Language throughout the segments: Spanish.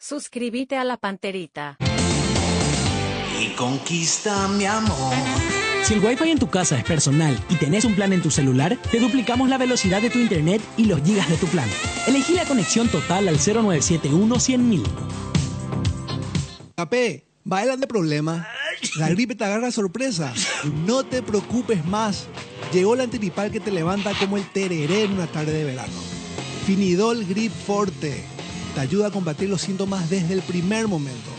Suscríbete a La Panterita. Y conquista mi amor. Si el Wi-Fi en tu casa es personal y tenés un plan en tu celular, te duplicamos la velocidad de tu internet y los gigas de tu plan. Elegí la conexión total al 0971-100.000. Capé, baila de problema. La gripe te agarra de sorpresa. No te preocupes más. Llegó la antigripal que te levanta como el tereré en una tarde de verano. Finidol Grip Forte te ayuda a combatir los síntomas desde el primer momento.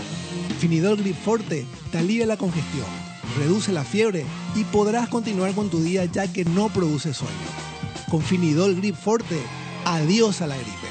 Finidol Grip Forte te alivia la congestión, reduce la fiebre y podrás continuar con tu día ya que no produce sueño. Con Finidol Grip Forte, adiós a la gripe.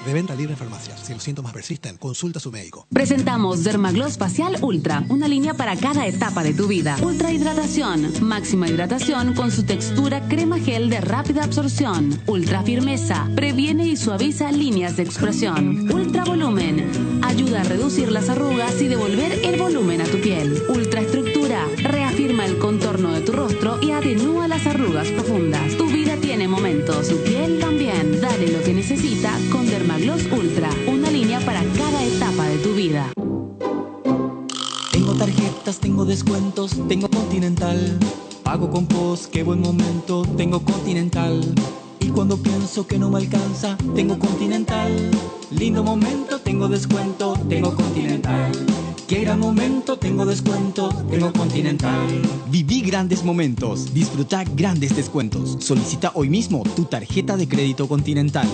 De venta libre en farmacias. Si los síntomas persisten, consulta a su médico. Presentamos Dermagloss Facial Ultra, una línea para cada etapa de tu vida. Ultra hidratación, máxima hidratación con su textura crema gel de rápida absorción. Ultra firmeza, previene y suaviza líneas de expresión. Ultra volumen, ayuda a reducir las arrugas y devolver el volumen a tu piel. Ultra estructura, reafirma el contorno de tu rostro y atenúa las arrugas profundas. Tu vida tiene momentos, tu piel también. Dale lo que necesita con Dermagloss Ultra, una línea para cada etapa de tu vida. Tengo tarjetas, tengo descuentos, tengo Continental. Pago con POS, qué buen momento, tengo Continental. Y cuando pienso que no me alcanza, tengo Continental. Lindo momento, tengo descuento, tengo Continental. Qué gran momento, tengo descuento, tengo Continental. Viví grandes momentos, disfruta grandes descuentos. Solicita hoy mismo tu tarjeta de crédito Continental.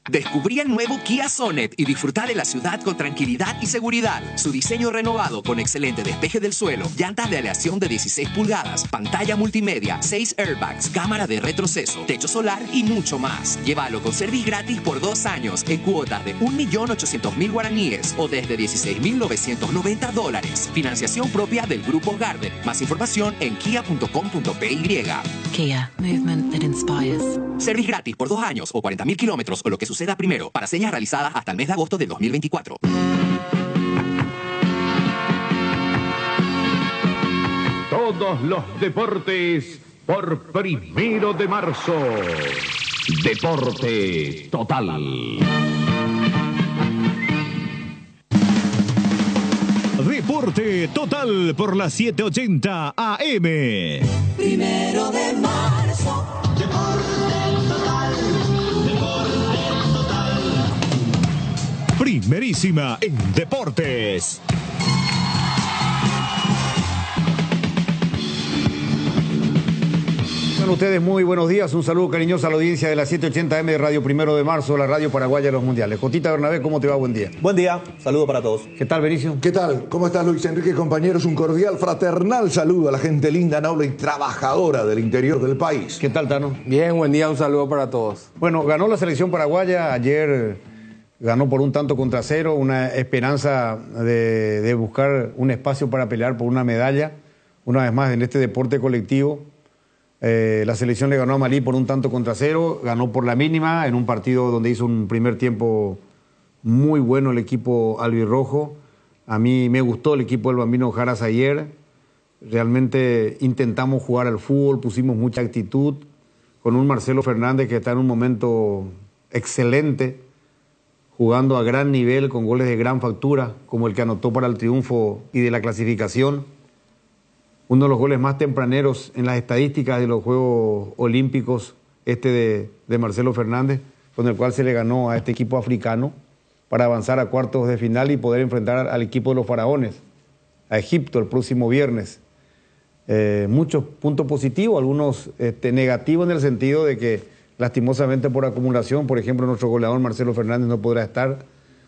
Descubrí el nuevo Kia Sonet y disfruta de la ciudad con tranquilidad y seguridad. Su diseño renovado con excelente despeje del suelo, llantas de aleación de 16 pulgadas, pantalla multimedia, 6 airbags, cámara de retroceso, techo solar y mucho más. Llévalo con service gratis por 2 años en cuotas de 1.800.000 guaraníes o desde $16.990. Financiación propia del Grupo Garden. Más información en kia.com.py. Kia, movement that inspires. Service gratis por 2 años o 40.000 kilómetros o lo que suceda primero, para señas realizadas hasta el mes de agosto de 2024. Todos los deportes por 1 de marzo. Deporte total. Deporte total por la 780 AM. 1 de marzo. Primerísima en deportes. Con ustedes muy buenos días, un saludo cariñoso a la audiencia de la 780M de Radio 1 de marzo, la radio paraguaya de los mundiales. Jotita Bernabé, ¿cómo te va? Buen día. Buen día, saludo para todos. ¿Qué tal, Benicio? ¿Qué tal? ¿Cómo estás, Luis Enrique? Compañeros, un cordial, fraternal saludo a la gente linda, noble y trabajadora del interior del país. ¿Qué tal, Tano? Bien, buen día, un saludo para todos. Bueno, ganó la selección paraguaya ayer. Ganó por 1-0, una esperanza de buscar un espacio para pelear por una medalla, una vez más en este deporte colectivo. La selección le ganó a Malí por 1-0, ganó por la mínima en un partido donde hizo un primer tiempo muy bueno el equipo albirrojo. A mí me gustó el equipo del Bambino Jaras ayer. Realmente intentamos jugar al fútbol, pusimos mucha actitud con un Marcelo Fernández que está en un momento excelente, jugando a gran nivel, con goles de gran factura, como el que anotó para el triunfo y de la clasificación. Uno de los goles más tempraneros en las estadísticas de los Juegos Olímpicos, de Marcelo Fernández, con el cual se le ganó a este equipo africano para avanzar a cuartos de final y poder enfrentar al equipo de los faraones, a Egipto, el próximo viernes. Muchos puntos positivos, algunos negativos en el sentido de que lastimosamente por acumulación, por ejemplo, nuestro goleador Marcelo Fernández no podrá estar,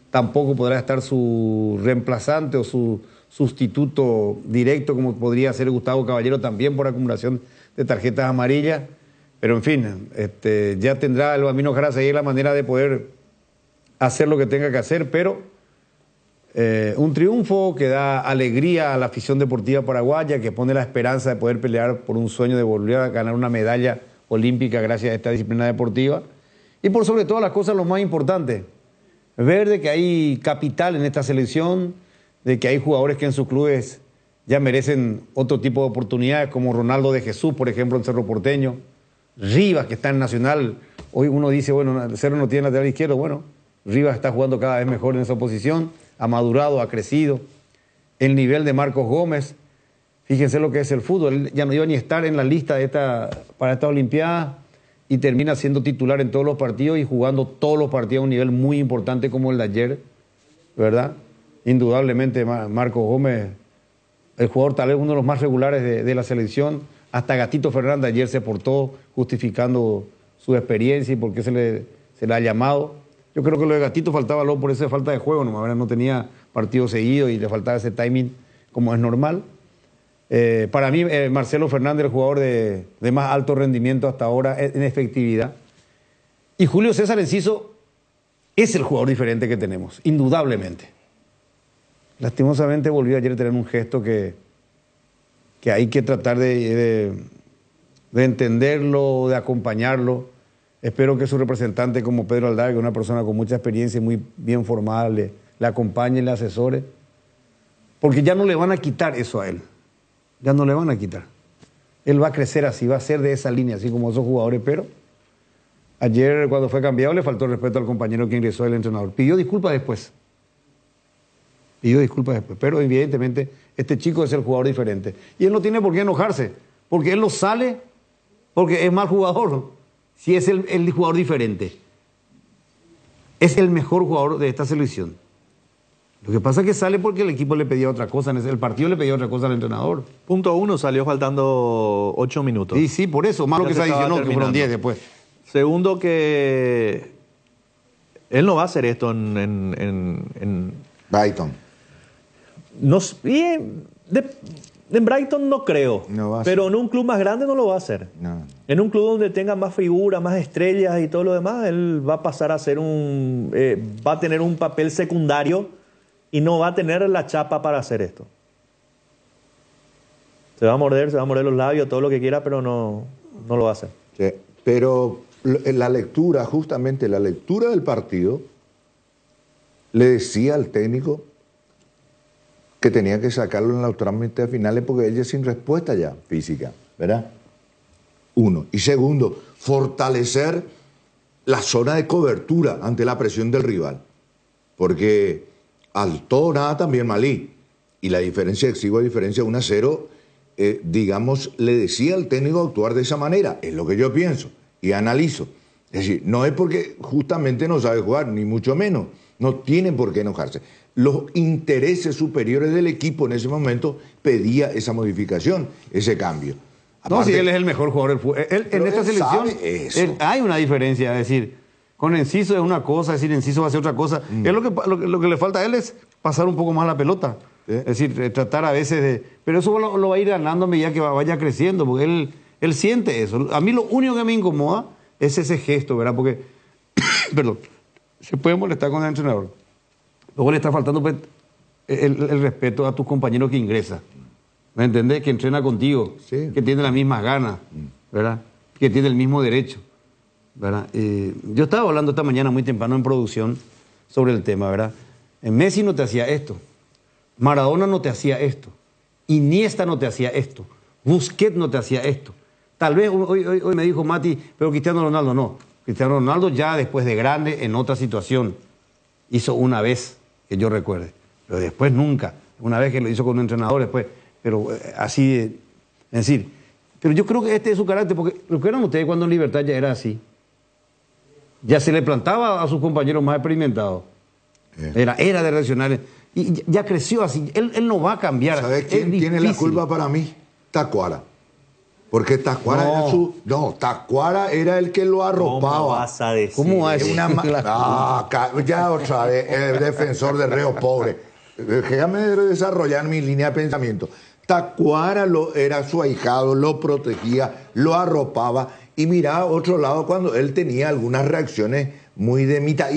tampoco podrá estar su reemplazante o su sustituto directo, como podría ser Gustavo Caballero, también por acumulación de tarjetas amarillas. Pero en fin, ya tendrá el Bambino Jaras ahí la manera de poder hacer lo que tenga que hacer, pero un triunfo que da alegría a la afición deportiva paraguaya, que pone la esperanza de poder pelear por un sueño de volver a ganar una medalla olímpica gracias a esta disciplina deportiva. Y por sobre todas las cosas, lo más importante, ver de que hay capital en esta selección, de que hay jugadores que en sus clubes ya merecen otro tipo de oportunidades, como Ronaldo de Jesús, por ejemplo, en Cerro Porteño, Rivas, que está en Nacional. Hoy uno dice, bueno, Cerro no tiene lateral izquierdo. Bueno, Rivas está jugando cada vez mejor en esa posición, ha madurado, ha crecido. El nivel de Marcos Gómez, fíjense lo que es el fútbol, él ya no iba ni a estar en la lista para esta Olimpiada y termina siendo titular en todos los partidos y jugando todos los partidos a un nivel muy importante como el de ayer, ¿verdad? Indudablemente Marcos Gómez, el jugador tal vez uno de los más regulares de la selección. Hasta Gatito Fernández ayer se portó justificando su experiencia y por qué se le ha llamado. Yo creo que lo de Gatito faltaba luego por esa falta de juego, no tenía partido seguido y le faltaba ese timing como es normal. Para mí, Marcelo Fernández, el jugador de más alto rendimiento hasta ahora en efectividad. Y Julio César Enciso es el jugador diferente que tenemos, indudablemente. Lastimosamente volvió ayer a tener un gesto que hay que tratar de entenderlo, de acompañarlo. Espero que su representante como Pedro Aldaga, una persona con mucha experiencia y muy bien formada, le acompañe, le asesore. Porque ya no le van a quitar eso a él. Ya no le van a quitar. Él va a crecer así, va a ser de esa línea, así como esos jugadores, pero ayer cuando fue cambiado le faltó el respeto al compañero que ingresó el entrenador. Pidió disculpas después. Pero evidentemente este chico es el jugador diferente. Y él no tiene por qué enojarse, porque él no sale porque es mal jugador, si es el jugador diferente. Es el mejor jugador de esta selección. Lo que pasa es que sale porque el equipo le pedía otra cosa, el partido le pedía otra cosa al entrenador. Punto 1, salió faltando 8 minutos. Sí, por eso, más lo que se adicionó, que fueron 10 después. Segundo, que él no va a hacer esto en Brighton. En Brighton no creo, pero en un club más grande no lo va a hacer. No. En un club donde tenga más figuras, más estrellas y todo lo demás, él va a pasar a ser va a tener un papel secundario y no va a tener la chapa para hacer esto. Se va a morder los labios, todo lo que quiera, pero no lo va a hacer. Sí, pero justamente la lectura del partido, le decía al técnico que tenía que sacarlo en los trámites finales porque ella es sin respuesta ya física, ¿verdad? Uno. Y segundo, fortalecer la zona de cobertura ante la presión del rival. Porque al todo nada también Malí. Y la diferencia, exigua diferencia 1-0, digamos, le decía al técnico actuar de esa manera. Es lo que yo pienso y analizo. Es decir, no es porque justamente no sabe jugar, ni mucho menos. No tienen por qué enojarse. Los intereses superiores del equipo en ese momento pedía esa modificación, ese cambio. Aparte, si él es el mejor jugador del fútbol. En esta selección hay una diferencia, es decir, con Enciso es una cosa, es decir, Enciso va a hacer otra cosa. Es lo que le falta a él es pasar un poco más la pelota. Es decir, tratar a veces de... Pero eso lo va a ir ganando a medida que vaya creciendo, porque él siente eso. A mí lo único que me incomoda es ese gesto, ¿verdad? Porque, perdón, se puede molestar con el entrenador. Luego le está faltando pues, el respeto a tus compañeros que ingresan. ¿Me entendés? Que entrena contigo, que tiene las mismas ganas, ¿verdad? Que tiene el mismo derecho, ¿verdad? Yo estaba hablando esta mañana muy temprano en producción sobre el tema, ¿verdad? Messi no te hacía esto, Maradona no te hacía esto, Iniesta no te hacía esto, Busquets no te hacía esto. Tal vez hoy me dijo Mati, pero Cristiano Ronaldo no. Cristiano Ronaldo ya después de grande, en otra situación, hizo una vez, que yo recuerde, pero después nunca. Una vez que lo hizo con un entrenador, después, pero así, es decir, pero yo creo que este es su carácter, porque lo que eran ustedes cuando en Libertad ya era así. Ya se le plantaba a sus compañeros más experimentados. Era de reaccionar. Y ya creció así. Él no va a cambiar. ¿Sabes quién tiene la culpa para mí? Tacuara. Porque Tacuara era su... No, Tacuara era el que lo arropaba. ¿Cómo vas a decir? ¿Cómo va a decir? Ya otra vez, el defensor de reos pobres. Déjame desarrollar mi línea de pensamiento. Tacuara era su ahijado, lo protegía, lo arropaba y miraba a otro lado cuando él tenía algunas reacciones muy de mitad.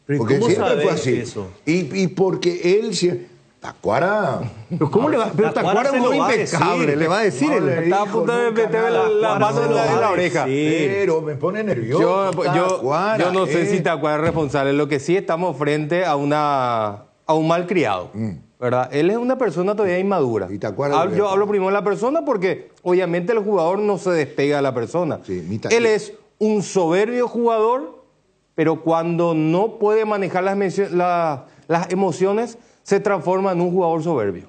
Porque ¿cómo siempre fue sabes así. eso? Y porque él siempre... Tacuara. ¿Pero cómo le va? Pero Tacuara es muy impecable, le va a decir. Está a punto de meterme la mano en la oreja. Pero me pone nervioso. Yo no sé si Tacuara es responsable. Lo que sí estamos frente a un malcriado. ¿Verdad? Él es una persona todavía inmadura. Yo hablo primero de la persona porque obviamente el jugador no se despega de la persona. Él es un soberbio jugador pero cuando no puede manejar las emociones, se transforma en un jugador soberbio.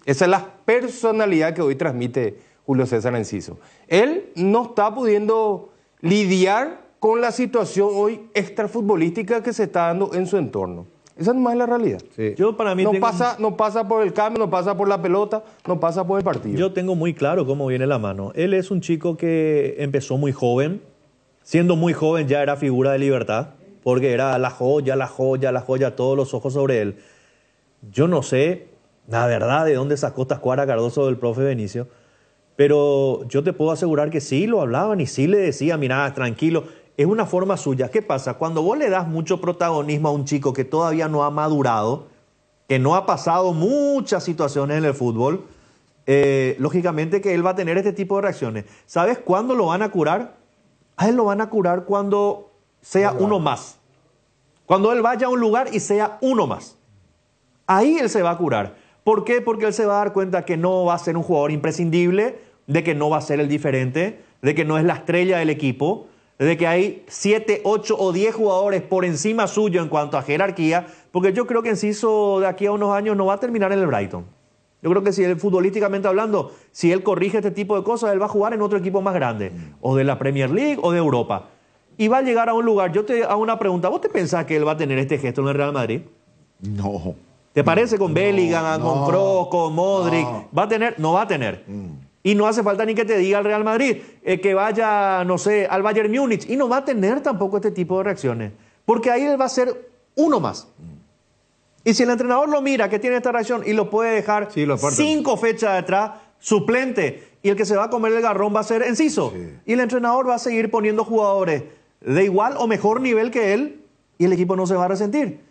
Esa es la personalidad que hoy transmite Julio César Enciso. Él no está pudiendo lidiar con la situación hoy extrafutbolística que se está dando en su entorno. Esa no es la realidad. Sí. Yo para mí no pasa por el cambio, no pasa por la pelota, no pasa por el partido. Yo tengo muy claro cómo viene la mano. Él es un chico que empezó muy joven. Siendo muy joven ya era figura de Libertad, porque era la joya, todos los ojos sobre él. Yo no sé, la verdad, de dónde sacó esta escuadra Cardoso del profe Benicio, pero yo te puedo asegurar que sí lo hablaban y sí le decía, mirá, tranquilo. Es una forma suya. ¿Qué pasa? Cuando vos le das mucho protagonismo a un chico que todavía no ha madurado, que no ha pasado muchas situaciones en el fútbol, lógicamente que él va a tener este tipo de reacciones. ¿Sabes cuándo lo van a curar? A él lo van a curar cuando sea uno más. Cuando él vaya a un lugar y sea uno más. Ahí él se va a curar. ¿Por qué? Porque él se va a dar cuenta que no va a ser un jugador imprescindible, de que no va a ser el diferente, de que no es la estrella del equipo, de que hay 7, 8 o 10 jugadores por encima suyo en cuanto a jerarquía, porque yo creo que Enciso de aquí a unos años no va a terminar en el Brighton. Yo creo que si él, futbolísticamente hablando, si él corrige este tipo de cosas, él va a jugar en otro equipo más grande, o de la Premier League o de Europa. Y va a llegar a un lugar, yo te hago una pregunta, ¿vos te pensás que él va a tener este gesto en el Real Madrid? No. ¿Te parece con Bellingham, con Kroos, con Modric? ¿Va a tener? No va a tener. Y no hace falta ni que te diga el Real Madrid, que vaya, no sé, al Bayern Múnich. Y no va a tener tampoco este tipo de reacciones. Porque ahí él va a ser uno más. Y si el entrenador lo mira, que tiene esta reacción, y lo puede dejar 5 fechas atrás, suplente, y el que se va a comer el garrón va a ser Enciso. Sí. Y el entrenador va a seguir poniendo jugadores de igual o mejor nivel que él, y el equipo no se va a resentir.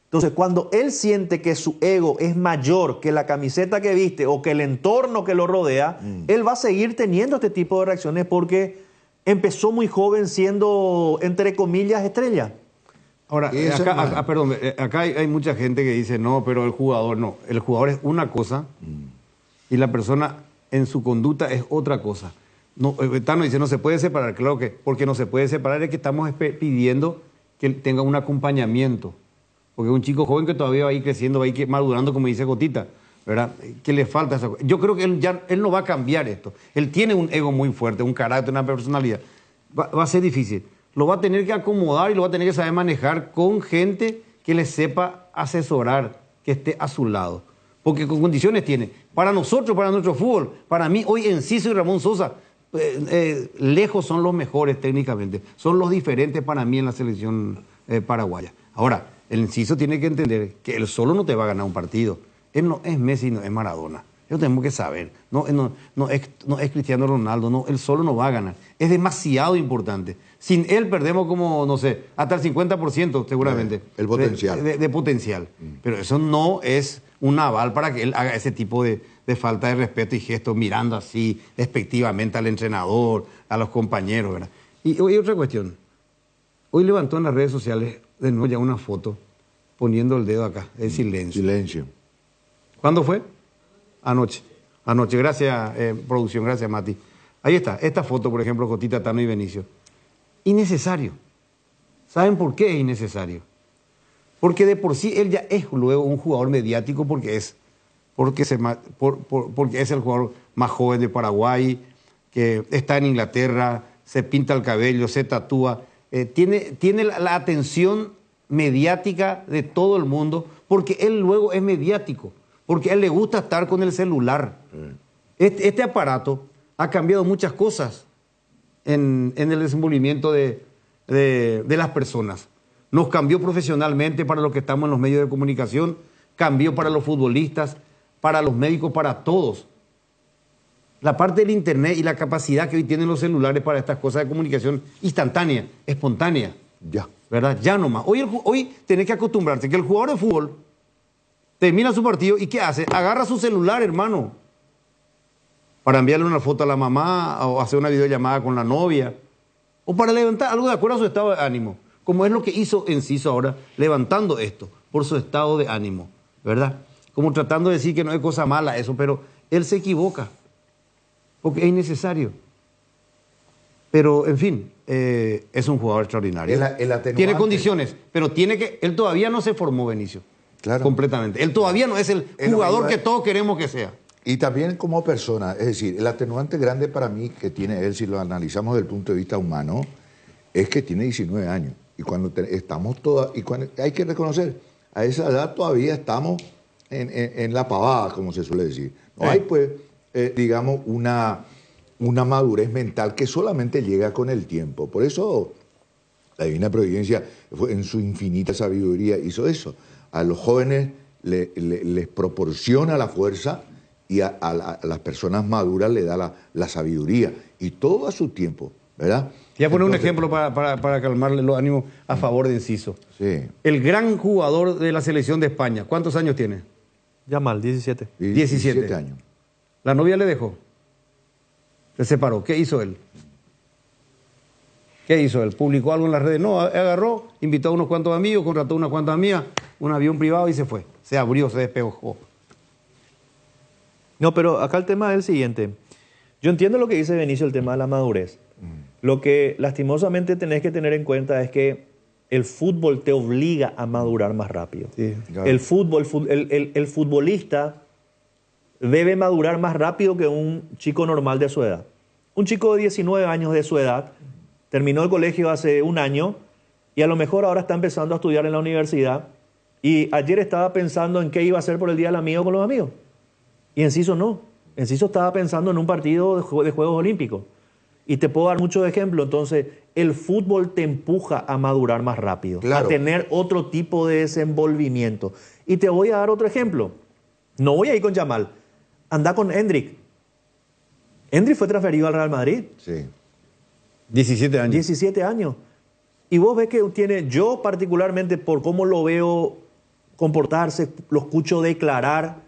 Entonces, cuando él siente que su ego es mayor que la camiseta que viste o que el entorno que lo rodea, él va a seguir teniendo este tipo de reacciones porque empezó muy joven siendo, entre comillas, estrella. Ahora, acá hay mucha gente que dice, no, pero el jugador no. El jugador es una cosa y la persona en su conducta es otra cosa. No, Tano dice, no se puede separar. Claro que, porque no se puede separar es que estamos pidiendo que tenga un acompañamiento. Porque un chico joven que todavía va a ir creciendo, va a ir madurando, como dice Gotita, ¿verdad? Que le falta esa cosa. Yo creo que él no va a cambiar esto. Él tiene un ego muy fuerte, un carácter, una personalidad. Va a ser difícil. Lo va a tener que acomodar y lo va a tener que saber manejar con gente que le sepa asesorar, que esté a su lado. Porque con condiciones tiene. Para nosotros, para nuestro fútbol, para mí, hoy Enciso y Ramón Sosa, lejos son los mejores técnicamente. Son los diferentes para mí en la selección paraguaya. Ahora, el Enciso tiene que entender que él solo no te va a ganar un partido. Él no es Messi, no es Maradona. Eso tenemos que saber. No es Cristiano Ronaldo, no, él solo no va a ganar. Es demasiado importante. Sin él perdemos como, no sé, hasta el 50% seguramente. El potencial. De potencial. Pero eso no es un aval para que él haga ese tipo de falta de respeto y gestos, mirando así despectivamente al entrenador, a los compañeros, ¿verdad? Y hoy otra cuestión. Hoy levantó en las redes sociales de nuevo ya una foto poniendo el dedo acá, en silencio. Silencio. ¿Cuándo fue? Anoche. Anoche. Gracias, producción. Gracias, Mati. Ahí está. Esta foto, por ejemplo, Jotita, Tano y Benicio. Innecesario. ¿Saben por qué es innecesario? Porque de por sí él ya es luego un jugador mediático porque es el jugador más joven de Paraguay, que está en Inglaterra, se pinta el cabello, se tatúa. Tiene la atención mediática de todo el mundo porque él luego es mediático, porque a él le gusta estar con el celular. Este aparato ha cambiado muchas cosas en el desenvolvimiento de las personas. Nos cambió profesionalmente para los que estamos en los medios de comunicación, cambió para los futbolistas, para los médicos, para todos. La parte del internet y la capacidad que hoy tienen los celulares para estas cosas de comunicación instantánea, espontánea. Ya. ¿Verdad? Ya nomás. Hoy tenés que acostumbrarte que el jugador de fútbol termina su partido y ¿qué hace? Agarra su celular, hermano, para enviarle una foto a la mamá o hacer una videollamada con la novia o para levantar algo de acuerdo a su estado de ánimo, como es lo que hizo Enciso ahora, levantando esto por su estado de ánimo, ¿verdad? Como tratando de decir que no es cosa mala eso, pero él se equivoca. Porque es innecesario. Pero, en fin, es un jugador extraordinario. El atenuante. Tiene condiciones, pero él todavía no se formó, Benicio. Claro. Completamente. Él todavía no es el jugador que todos queremos que sea. Y también como persona, es decir, el atenuante grande para mí que tiene él, si lo analizamos desde el punto de vista humano, es que tiene 19 años. Y cuando estamos todas, y cuando, hay que reconocer, a esa edad todavía estamos en la pavada, como se suele decir. No hay, pues, digamos, una madurez mental que solamente llega con el tiempo. Por eso la Divina Providencia, en su infinita sabiduría, hizo eso. A los jóvenes les proporciona la fuerza y a las personas maduras le da la sabiduría. Y todo a su tiempo, ¿verdad? Voy a poner un ejemplo para calmarle los ánimos a favor de Enciso. Sí. El gran jugador de la selección de España, ¿cuántos años tiene? Yamal, 17. 17 años. La novia le dejó. Se separó. ¿Qué hizo él? ¿Qué hizo él? ¿Publicó algo en las redes? No, agarró, invitó a unos cuantos amigos, contrató unas cuantas amigas, un avión privado y se fue. Se abrió, se despejó. No, pero acá el tema es el siguiente. Yo entiendo lo que dice Benicio, el tema de la madurez. Lo que lastimosamente tenés que tener en cuenta es que el fútbol te obliga a madurar más rápido. Sí, claro. El futbolista debe madurar más rápido que un chico normal de su edad. Un chico de 19 años de su edad terminó el colegio hace un año y a lo mejor ahora está empezando a estudiar en la universidad y ayer estaba pensando en qué iba a hacer por el Día del Amigo con los amigos. Y Enciso no. Enciso estaba pensando en un partido de Juegos Olímpicos. Y te puedo dar muchos ejemplos. Entonces, el fútbol te empuja a madurar más rápido, claro, a tener otro tipo de desenvolvimiento. Y te voy a dar otro ejemplo. No voy a ir con Yamal. Anda con Endrick. Endrick fue transferido al Real Madrid. Sí. 17 años. 17 años. Y vos ves que tiene, yo particularmente por cómo lo veo comportarse, lo escucho declarar,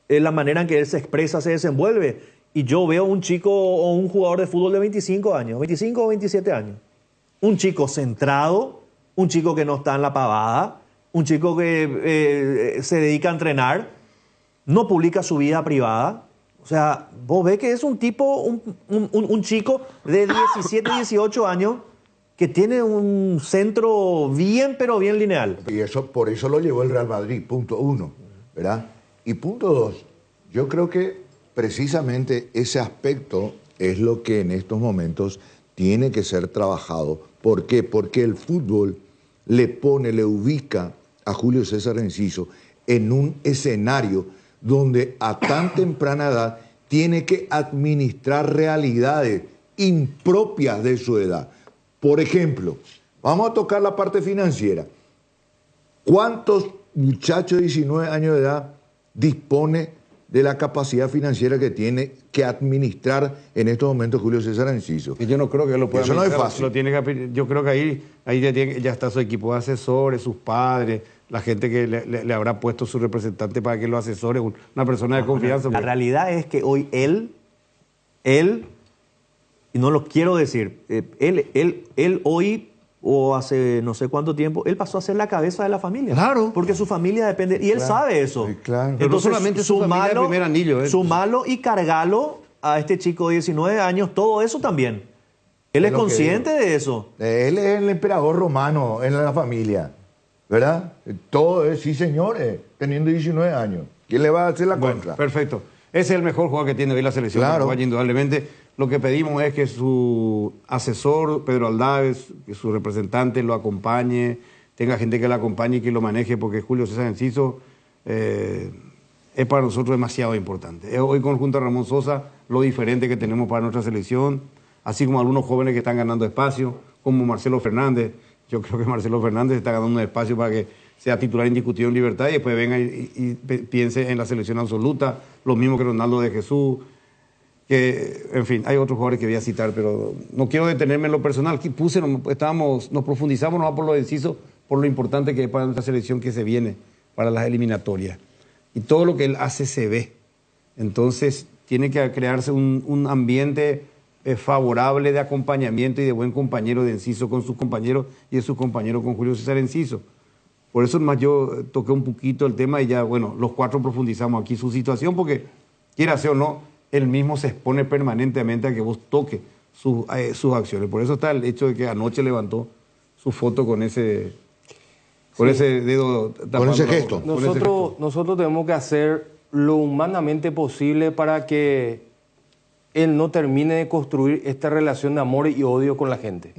la manera en que él se expresa, se desenvuelve. Y yo veo un chico o un jugador de fútbol de 25 años, 25 o 27 años. Un chico centrado, un chico que no está en la pavada, un chico que se dedica a entrenar, no publica su vida privada. O sea, vos ves que es un tipo, un chico de 17, 18 años que tiene un centro bien, pero bien lineal. Y por eso lo llevó el Real Madrid, punto 1, ¿verdad? Y punto 2, yo creo que precisamente ese aspecto es lo que en estos momentos tiene que ser trabajado. ¿Por qué? Porque el fútbol le ubica a Julio César Enciso en un escenario donde a tan temprana edad tiene que administrar realidades impropias de su edad. Por ejemplo, vamos a tocar la parte financiera. ¿Cuántos muchachos de 19 años de edad dispone de la capacidad financiera que tiene que administrar en estos momentos Julio César Enciso? Yo no creo que lo pueda Eso no es fácil. Yo creo que ahí ya está su equipo de asesores, sus padres, la gente que le habrá puesto su representante para que lo asesore, una persona de confianza. La realidad es que hoy él, y no lo quiero decir, él hoy, o hace no sé cuánto tiempo, él pasó a ser la cabeza de la familia. Claro. Porque su familia depende, y él sabe eso. Sí, claro. Pero no solamente su familia de primer anillo. Sumalo y cargalo a este chico de 19 años, todo eso también. Él es consciente de eso. Él es el emperador romano en la familia, ¿verdad? Todo es, sí señores, teniendo 19 años. ¿Quién le va a hacer la contra? Perfecto. Ese es el mejor jugador que tiene hoy la selección. Claro. Indudablemente. Lo que pedimos es que su asesor, Pedro Aldaves, que su representante lo acompañe, tenga gente que lo acompañe y que lo maneje, porque Julio César Enciso es para nosotros demasiado importante. Hoy junto a Ramón Sosa, lo diferente que tenemos para nuestra selección, así como algunos jóvenes que están ganando espacio, como Marcelo Fernández. Yo creo que Marcelo Fernández está ganando un espacio para que sea titular indiscutido en Libertad y después venga y piense en la selección absoluta, lo mismo que Ronaldo de Jesús. Que, en fin, hay otros jugadores que voy a citar, pero no quiero detenerme en lo personal. Aquí nos profundizamos no por lo de Enciso, por lo importante que es para nuestra selección que se viene, para las eliminatorias. Y todo lo que él hace se ve. Entonces, tiene que crearse un ambiente favorable de acompañamiento y de buen compañero de Enciso con sus compañeros y de sus compañeros con Julio César Enciso. Por eso más yo toqué un poquito el tema y ya, bueno, los cuatro profundizamos aquí su situación porque, quiera ser o no, él mismo se expone permanentemente a que vos toques sus acciones. Por eso está el hecho de que anoche levantó su foto con ese dedo tapando con ese gesto. Nosotros tenemos que hacer lo humanamente posible para que él no termine de construir esta relación de amor y odio con la gente.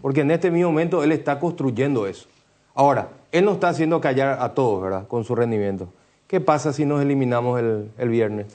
Porque en este mismo momento él está construyendo eso. Ahora, él no está haciendo callar a todos, ¿verdad? Con su rendimiento. ¿Qué pasa si nos eliminamos el viernes?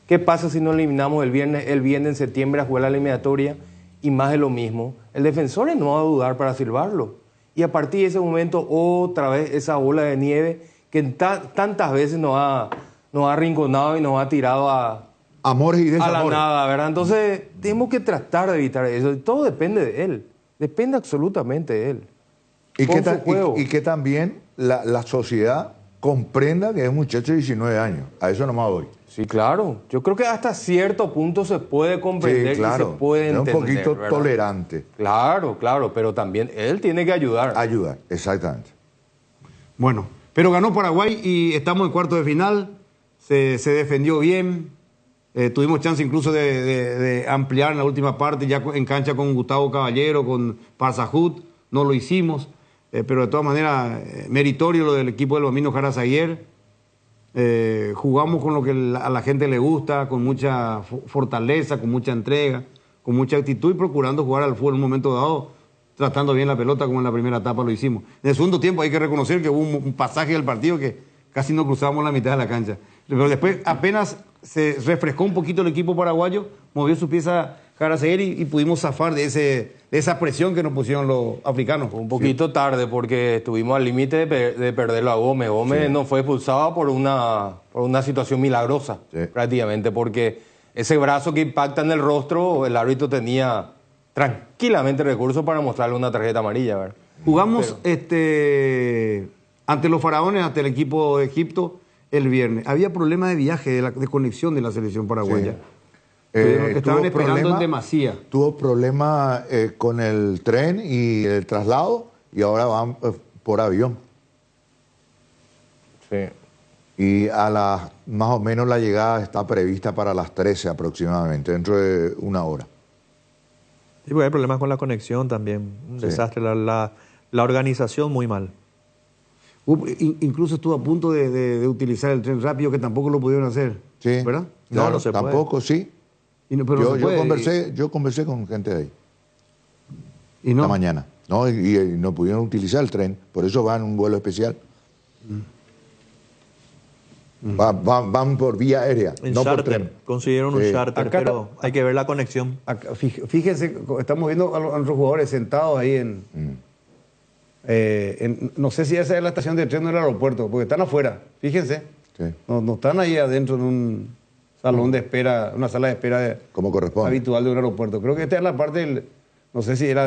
¿Qué pasa si nos eliminamos el viernes? Él viene en septiembre a jugar la eliminatoria y más de lo mismo. El defensor no va a dudar para silbarlo. Y a partir de ese momento, otra vez esa bola de nieve que tantas veces nos ha arrinconado y nos ha tirado a amores y desamores. A la nada, ¿verdad? Entonces, tenemos que tratar de evitar eso. Todo depende de él. Depende absolutamente de él. Y que también la sociedad comprenda que es un muchacho de 19 años. A eso nomás voy. Sí, claro. Yo creo que hasta cierto punto se puede comprender, sí, claro, y se puede entender. Es un poquito, ¿verdad?, tolerante. Claro, pero también él tiene que ayudar. Ayudar, exactamente. Bueno, pero ganó Paraguay y estamos en cuarto de final. Se defendió bien. Tuvimos chance incluso de ampliar en la última parte, ya en cancha con Gustavo Caballero, con Parsahut. No lo hicimos. Pero de todas maneras, meritorio lo del equipo del Bambino Jara Zaguier. Jugamos con lo que a la gente le gusta, con mucha fortaleza, con mucha entrega, con mucha actitud y procurando jugar al fútbol en un momento dado, tratando bien la pelota como en la primera etapa lo hicimos. En el segundo tiempo hay que reconocer que hubo un pasaje del partido que casi no cruzábamos la mitad de la cancha. Pero después apenas se refrescó un poquito el equipo paraguayo, movió su pieza Jara Zaguier y pudimos zafar de esa presión que nos pusieron los africanos. Un poquito tarde porque estuvimos al límite de perderlo a Gómez. Gómez no fue expulsado por una situación milagrosa, prácticamente, porque ese brazo que impacta en el rostro, el árbitro tenía tranquilamente recursos para mostrarle una tarjeta amarilla, ¿verdad? Jugamos ante los faraones, ante el equipo de Egipto, el viernes. Había problemas de viaje, de conexión de la selección paraguaya. Sí. Estaban esperando en demasía. Tuvo problemas con el tren y el traslado y ahora van por avión. Sí. Y más o menos la llegada está prevista para las 13 aproximadamente, dentro de una hora. Sí, porque hay problemas con la conexión también. Un desastre, la organización muy mal. Incluso estuvo a punto de utilizar el tren rápido, que tampoco lo pudieron hacer. Sí. ¿Verdad? No se tampoco, puede. Sí. Pero yo conversé con gente de ahí. ¿Y no? Esta mañana. No, y no pudieron utilizar el tren, por eso van en un vuelo especial. Van por vía aérea, no charter, por tren. Consiguieron un charter, pero hay que ver la conexión. Fíjense, estamos viendo a nuestros jugadores sentados ahí no sé si esa es la estación de tren del aeropuerto, porque están afuera, fíjense. Sí. No están ahí adentro en un salón de espera, una sala de espera como corresponde, habitual de un aeropuerto. Creo que esta es la parte no sé si era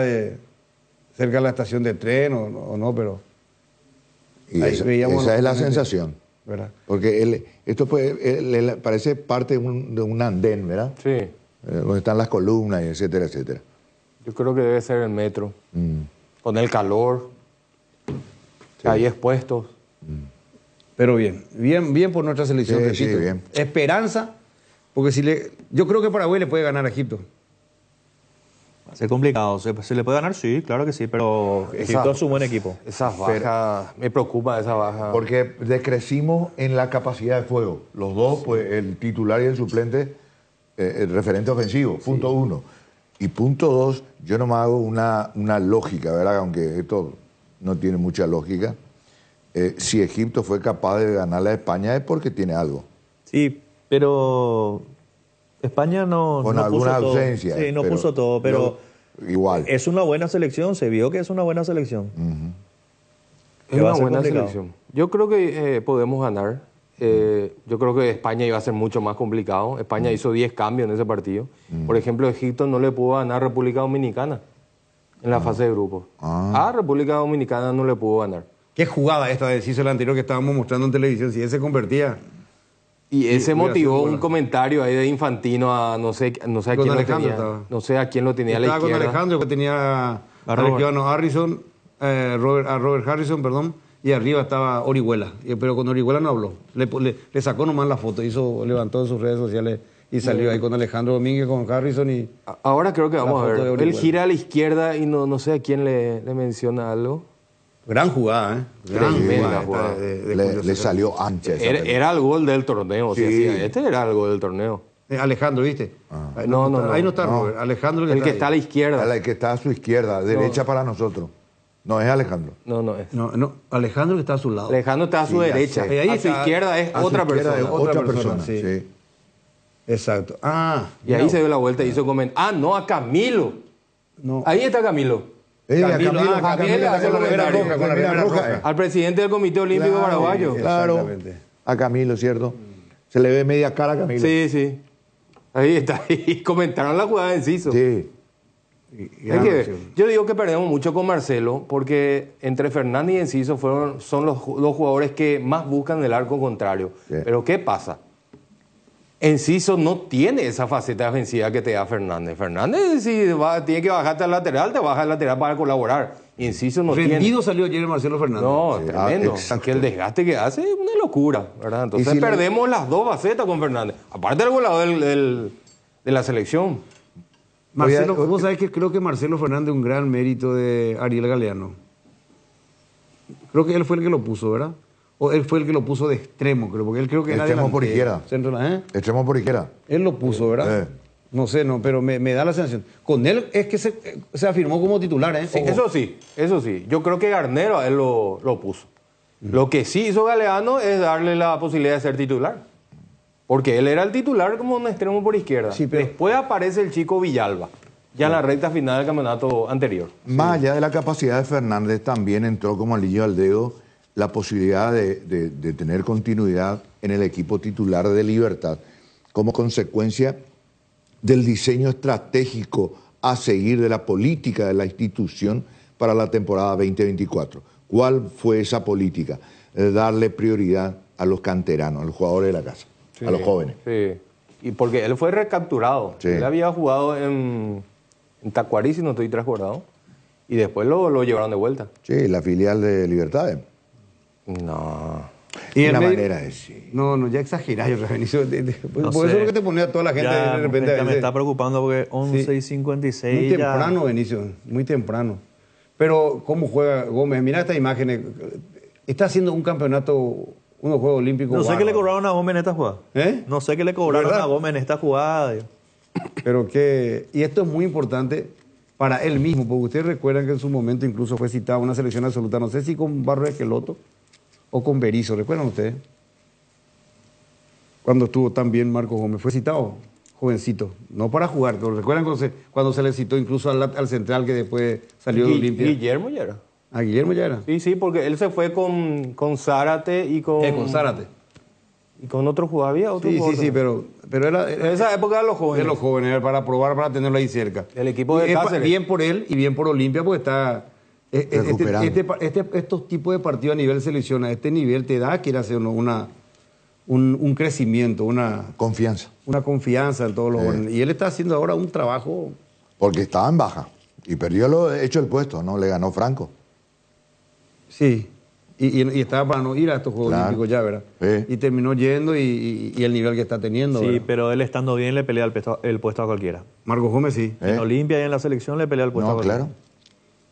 cerca de la estación de tren o no, pero y esa es la sensación, ¿verdad? Porque esto parece parte de un andén, ¿verdad? Sí. Donde están las columnas, etcétera, etcétera. Yo creo que debe ser el metro, con el calor, ahí expuestos. Pero bien por nuestra selección. Sí, bien. Esperanza, porque yo creo que Paraguay le puede ganar a Egipto. Va a ser complicado. ¿Se le puede ganar? Sí, claro que sí, pero Egipto es un buen equipo. Esas bajas, me preocupa esa baja. Porque decrecimos en la capacidad de fuego. Los dos, pues el titular y el suplente, el referente ofensivo, punto 1. Y punto 2, yo no me hago una lógica, ¿verdad? Aunque esto no tiene mucha lógica. Si Egipto fue capaz de ganarle a España es porque tiene algo. Sí, pero España no con alguna puso ausencia. Sí, no puso todo, pero igual. Es una buena selección, se vio que es una buena selección. Es una buena selección. Yo creo que podemos ganar. Yo creo que España iba a ser mucho más complicado. España hizo 10 cambios en ese partido. Por ejemplo, Egipto no le pudo ganar a República Dominicana en la fase de grupos. A República Dominicana no le pudo ganar. Qué jugada esta de Ciso, la anterior que estábamos mostrando en televisión. Si él se convertía... Y ese motivó un comentario ahí de Infantino a no sé a quién lo tenía. No sé a quién lo tenía a la izquierda. Estaba con Alejandro, que tenía a Robert Harrison, perdón, y arriba estaba Orihuela. Pero con Orihuela no habló. Le sacó nomás la foto, levantó en sus redes sociales y salió ahí con Alejandro Domínguez, con Harrison y... Ahora creo que vamos a ver. Él Orihuela. gira a la izquierda y no sé a quién le menciona algo. Gran jugada, ¿eh? Tremenda jugada. Le salió ancha esa pelota. Era el gol del torneo. Sí. Si hacía. Este era el gol del torneo. Alejandro, ¿viste? No. Ahí no está Robert. Alejandro El que está a la izquierda. El que está a su izquierda, derecha para nosotros. No es Alejandro. No es. No, Alejandro que está a su lado. Alejandro está a su derecha. Ahí a su izquierda es otra persona. Otra persona, sí. Exacto. Y ahí se dio la vuelta y hizo comentario. No, a Camilo. No. Ahí está Camilo. Camilo hace con la remera comentario. roja, con la remera roja. Al presidente del Comité Olímpico Paraguayo. Claro. A Camilo, ¿cierto? Se le ve media cara a Camilo. Sí. Ahí está. Y comentaron la jugada de Enciso. Sí. Hay que ver. Yo digo que perdemos mucho con Marcelo porque entre Fernández y Enciso son los jugadores que más buscan el arco contrario. Sí. Pero ¿qué pasa? Enciso no tiene esa faceta defensiva que te da Fernández. Fernández, si tiene que bajarte al lateral, te baja al lateral para colaborar. Y Enciso no tiene. Rendido salió ayer Marcelo Fernández. No, tremendo. Que el desgaste que hace es una locura, ¿verdad? Entonces perdemos las dos facetas con Fernández. Aparte del goleador de la selección. Marcelo, vos sabés que creo que Marcelo Fernández es un gran mérito de Ariel Galeano. Creo que él fue el que lo puso, ¿verdad? O él fue el que lo puso de extremo, creo, porque él creo que era extremo por izquierda. Extremo por izquierda. Él lo puso, ¿verdad? No sé, pero me da la sensación. Con él es que se afirmó como titular, ¿eh? Sí, eso sí. Yo creo que Garnero a él lo puso. Lo que sí hizo Galeano es darle la posibilidad de ser titular. Porque él era el titular como un extremo por izquierda. Sí, pero... Después aparece el chico Villalba, ya en la recta final del campeonato anterior. Más allá de la capacidad de Fernández, también entró como anillo al dedo la posibilidad de tener continuidad en el equipo titular de Libertad como consecuencia del diseño estratégico a seguir de la política de la institución para la temporada 2024. ¿Cuál fue esa política? Darle prioridad a los canteranos, a los jugadores de la casa, a los jóvenes. Sí, y porque él fue recapturado. Sí. Él había jugado en Tacuarí, si no estoy transbordado, y después lo llevaron de vuelta. Sí, la filial de Libertad. No. Y una manera de decir. No, ya exagerás, Benicio. Por eso es lo que te ponía a toda la gente ya, de repente. Ya me está preocupando porque 11:56. Muy temprano, Benicio, muy temprano. Pero, ¿cómo juega Gómez? Mira estas imágenes. Está haciendo un campeonato, unos Juegos Olímpicos. No sé qué le cobraron a Gómez en esta jugada. No sé qué le cobraron a Gómez en esta jugada. Pero que. Y esto es muy importante para él mismo, porque ustedes recuerdan que en su momento incluso fue citado a una selección absoluta, no sé si con Barro Esqueloto o con Berizzo, ¿recuerdan ustedes? Cuando estuvo también Marcos Gómez, fue citado, jovencito, no para jugar, pero recuerdan cuando se le citó incluso al central que después salió de Olimpia. Guillermo ya era. ¿A Guillermo ya era? Sí, porque él se fue con Zárate y con... con Zárate. ¿Y con otro jugador? ¿Había otro jugador? Sí, pero era... En esa época eran los jóvenes. De los jóvenes, para probar, para tenerlo ahí cerca. El equipo de Cáceres. Bien por él y bien por Olimpia, porque está... Estos tipos de partidos a nivel selección, a este nivel te da, quiere hacer un crecimiento, una confianza. Una confianza en todos los jóvenes. Y él está haciendo ahora un trabajo... Porque estaba en baja y perdió lo hecho el puesto, ¿no? Le ganó Franco. Sí, y estaba para no ir a estos Juegos Olímpicos ya, ¿verdad? Sí. Y terminó yendo y el nivel que está teniendo. Sí, ¿verdad? pero él estando bien le pelea el puesto a cualquiera. Marcos Gómez sí. En Olimpia y en la selección le pelea el puesto a cualquiera. Claro.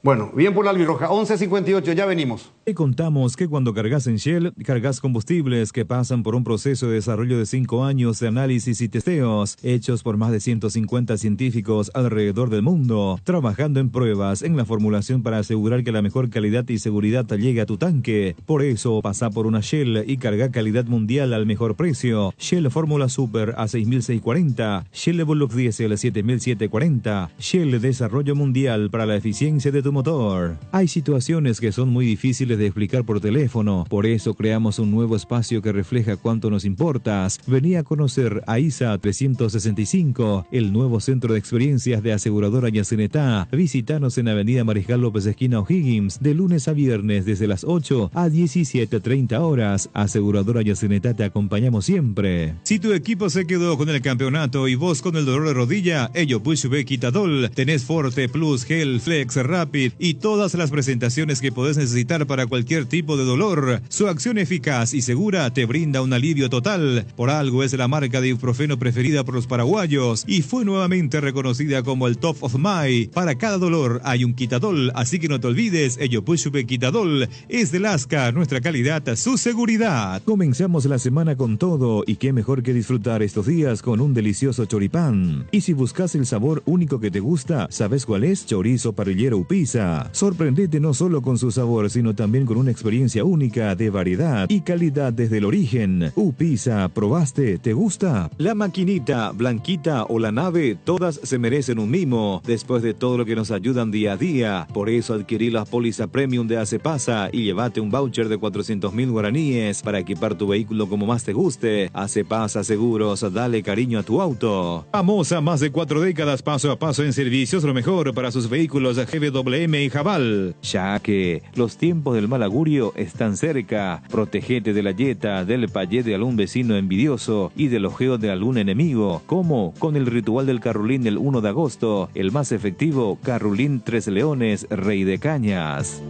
Bueno, bien por la albirroja, 11:58, ya venimos. Y contamos que cuando cargas en Shell, cargas combustibles que pasan por un proceso de desarrollo de 5 años de análisis y testeos, hechos por más de 150 científicos alrededor del mundo, trabajando en pruebas en la formulación para asegurar que la mejor calidad y seguridad llegue a tu tanque. Por eso, pasa por una Shell y carga calidad mundial al mejor precio. Shell Fórmula Super a 6.640, Shell Evolux Diesel 7.740, Shell Desarrollo Mundial para la eficiencia de tu motor. Hay situaciones que son muy difíciles de explicar por teléfono, por eso creamos un nuevo espacio que refleja cuánto nos importas. Vení a conocer a ISA 365, el nuevo centro de experiencias de aseguradora Yacenetá. Visítanos en Avenida Mariscal López esquina O'Higgins, de lunes a viernes desde las 8 a 17:30 horas. Aseguradora Yacenetá, te acompañamos siempre. Si tu equipo se quedó con el campeonato y vos con el dolor de rodilla, ello Pushbe Quitadol, tenés Forte Plus Gel Flex Rapid Rapid y todas las presentaciones que podés necesitar para cualquier tipo de dolor. Su acción eficaz y segura te brinda un alivio total. Por algo es la marca de ibuprofeno preferida por los paraguayos y fue nuevamente reconocida como el Top of Mind. Para cada dolor hay un Quitadol, así que no te olvides, Ellopuchupe Quitadol es de Lasca, nuestra calidad, su seguridad. Comenzamos la semana con todo y qué mejor que disfrutar estos días con un delicioso choripán. Y si buscas el sabor único que te gusta, ¿sabes cuál es? Chorizo parrillero Upisa. Sorprendete no solo con su sabor, sino también con una experiencia única de variedad y calidad desde el origen. Upisa, ¿probaste? ¿Te gusta? La maquinita, Blanquita o la nave, todas se merecen un mimo, después de todo lo que nos ayudan día a día. Por eso adquirí la póliza premium de Acepasa y llévate un voucher de 400.000 guaraníes para equipar tu vehículo como más te guste. Acepasa Seguros, dale cariño a tu auto. Famosa más de 4 décadas paso a paso en servicios, lo mejor para sus vehículos GWM y Jabal. Ya que los tiempos del mal augurio están cerca, protegete de la yeta, del payé de algún vecino envidioso y del ojeo de algún enemigo. ¿Cómo? Con el ritual del Carrulín del 1 de agosto, el más efectivo, Carrulín Tres Leones, Rey de Cañas.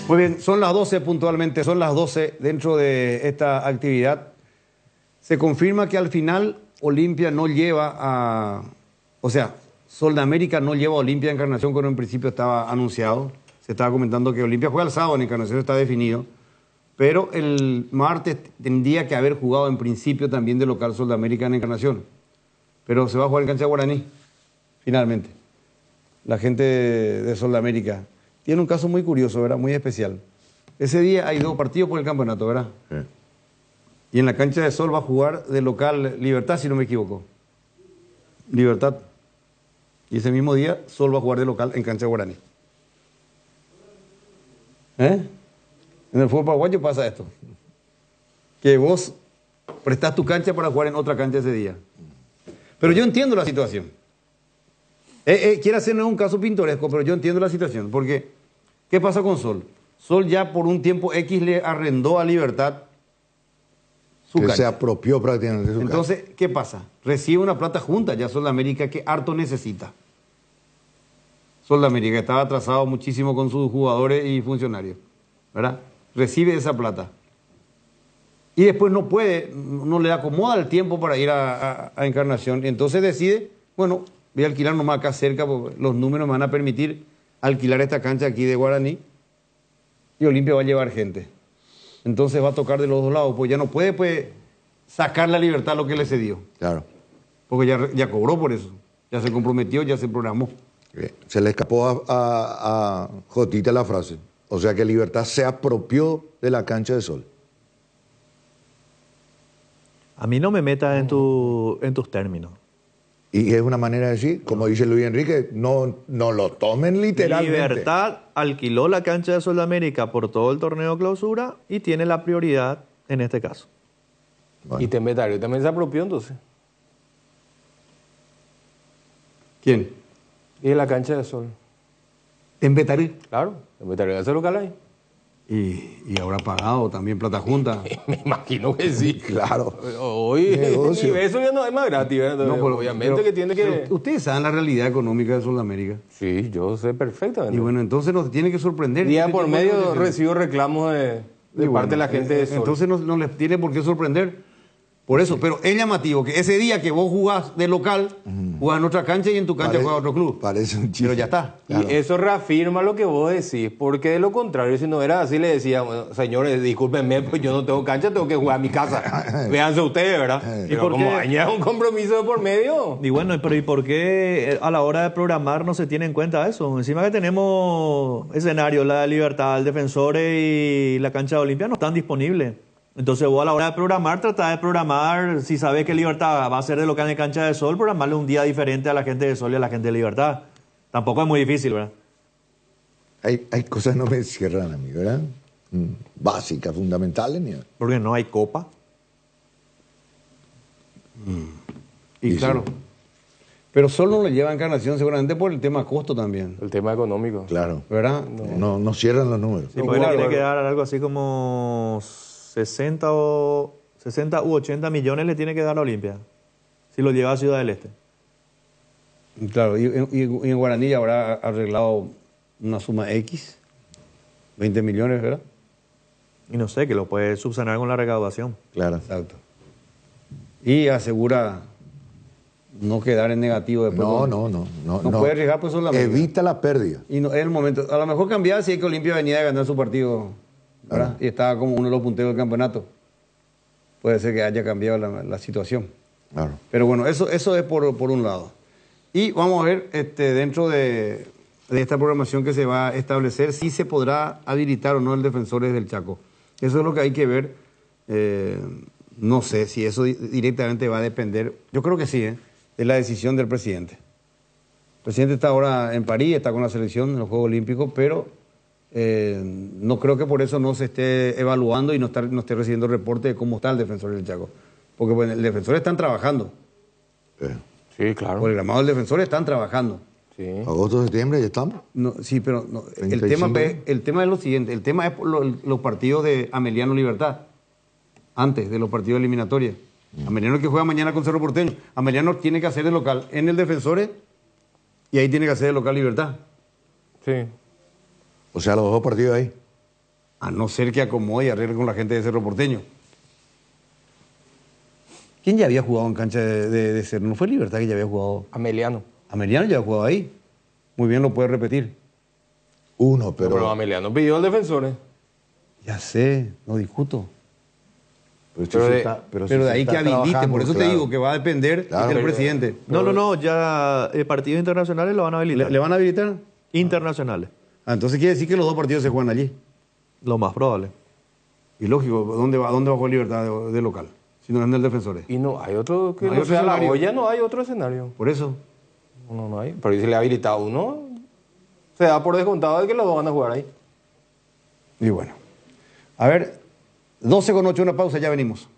Muy bien, son las 12 puntualmente, son las 12 dentro de esta actividad. Se confirma que al final Olimpia no lleva a... O sea, Sol de América no lleva a Olimpia a Encarnación, cuando en principio estaba anunciado. Se estaba comentando que Olimpia juega el sábado, en Encarnación está definido. Pero el martes tendría que haber jugado en principio también de local Sol de América en Encarnación. Pero se va a jugar en cancha de Guaraní, finalmente. La gente de Sol de América tiene un caso muy curioso, ¿verdad? Muy especial. Ese día hay 2 partidos por el campeonato, ¿verdad? Sí. Y en la cancha de Sol va a jugar de local Libertad, si no me equivoco. Libertad. Y ese mismo día Sol va a jugar de local en cancha de Guaraní. En el fútbol paraguayo pasa esto. Que vos prestás tu cancha para jugar en otra cancha ese día. Pero yo entiendo la situación. Quiero hacer no es un caso pintoresco, pero yo entiendo la situación. Porque, ¿qué pasa con Sol? Sol ya por un tiempo X le arrendó a Libertad su cancha. Se apropió prácticamente de su cancha. Entonces, ¿qué pasa? Recibe una plata junta ya Sol de América que harto necesita. Sol de América estaba atrasado muchísimo con sus jugadores y funcionarios, ¿verdad? Recibe esa plata. Y después no puede, no le acomoda el tiempo para ir a Encarnación. Entonces decide, bueno, voy a alquilar nomás acá cerca, porque los números me van a permitir alquilar esta cancha aquí de Guaraní. Y Olimpia va a llevar gente. Entonces va a tocar de los dos lados, pues ya no puede pues, sacar la libertad lo que le cedió. Claro. Porque ya cobró por eso. Ya se comprometió, ya se programó. Se le escapó a Jotita la frase. O sea que Libertad se apropió de la cancha de Sol. A mí no me metas en tus términos. Y es una manera de decir, como dice Luis Enrique, no lo tomen literalmente. Libertad alquiló la cancha de Sol de América por todo el torneo clausura y tiene la prioridad en este caso. Bueno. ¿Y Tembetario también se apropió entonces? ¿Quién? Y en la cancha de Sol. ¿Tembetario? Claro, Tembetario hace local ahí. Y habrá pagado también plata junta. Me imagino que sí. Claro. Hoy eso ya no es más gratis, ¿verdad? No, obviamente que tiene que... Ustedes saben la realidad económica de Sudamérica. Sí, yo sé perfectamente. Y bueno, entonces nos tiene que sorprender. Día por medio recibo reclamos de parte de la gente de Sol. Entonces no les tiene por qué sorprender. Por eso, pero es llamativo que ese día que vos jugás de local, jugás en otra cancha y en tu cancha jugás otro club. Parece un chiste. Pero ya está. Claro. Y eso reafirma lo que vos decís, porque de lo contrario, si no era así, le decía, bueno, señores, discúlpenme, pues yo no tengo cancha, tengo que jugar a mi casa. Véanse ustedes, ¿verdad? Pero como hay un compromiso de por medio. Y bueno, pero ¿y por qué a la hora de programar no se tiene en cuenta eso? Encima que tenemos escenarios, la de Libertad, el Defensores y la cancha de Olimpia no están disponibles. Entonces vos a la hora de programar, tratás de programar, si sabes que Libertad va a ser de local en cancha de Sol, programarle un día diferente a la gente de Sol y a la gente de Libertad. Tampoco es muy difícil, ¿verdad? Hay cosas que no me cierran a mí, ¿verdad? Básicas, fundamentales. Porque no hay copa. Y claro. Sí. Pero solo le lleva a Encarnación seguramente por el tema costo también. El tema económico. Claro. ¿Verdad? No cierran los números. Sí, porque tiene que dar algo así como 60 u 80 millones le tiene que dar a Olimpia, si lo lleva a Ciudad del Este. Claro, y en Guaraní habrá arreglado una suma X, 20 millones, ¿verdad? Y no sé, que lo puede subsanar con la recaudación. Claro. Exacto. Y asegura no quedar en negativo después. No puede arriesgar, pues solamente. Evita la pérdida. Y no, es el momento. A lo mejor cambiaba si es que Olimpia venía de ganar su partido, ¿verdad? Y estaba como uno de los punteros del campeonato. Puede ser que haya cambiado la situación. Claro. Pero bueno, eso es por un lado. Y vamos a ver dentro de esta programación que se va a establecer si se podrá habilitar o no el Defensores del Chaco. Eso es lo que hay que ver. No sé si eso directamente va a depender. Yo creo que sí, de la decisión del presidente. El presidente está ahora en París, está con la selección en los Juegos Olímpicos, pero no creo que por eso no se esté evaluando y no esté recibiendo reporte de cómo está el Defensor del Chaco. Porque bueno, el Defensor están trabajando. Sí, claro. Por el llamado del Defensor están trabajando. Sí. ¿Agosto, septiembre ya estamos? No, sí, pero no, el 35. tema es lo siguiente. El tema es por los partidos de Ameliano Libertad. Antes de los partidos eliminatorios. Ameliano que juega mañana con Cerro Porteño. Ameliano tiene que hacer de local en el Defensores y ahí tiene que hacer de local Libertad. Sí. O sea, los 2 partidos ahí. A no ser que acomode y arregle con la gente de Cerro Porteño. ¿Quién ya había jugado en cancha de Cerro? ¿No fue Libertad que ya había jugado? Ameliano. Ameliano ya ha jugado ahí. Muy bien, lo puede repetir. Uno, Pero Ameliano pidió al Defensores. Ya sé, no discuto. Pero de ahí que habilite, por eso te digo que va a depender del presidente. No, ya partidos internacionales lo van a habilitar. ¿Le van a habilitar? Internacionales. Entonces quiere decir que los 2 partidos se juegan allí. Lo más probable. Y lógico, ¿dónde va a jugar Libertad de local? Si no es en el Defensores. Y no hay otro que no hay otro sea escenario. La olla, no hay otro escenario. Por eso. No hay. Pero si le ha habilitado uno, se da por descontado de que los 2 van a jugar ahí. Y bueno. A ver, 12:08, una pausa, ya venimos.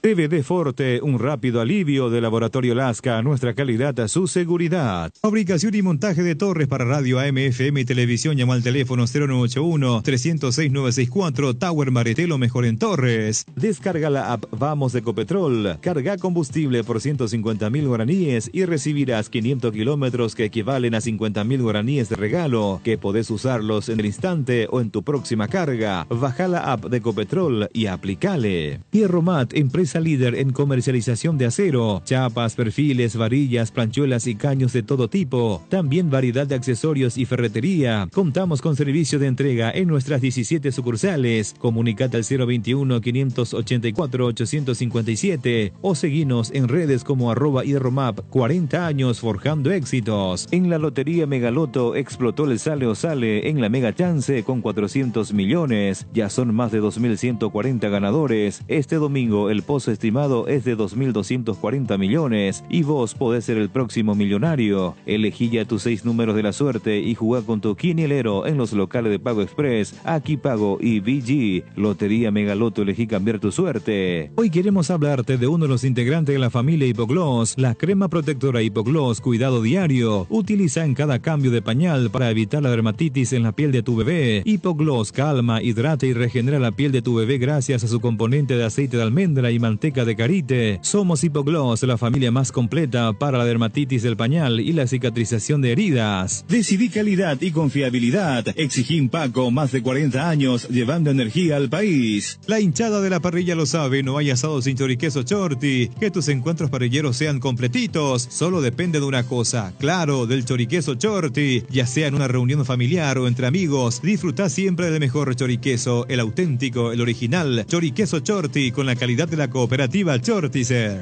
TVD Forte, un rápido alivio de Laboratorio Lasca, nuestra calidad a su seguridad. Fabricación y montaje de torres para radio AM, FM y televisión. Llama al teléfono 0981-306-964, Tower Maretelo, mejor en torres. Descarga la app Vamos de Ecopetrol. Carga combustible por 150.000 guaraníes y recibirás 500 kilómetros que equivalen a 50.000 guaraníes de regalo, que podés usarlos en el instante o en tu próxima carga. Baja la app de Ecopetrol y aplicale. Hierromat, empresa líder en comercialización de acero, chapas, perfiles, varillas, planchuelas y caños de todo tipo. También variedad de accesorios y ferretería. Contamos con servicio de entrega en nuestras 17 sucursales. Comunicate al 021-584-857 o seguinos en redes como @hierromap. 40 años forjando éxitos. En la Lotería Megaloto explotó el sale o sale en la Mega Chance con 400 millones. Ya son más de 2.140 ganadores. Este domingo el pozo estimado es de 2.240 millones y vos podés ser el próximo millonario. Elegí ya tus 6 números de la suerte y jugá con tu quinielero en los locales de Pago Express, Aquí Pago y VG. Lotería Megaloto, elegí cambiar tu suerte. Hoy queremos hablarte de uno de los integrantes de la familia Hipogloss, la crema protectora Hipogloss Cuidado Diario. Utiliza en cada cambio de pañal para evitar la dermatitis en la piel de tu bebé. Hipogloss calma, hidrata y regenera la piel de tu bebé gracias a su componente de aceite de almendra y manteca de karité. Somos Hipogloss, la familia más completa para la dermatitis del pañal y la cicatrización de heridas. Decidí calidad y confiabilidad. Exigí Impaco, más de 40 años llevando energía al país. La hinchada de la parrilla lo sabe, no hay asado sin choriqueso Chorti. Que tus encuentros parrilleros sean completitos, solo depende de una cosa, claro, del choriqueso Chorti. Ya sea en una reunión familiar o entre amigos, disfruta siempre del mejor choriqueso, el auténtico, el original, choriqueso Chorti, con la calidad de la cooperativa Chortizer.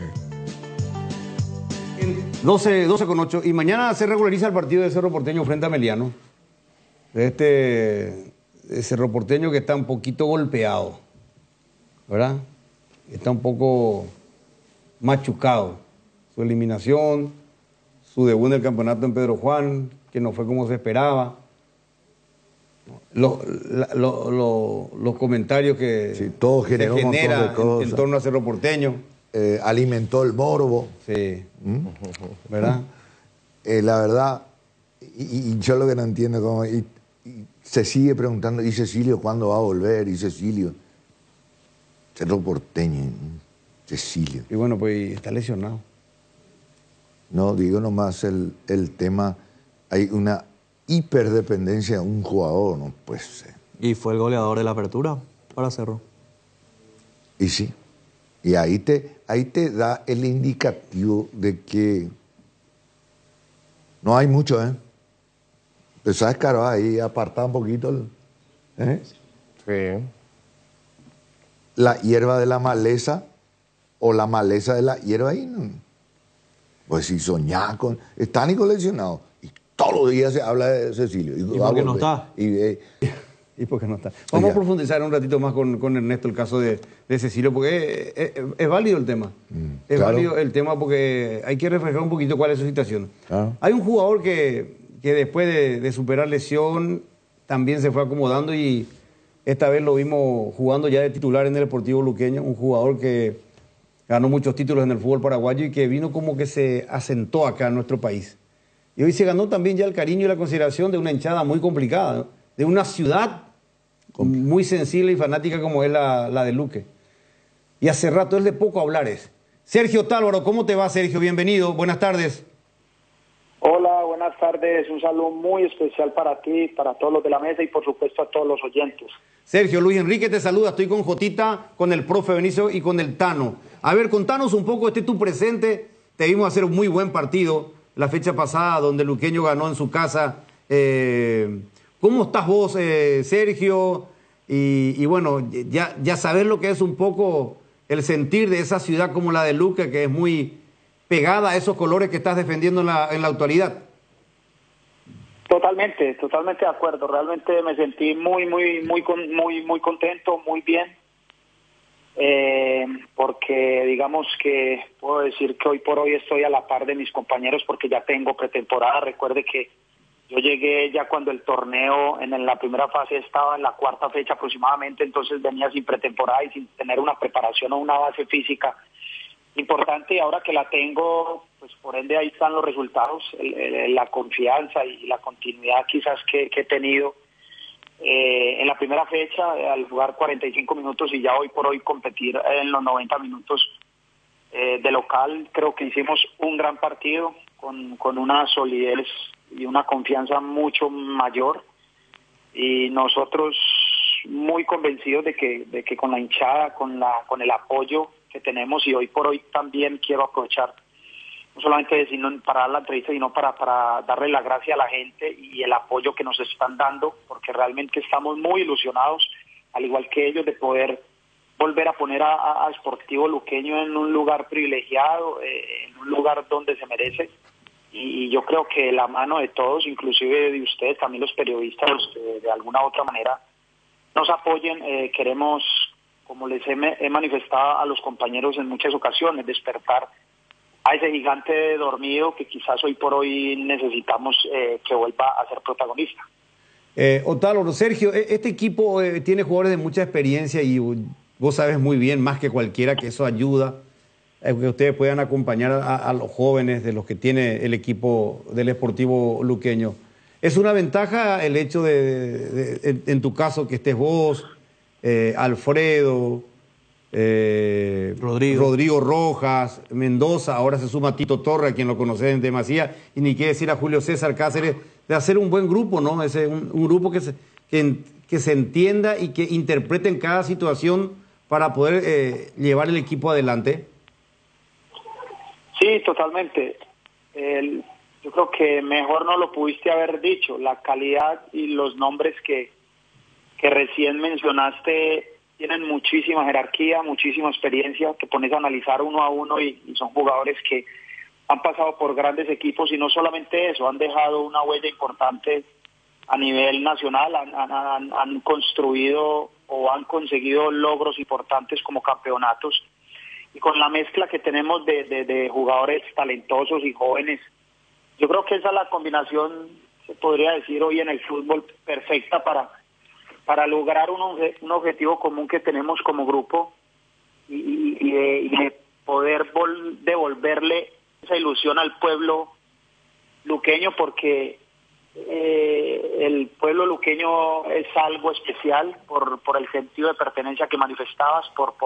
12:08 y mañana se regulariza el partido de Cerro Porteño frente a Ameliano. De Cerro Porteño que está un poquito golpeado, ¿verdad? Está un poco machucado. Su eliminación, su debut en el campeonato en Pedro Juan, que no fue como se esperaba. Los comentarios que sí, todo generó se genera un montón de cosas. En torno a Cerro Porteño. Alimentó el morbo. Sí. ¿Verdad? La verdad, y yo lo que no entiendo, como, y se sigue preguntando, ¿y Cecilio cuándo va a volver? ¿Y Cecilio? Cerro Porteño, Cecilio. Y bueno, pues está lesionado. No, digo nomás el tema, hay una hiperdependencia de un jugador, no puede ser. Y fue el goleador de la apertura para Cerro. Y sí. Y ahí te da el indicativo de que no hay mucho, ¿eh? Empezó a escarbar ahí, apartar un poquito Sí. La hierba de la maleza o la maleza de la hierba ahí. ¿No? Pues si soñás con... Está ni coleccionado. Y todos los días se habla de Cecilio. ¿Y por qué no está? ¿Y por qué no está? Vamos a profundizar un ratito más con Ernesto el caso de Cecilio, porque es válido el tema. Es válido el tema porque hay que reflejar un poquito cuál es su situación. Hay un jugador que después de superar lesión también se fue acomodando y esta vez lo vimos jugando ya de titular en el Deportivo Luqueño, un jugador que ganó muchos títulos en el fútbol paraguayo y que vino como que se asentó acá en nuestro país. Y hoy se ganó también ya el cariño y la consideración de una hinchada muy complicada, ¿no? De una ciudad muy sensible y fanática como es la de Luque. Y hace rato es de poco hablar es. Sergio Tálvaro, ¿cómo te va, Sergio? Bienvenido, buenas tardes. Hola, buenas tardes. Un saludo muy especial para ti, para todos los de la mesa y por supuesto a todos los oyentes. Sergio, Luis Enrique te saluda. Estoy con Jotita, con el profe Benicio y con el Tano. A ver, contanos un poco, tu presente. Te vimos hacer un muy buen partido la fecha pasada donde el Luqueño ganó en su casa. ¿Cómo estás vos, Sergio? Y bueno, ya sabés lo que es un poco el sentir de esa ciudad como la de Luque, que es muy pegada a esos colores que estás defendiendo en la actualidad. Totalmente de acuerdo. Realmente me sentí muy contento, muy bien. Porque digamos que puedo decir que hoy por hoy estoy a la par de mis compañeros porque ya tengo pretemporada. Recuerde que yo llegué ya cuando el torneo en la primera fase estaba en la cuarta fecha aproximadamente, entonces venía sin pretemporada y sin tener una preparación o una base física importante, y ahora que la tengo, pues por ende ahí están los resultados, la confianza y la continuidad quizás que he tenido en la primera fecha al jugar 45 minutos y ya hoy por hoy competir en los 90 minutos de local. Creo que hicimos un gran partido con una solidez y una confianza mucho mayor, y nosotros muy convencidos de que con la hinchada, con el apoyo que tenemos, y hoy por hoy también quiero aprovechar no solamente decir para dar la entrevista, sino para darle la gracia a la gente y el apoyo que nos están dando, porque realmente estamos muy ilusionados, al igual que ellos, de poder volver a poner a Sportivo Luqueño en un lugar privilegiado, en un lugar donde se merece. Y yo creo que la mano de todos, inclusive de ustedes, también los periodistas, de alguna u otra manera nos apoyen. Queremos, como les he manifestado a los compañeros en muchas ocasiones, despertar a ese gigante dormido que quizás hoy por hoy necesitamos que vuelva a ser protagonista. Otálvaro, Sergio, este equipo tiene jugadores de mucha experiencia y vos sabes muy bien, más que cualquiera, que eso ayuda a que ustedes puedan acompañar a los jóvenes de los que tiene el equipo del Sportivo Luqueño. ¿Es una ventaja el hecho en tu caso, que estés vos, Alfredo, Rodrigo Rojas, Mendoza, ahora se suma Tito Torre, a quien lo conocen en demasía, y ni qué decir a Julio César Cáceres, de hacer un buen grupo, ¿no? Un grupo que se entienda y que interprete en cada situación para poder llevar el equipo adelante? Sí, totalmente. Yo creo que mejor no lo pudiste haber dicho. La calidad y los nombres que recién mencionaste tienen muchísima jerarquía, muchísima experiencia, que pones a analizar uno a uno y son jugadores que han pasado por grandes equipos, y no solamente eso, han dejado una huella importante a nivel nacional, han construido o han conseguido logros importantes como campeonatos, y con la mezcla que tenemos de jugadores talentosos y jóvenes, yo creo que esa es la combinación, se podría decir hoy en el fútbol, perfecta para lograr un objetivo común que tenemos como grupo y de poder devolverle esa ilusión al pueblo luqueño, porque el pueblo luqueño es algo especial por el sentido de pertenencia que manifestabas, por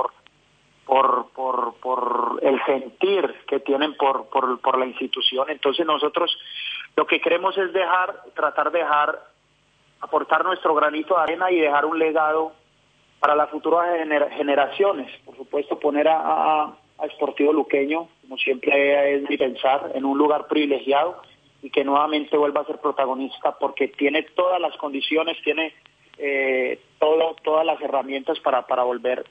el sentir que tienen por la institución. Entonces nosotros lo que queremos es tratar de aportar nuestro granito de arena y dejar un legado para las futuras generaciones. Por supuesto, poner a Sportivo Luqueño, como siempre es mi pensar, en un lugar privilegiado y que nuevamente vuelva a ser protagonista, porque tiene todas las condiciones, tiene todas las herramientas para volver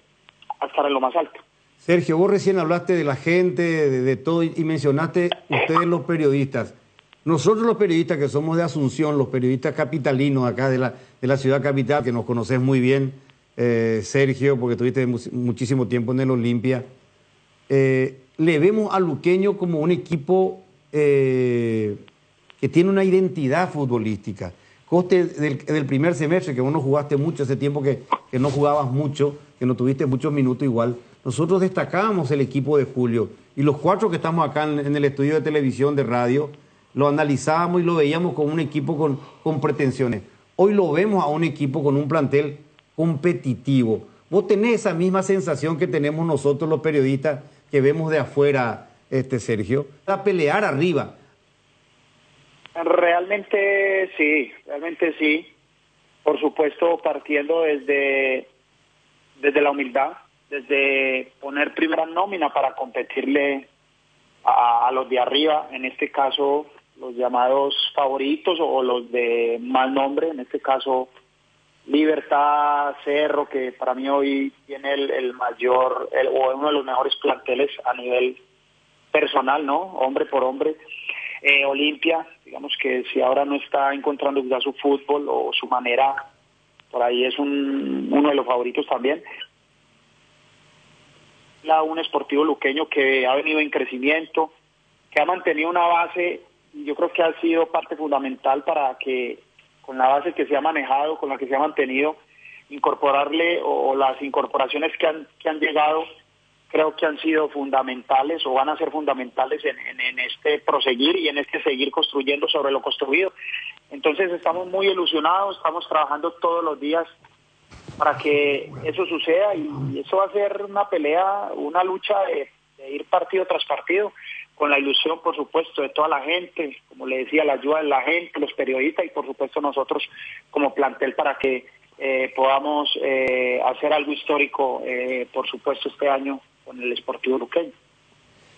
a estar en lo más alto. Sergio, vos recién hablaste de la gente, de todo, y mencionaste ustedes los periodistas. Nosotros los periodistas que somos de Asunción, los periodistas capitalinos acá de la ciudad capital, que nos conoces muy bien, Sergio, porque tuviste muchísimo tiempo en el Olimpia, le vemos a Luqueño como un equipo que tiene una identidad futbolística. Coste del primer semestre, que vos no jugaste mucho, ese tiempo que no jugabas mucho, que no tuviste muchos minutos igual, nosotros destacábamos el equipo de Julio. Y los cuatro que estamos acá en el estudio de televisión, de radio, lo analizábamos y lo veíamos como un equipo con pretensiones. Hoy lo vemos a un equipo con un plantel competitivo. ¿Vos tenés esa misma sensación que tenemos nosotros los periodistas que vemos de afuera, Sergio? A pelear arriba. Realmente sí. Por supuesto, partiendo desde la humildad, desde poner primera nómina para competirle a los de arriba, en este caso los llamados favoritos o los de mal nombre, en este caso Libertad, Cerro, que para mí hoy tiene el mayor o uno de los mejores planteles a nivel personal, ¿no? Hombre por hombre. Olimpia, digamos que si ahora no está encontrando ya su fútbol o su manera, por ahí es uno de los favoritos también. Un Sportivo Luqueño que ha venido en crecimiento, que ha mantenido una base, y yo creo que ha sido parte fundamental para que con la base que se ha manejado, con la que se ha mantenido, incorporarle o las incorporaciones que han llegado, creo que han sido fundamentales o van a ser fundamentales en este proseguir y en este seguir construyendo sobre lo construido. Entonces estamos muy ilusionados, estamos trabajando todos los días para que eso suceda, y eso va a ser una pelea, una lucha de ir partido tras partido, con la ilusión, por supuesto, de toda la gente, como le decía, la ayuda de la gente, los periodistas y por supuesto nosotros como plantel para que podamos hacer algo histórico, por supuesto, este año con el Sportivo Luqueño.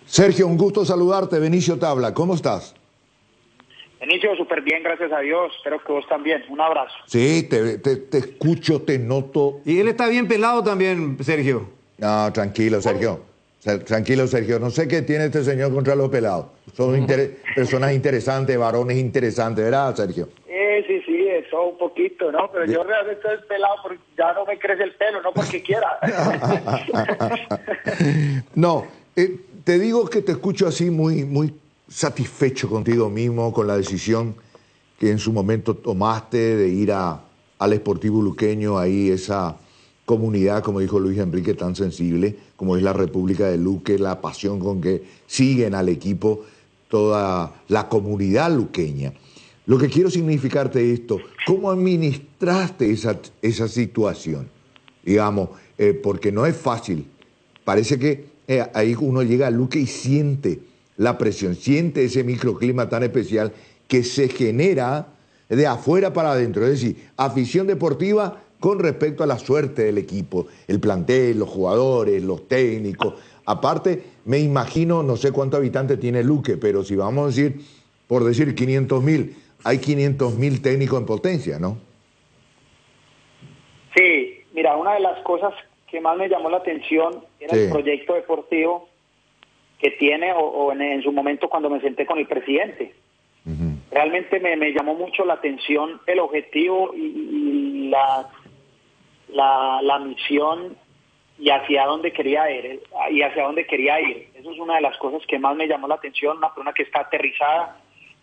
Sergio, un gusto saludarte. Benicio Tabla, ¿cómo estás? Benicio, súper bien, gracias a Dios. Espero que vos también. Un abrazo. Sí, te escucho, te noto. Y él está bien pelado también, Sergio. No, tranquilo, Sergio. Tranquilo, Sergio. No sé qué tiene este señor contra los pelados. Son personas interesantes, varones interesantes, ¿verdad, Sergio? Sí, eso un poquito, ¿no? Pero yo realmente estoy pelado porque ya no me crece el pelo, no porque quiera. No, te digo que te escucho así muy satisfecho contigo mismo, con la decisión que en su momento tomaste de ir al Sportivo Luqueño, ahí esa comunidad, como dijo Luis Enrique, tan sensible como es la República de Luque, la pasión con que siguen al equipo toda la comunidad luqueña. Lo que quiero significarte esto, ¿cómo administraste esa situación? Digamos, porque no es fácil. Parece que ahí uno llega a Luque y siente la presión, siente ese microclima tan especial que se genera de afuera para adentro. Es decir, afición deportiva con respecto a la suerte del equipo, el plantel, los jugadores, los técnicos. Aparte, me imagino, no sé cuántos habitantes tiene Luque, pero si vamos a decir, por decir 500.000, hay 500.000 técnicos en potencia, ¿no? Sí, mira, una de las cosas que más me llamó la atención era el proyecto deportivo que tiene, o en su momento cuando me senté con el presidente. Realmente me llamó mucho la atención el objetivo y la misión y hacia dónde quería ir. Eso es una de las cosas que más me llamó la atención, una persona que está aterrizada,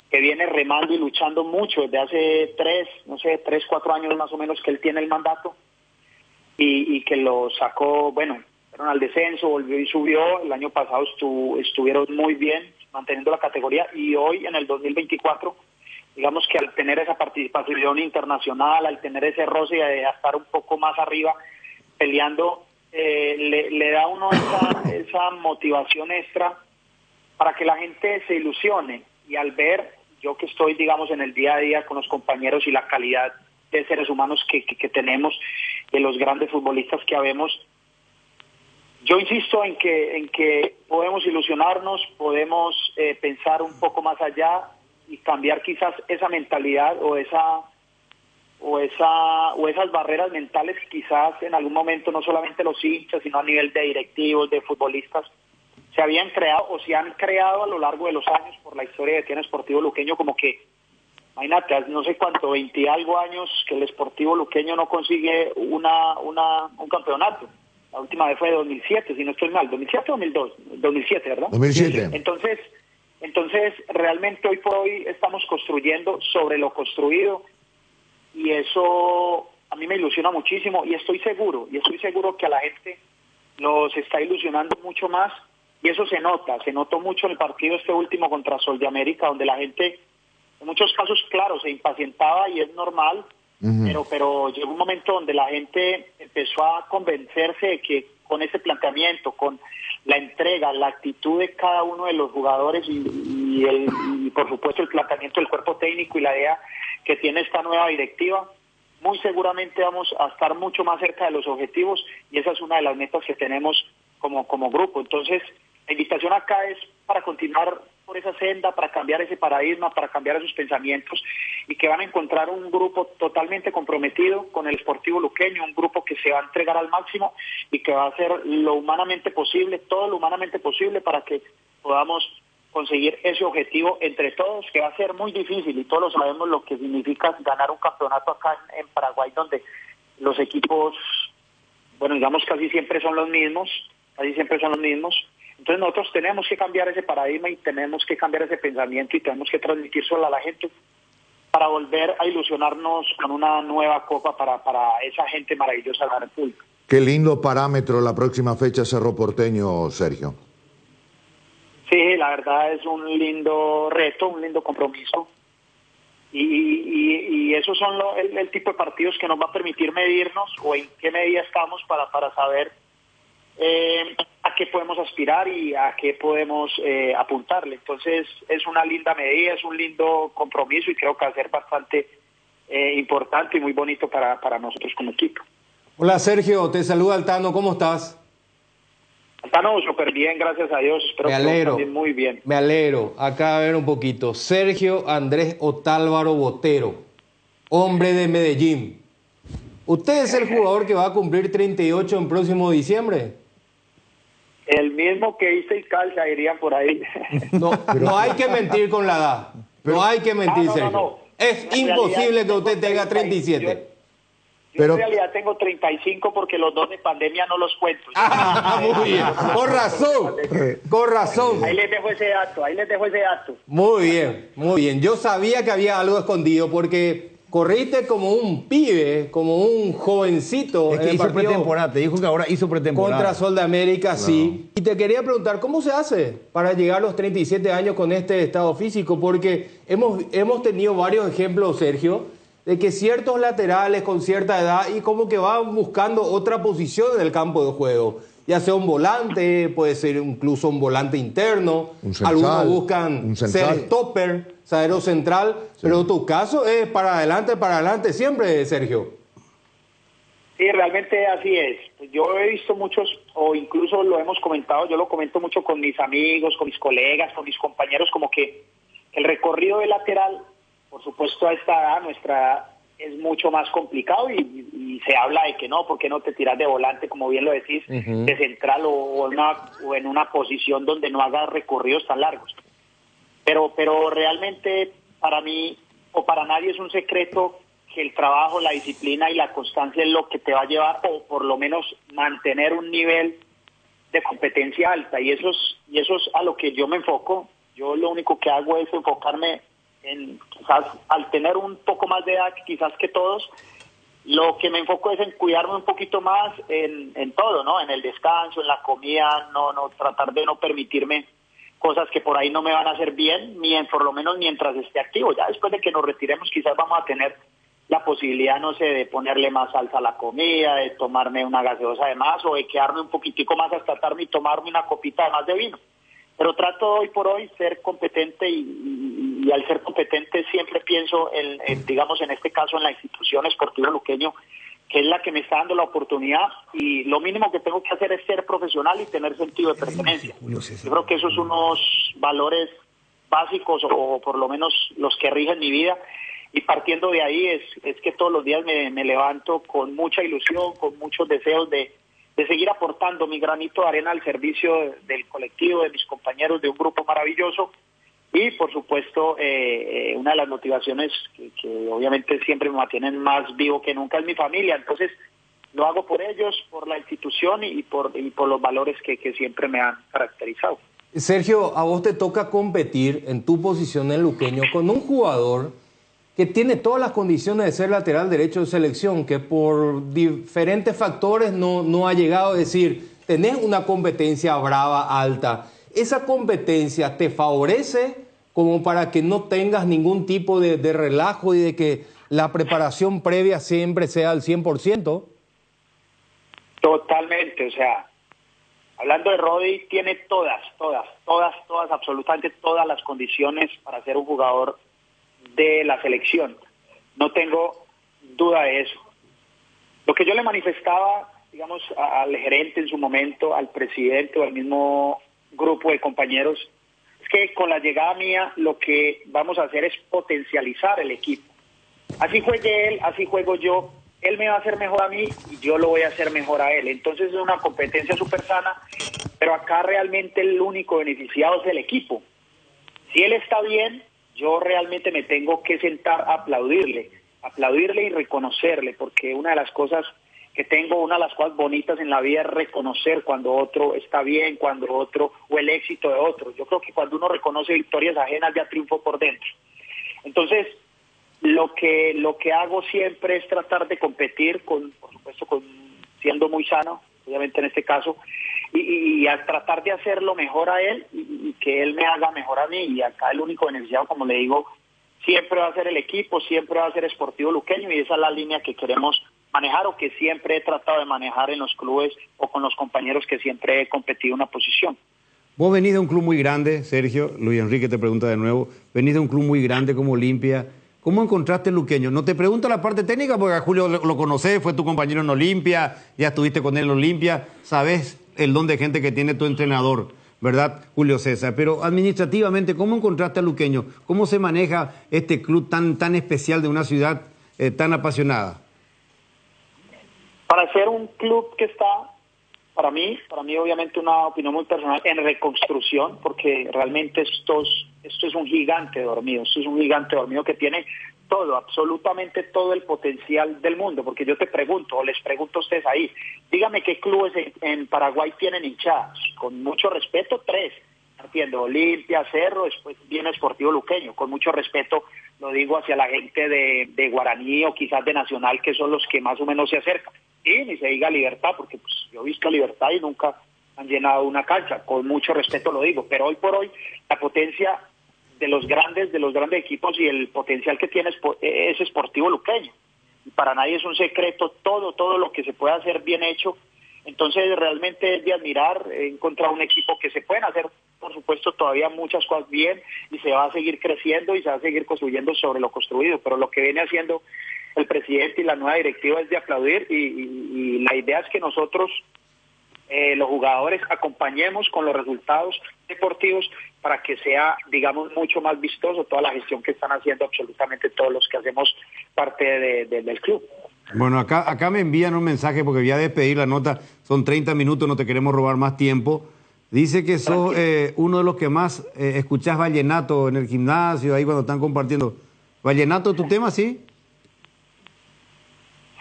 que viene remando y luchando mucho desde hace 3-4 años más o menos que él tiene el mandato, y que lo sacó, fueron al descenso, volvió y subió. El año pasado estuvieron muy bien manteniendo la categoría, y hoy en el 2024, digamos que al tener esa participación internacional, al tener ese roce de estar un poco más arriba peleando, le da a uno esa motivación extra para que la gente se ilusione, y al ver yo que estoy, digamos, en el día a día con los compañeros y la calidad de seres humanos que tenemos, de los grandes futbolistas que habemos, yo insisto en que podemos ilusionarnos, podemos pensar un poco más allá y cambiar quizás esa mentalidad o esas barreras mentales que quizás en algún momento no solamente los hinchas, sino a nivel de directivos, de futbolistas, se habían creado o se han creado a lo largo de los años por la historia que tiene Sportivo Luqueño, como que, imagínate, no sé cuánto, 20 y algo años que el Sportivo Luqueño no consigue un campeonato. La última vez fue de 2007, si no estoy mal, 2007 o 2002, 2007, ¿verdad? 2007. Entonces, realmente hoy por hoy estamos construyendo sobre lo construido y eso a mí me ilusiona muchísimo y estoy seguro que a la gente los está ilusionando mucho más y eso se notó mucho en el partido este último contra Sol de América, donde la gente en muchos casos, claro, se impacientaba y es normal, pero llegó un momento donde la gente empezó a convencerse de que con ese planteamiento, con la entrega, la actitud de cada uno de los jugadores y por supuesto el planteamiento del cuerpo técnico y la idea que tiene esta nueva directiva, muy seguramente vamos a estar mucho más cerca de los objetivos y esa es una de las metas que tenemos como grupo. Entonces, la invitación acá es para continuar por esa senda, para cambiar ese paradigma, para cambiar esos pensamientos y que van a encontrar un grupo totalmente comprometido con el Sportivo Luqueño, un grupo que se va a entregar al máximo y que va a hacer lo humanamente posible, todo lo humanamente posible para que podamos conseguir ese objetivo entre todos, que va a ser muy difícil y todos lo sabemos lo que significa ganar un campeonato acá en Paraguay, donde los equipos, bueno, digamos casi siempre son los mismos. Entonces nosotros tenemos que cambiar ese paradigma y tenemos que cambiar ese pensamiento y tenemos que transmitírselo a la gente para volver a ilusionarnos con una nueva copa para esa gente maravillosa de la República. Qué lindo parámetro la próxima fecha Cerro Porteño, Sergio. Sí, la verdad es un lindo reto, un lindo compromiso y esos son el tipo de partidos que nos va a permitir medirnos o en qué medida estamos para saber a qué podemos aspirar y a qué podemos apuntarle. Entonces es una linda medida, es un lindo compromiso y creo que va a ser bastante importante y muy bonito para nosotros como equipo. Hola Sergio, te saluda Altano, ¿cómo estás? Altano, súper bien, gracias a Dios, espero que también muy bien. Me alegro, acá a ver un poquito. Sergio Andrés Otálvaro Botero, hombre de Medellín. ¿Usted es el jugador que va a cumplir 38 en próximo diciembre? El mismo que hice y calza, dirían por ahí. No hay que mentir con la edad. No hay que mentir, Sergio. No. Es imposible que usted tenga 37. Yo en realidad tengo 35 porque los dos de pandemia no los cuento. Muy bien. Con razón. Ahí les dejo ese dato. Muy bien. Yo sabía que había algo escondido porque corriste como un pibe, como un jovencito. Es que hizo pretemporada, te dijo que ahora hizo pretemporada. Contra Sol de América, no. Sí. Y te quería preguntar, ¿cómo se hace para llegar a los 37 años con este estado físico? Porque hemos tenido varios ejemplos, Sergio, de que ciertos laterales con cierta edad y como que van buscando otra posición en el campo de juego. Ya sea un volante, puede ser incluso un volante interno. Algunos buscan ser stopper, zaguero central. Pero tu caso es para adelante siempre, Sergio. Sí, realmente así es. Yo he visto muchos, o incluso lo hemos comentado, yo lo comento mucho con mis amigos, con mis colegas, con mis compañeros, como que el recorrido de lateral, por supuesto a esta edad, nuestra edad, es mucho más complicado y se habla de que no, porque no te tiras de volante, como bien lo decís, de central o en una posición donde no hagas recorridos tan largos. Pero realmente para mí o para nadie es un secreto que el trabajo, la disciplina y la constancia es lo que te va a llevar o por lo menos mantener un nivel de competencia alta y eso es a lo que yo me enfoco. Yo lo único que hago es enfocarme en, quizás al tener un poco más de edad quizás que todos, lo que me enfoco es en cuidarme un poquito más en todo, ¿no? En el descanso, en la comida, no tratar de no permitirme cosas que por ahí no me van a hacer bien, por lo menos mientras esté activo. Ya después de que nos retiremos quizás vamos a tener la posibilidad, no sé, de ponerle más salsa a la comida, de tomarme una gaseosa de más o de quedarme un poquitico más hasta tarde y tomarme una copita de más de vino. Pero trato hoy por hoy ser competente y al ser competente siempre pienso, digamos, en este caso en la institución Sportivo Luqueño, que es la que me está dando la oportunidad, y lo mínimo que tengo que hacer es ser profesional y tener sentido de pertenencia. Yo creo que esos son unos valores básicos, o por lo menos los que rigen mi vida, y partiendo de ahí es que todos los días me levanto con mucha ilusión, con muchos deseos de seguir aportando mi granito de arena al servicio del colectivo, de mis compañeros, de un grupo maravilloso. Y, por supuesto, una de las motivaciones que obviamente siempre me mantienen más vivo que nunca es mi familia. Entonces, lo hago por ellos, por la institución y por los valores que siempre me han caracterizado. Sergio, a vos te toca competir en tu posición en Luqueño con un jugador que tiene todas las condiciones de ser lateral derecho de selección, que por diferentes factores no ha llegado. A decir, tenés una competencia brava, alta. ¿Esa competencia te favorece como para que no tengas ningún tipo de relajo y de que la preparación previa siempre sea al 100%? Totalmente, o sea, hablando de Rodi, tiene todas, absolutamente todas las condiciones para ser un jugador de la selección. No tengo duda de eso. Lo que yo le manifestaba, digamos, al gerente en su momento, al presidente o al mismo grupo de compañeros, es que con la llegada mía lo que vamos a hacer es potencializar el equipo. Así juegue él, así juego yo. Él me va a hacer mejor a mí y yo lo voy a hacer mejor a él. Entonces es una competencia súper sana, pero acá realmente el único beneficiado es el equipo. Si él está bien, yo realmente me tengo que sentar a aplaudirle y reconocerle, porque una de las cosas que tengo, una de las cosas bonitas en la vida es reconocer cuando otro está bien, cuando otro, o el éxito de otro. Yo creo que cuando uno reconoce victorias ajenas ya triunfo por dentro. Entonces, lo que hago siempre es tratar de competir, por supuesto, siendo muy sano, obviamente en este caso, y a tratar de hacerlo mejor a él y que él me haga mejor a mí. Y acá el único beneficiado, como le digo, siempre va a ser el equipo, siempre va a ser Sportivo Luqueño, y esa es la línea que queremos manejar, o que siempre he tratado de manejar en los clubes o con los compañeros que siempre he competido una posición. Vos venís de un club muy grande, Sergio, Luis Enrique te pregunta de nuevo, venís de un club muy grande como Olimpia. ¿Cómo encontraste el Luqueño? No te pregunto la parte técnica, porque a Julio lo conocés, fue tu compañero en Olimpia, ya estuviste con él en Olimpia, sabés el don de gente que tiene tu entrenador, ¿verdad, Julio César? Pero administrativamente, ¿cómo encontraste al Luqueño? ¿Cómo se maneja este club tan especial de una ciudad tan apasionada? Para ser un club que está, para mí obviamente una opinión muy personal, en reconstrucción, porque realmente esto es un gigante dormido, que tiene todo, absolutamente todo el potencial del mundo, porque yo te pregunto, o les pregunto a ustedes ahí, dígame qué clubes en Paraguay tienen hinchadas, con mucho respeto, 3, entiendo, Olimpia, Cerro, después viene Sportivo Luqueño, con mucho respeto lo digo hacia la gente de Guaraní o quizás de Nacional, que son los que más o menos se acercan, y ni se diga Libertad, porque pues yo he visto Libertad y nunca han llenado una cancha, con mucho respeto lo digo, pero hoy por hoy la potencia de los grandes equipos y el potencial que tiene es Sportivo Luqueño. Y para nadie es un secreto todo lo que se puede hacer bien hecho. Entonces realmente es de admirar, he encontrado un equipo que se pueden hacer, por supuesto, todavía muchas cosas bien, y se va a seguir creciendo y se va a seguir construyendo sobre lo construido, pero lo que viene haciendo el presidente y la nueva directiva es de aplaudir, y la idea es que nosotros, los jugadores, acompañemos con los resultados deportivos para que sea, digamos, mucho más vistoso toda la gestión que están haciendo absolutamente todos los que hacemos parte del club. Bueno, acá me envían un mensaje porque voy a despedir la nota, son 30 minutos, no te queremos robar más tiempo. Dice que sos uno de los que más escuchás vallenato en el gimnasio, ahí cuando están compartiendo. ¿Vallenato es tu tema, sí?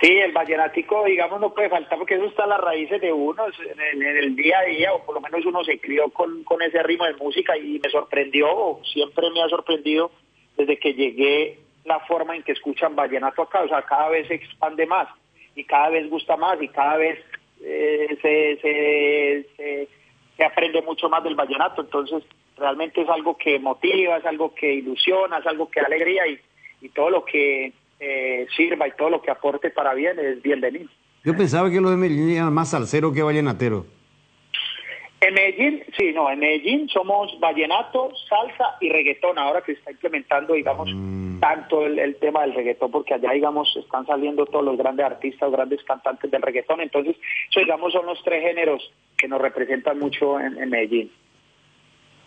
Sí, el vallenático, digamos, no puede faltar, porque eso está a las raíces de uno, en el día a día, o por lo menos uno se crió con ese ritmo de música, y me sorprendió, o siempre me ha sorprendido desde que llegué, la forma en que escuchan vallenato acá. O sea, cada vez se expande más, y cada vez gusta más, y cada vez se aprende mucho más del vallenato. Entonces realmente es algo que motiva, es algo que ilusiona, es algo que da alegría, y todo lo que sirva y todo lo que aporte para bien es bienvenido. Yo pensaba que los de Medellín eran más salsero que vallenatero. En Medellín, sí, no, en Medellín somos vallenato, salsa y reggaetón, ahora que se está implementando, digamos, tanto el tema del reggaetón, porque allá, digamos, están saliendo todos los grandes artistas, grandes cantantes del reggaetón, entonces, eso, digamos, son los tres géneros que nos representan mucho en Medellín.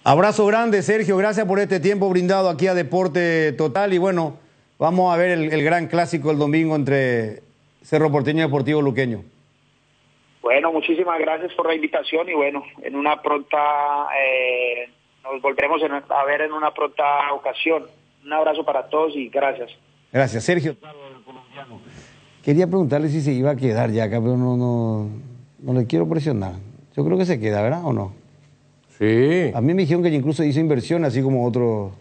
Abrazo grande, Sergio, gracias por este tiempo brindado aquí a Deporte Total, y bueno, vamos a ver el gran clásico el domingo entre Cerro Porteño y Deportivo Luqueño. Bueno, muchísimas gracias por la invitación y bueno, en una pronta, nos volveremos a ver en una pronta ocasión. Un abrazo para todos y gracias. Gracias, Sergio. Quería preguntarle si se iba a quedar ya acá, pero no le quiero presionar. Yo creo que se queda, ¿verdad o no? Sí. A mí me dijeron que incluso hizo inversión, así como otros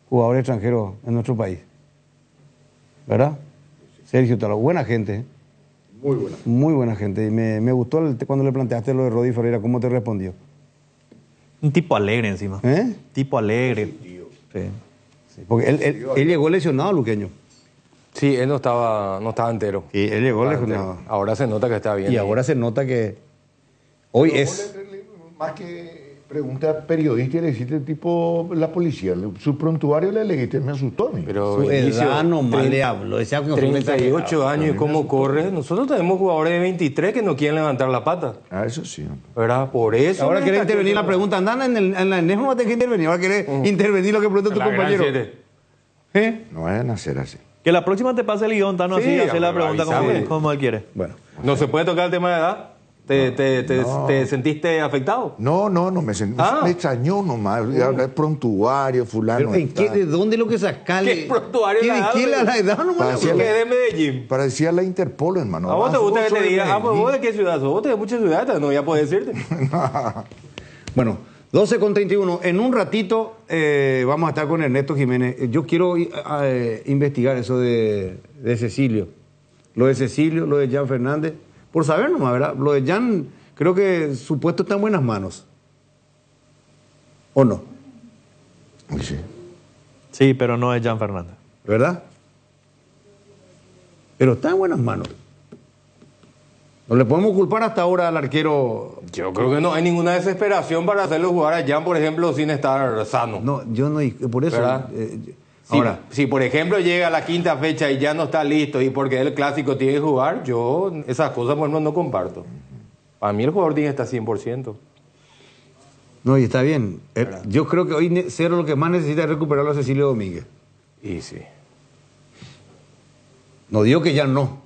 jugadores extranjeros en nuestro país. ¿Verdad? Sergio, buena gente, ¿eh? Muy buena. Muy buena gente. Y me gustó cuando le planteaste lo de Rodi Ferreira, ¿cómo te respondió? Un tipo alegre encima. ¿Eh? Tipo alegre. Sí. Sí, porque él llegó lesionado, Luqueño. Sí, él no estaba entero. Y él llegó lesionado. Ahora se nota que está bien. Y ahora se nota que hoy es... Más que pregunta periodista, le hiciste tipo la policía. Su prontuario le elegiste, me asustó a mí. Pero su edad nomás le hablo. 38 años y cómo corre. Nosotros tenemos jugadores de 23 que no quieren levantar la pata. Ah, eso sí. ¿Verdad? Por eso. Ahora quiere intervenir la pregunta. Andan en la ENESMA, va a tener que intervenir. Ahora quiere intervenir lo que pregunta tu compañero. No vayan a hacer así. Que la próxima te pase el guión, Tano, así, hacer la pregunta como él quiere. Bueno. ¿No se puede tocar el tema de edad? ¿Te sentiste afectado? No, me extrañó nomás. Prontuario, fulano. Pero, ¿de dónde lo que sacaste? ¿Qué prontuario la edad nomás? ¿Qué de Medellín? Parecía la Interpol, hermano. ¿A vos te gusta que te diga? ¿Vos de qué ciudad sos? Vos tenés muchas ciudades, no voy a poder decirte. Bueno, 12:31. En un ratito vamos a estar con Ernesto Jiménez. Yo quiero investigar eso de Cecilio. Lo de Cecilio, lo de Jan Fernández. Por saber nomás, ¿verdad? Lo de Jan, creo que su puesto está en buenas manos. ¿O no? Sí. Sí, pero no es Jan Fernández. ¿Verdad? Pero está en buenas manos. No le podemos culpar hasta ahora al arquero. Yo creo que no hay ninguna desesperación para hacerlo jugar a Jan, por ejemplo, sin estar sano. No, yo no. Por eso. Ahora, si por ejemplo llega a la quinta fecha y ya no está listo y porque el clásico tiene que jugar, yo esas cosas, por ejemplo, no comparto. Para mí el jugador tiene que estar 100%. No, y está bien. Yo creo que hoy Cero lo que más necesita es recuperarlo a Cecilio Domínguez. Y sí. No digo que ya no.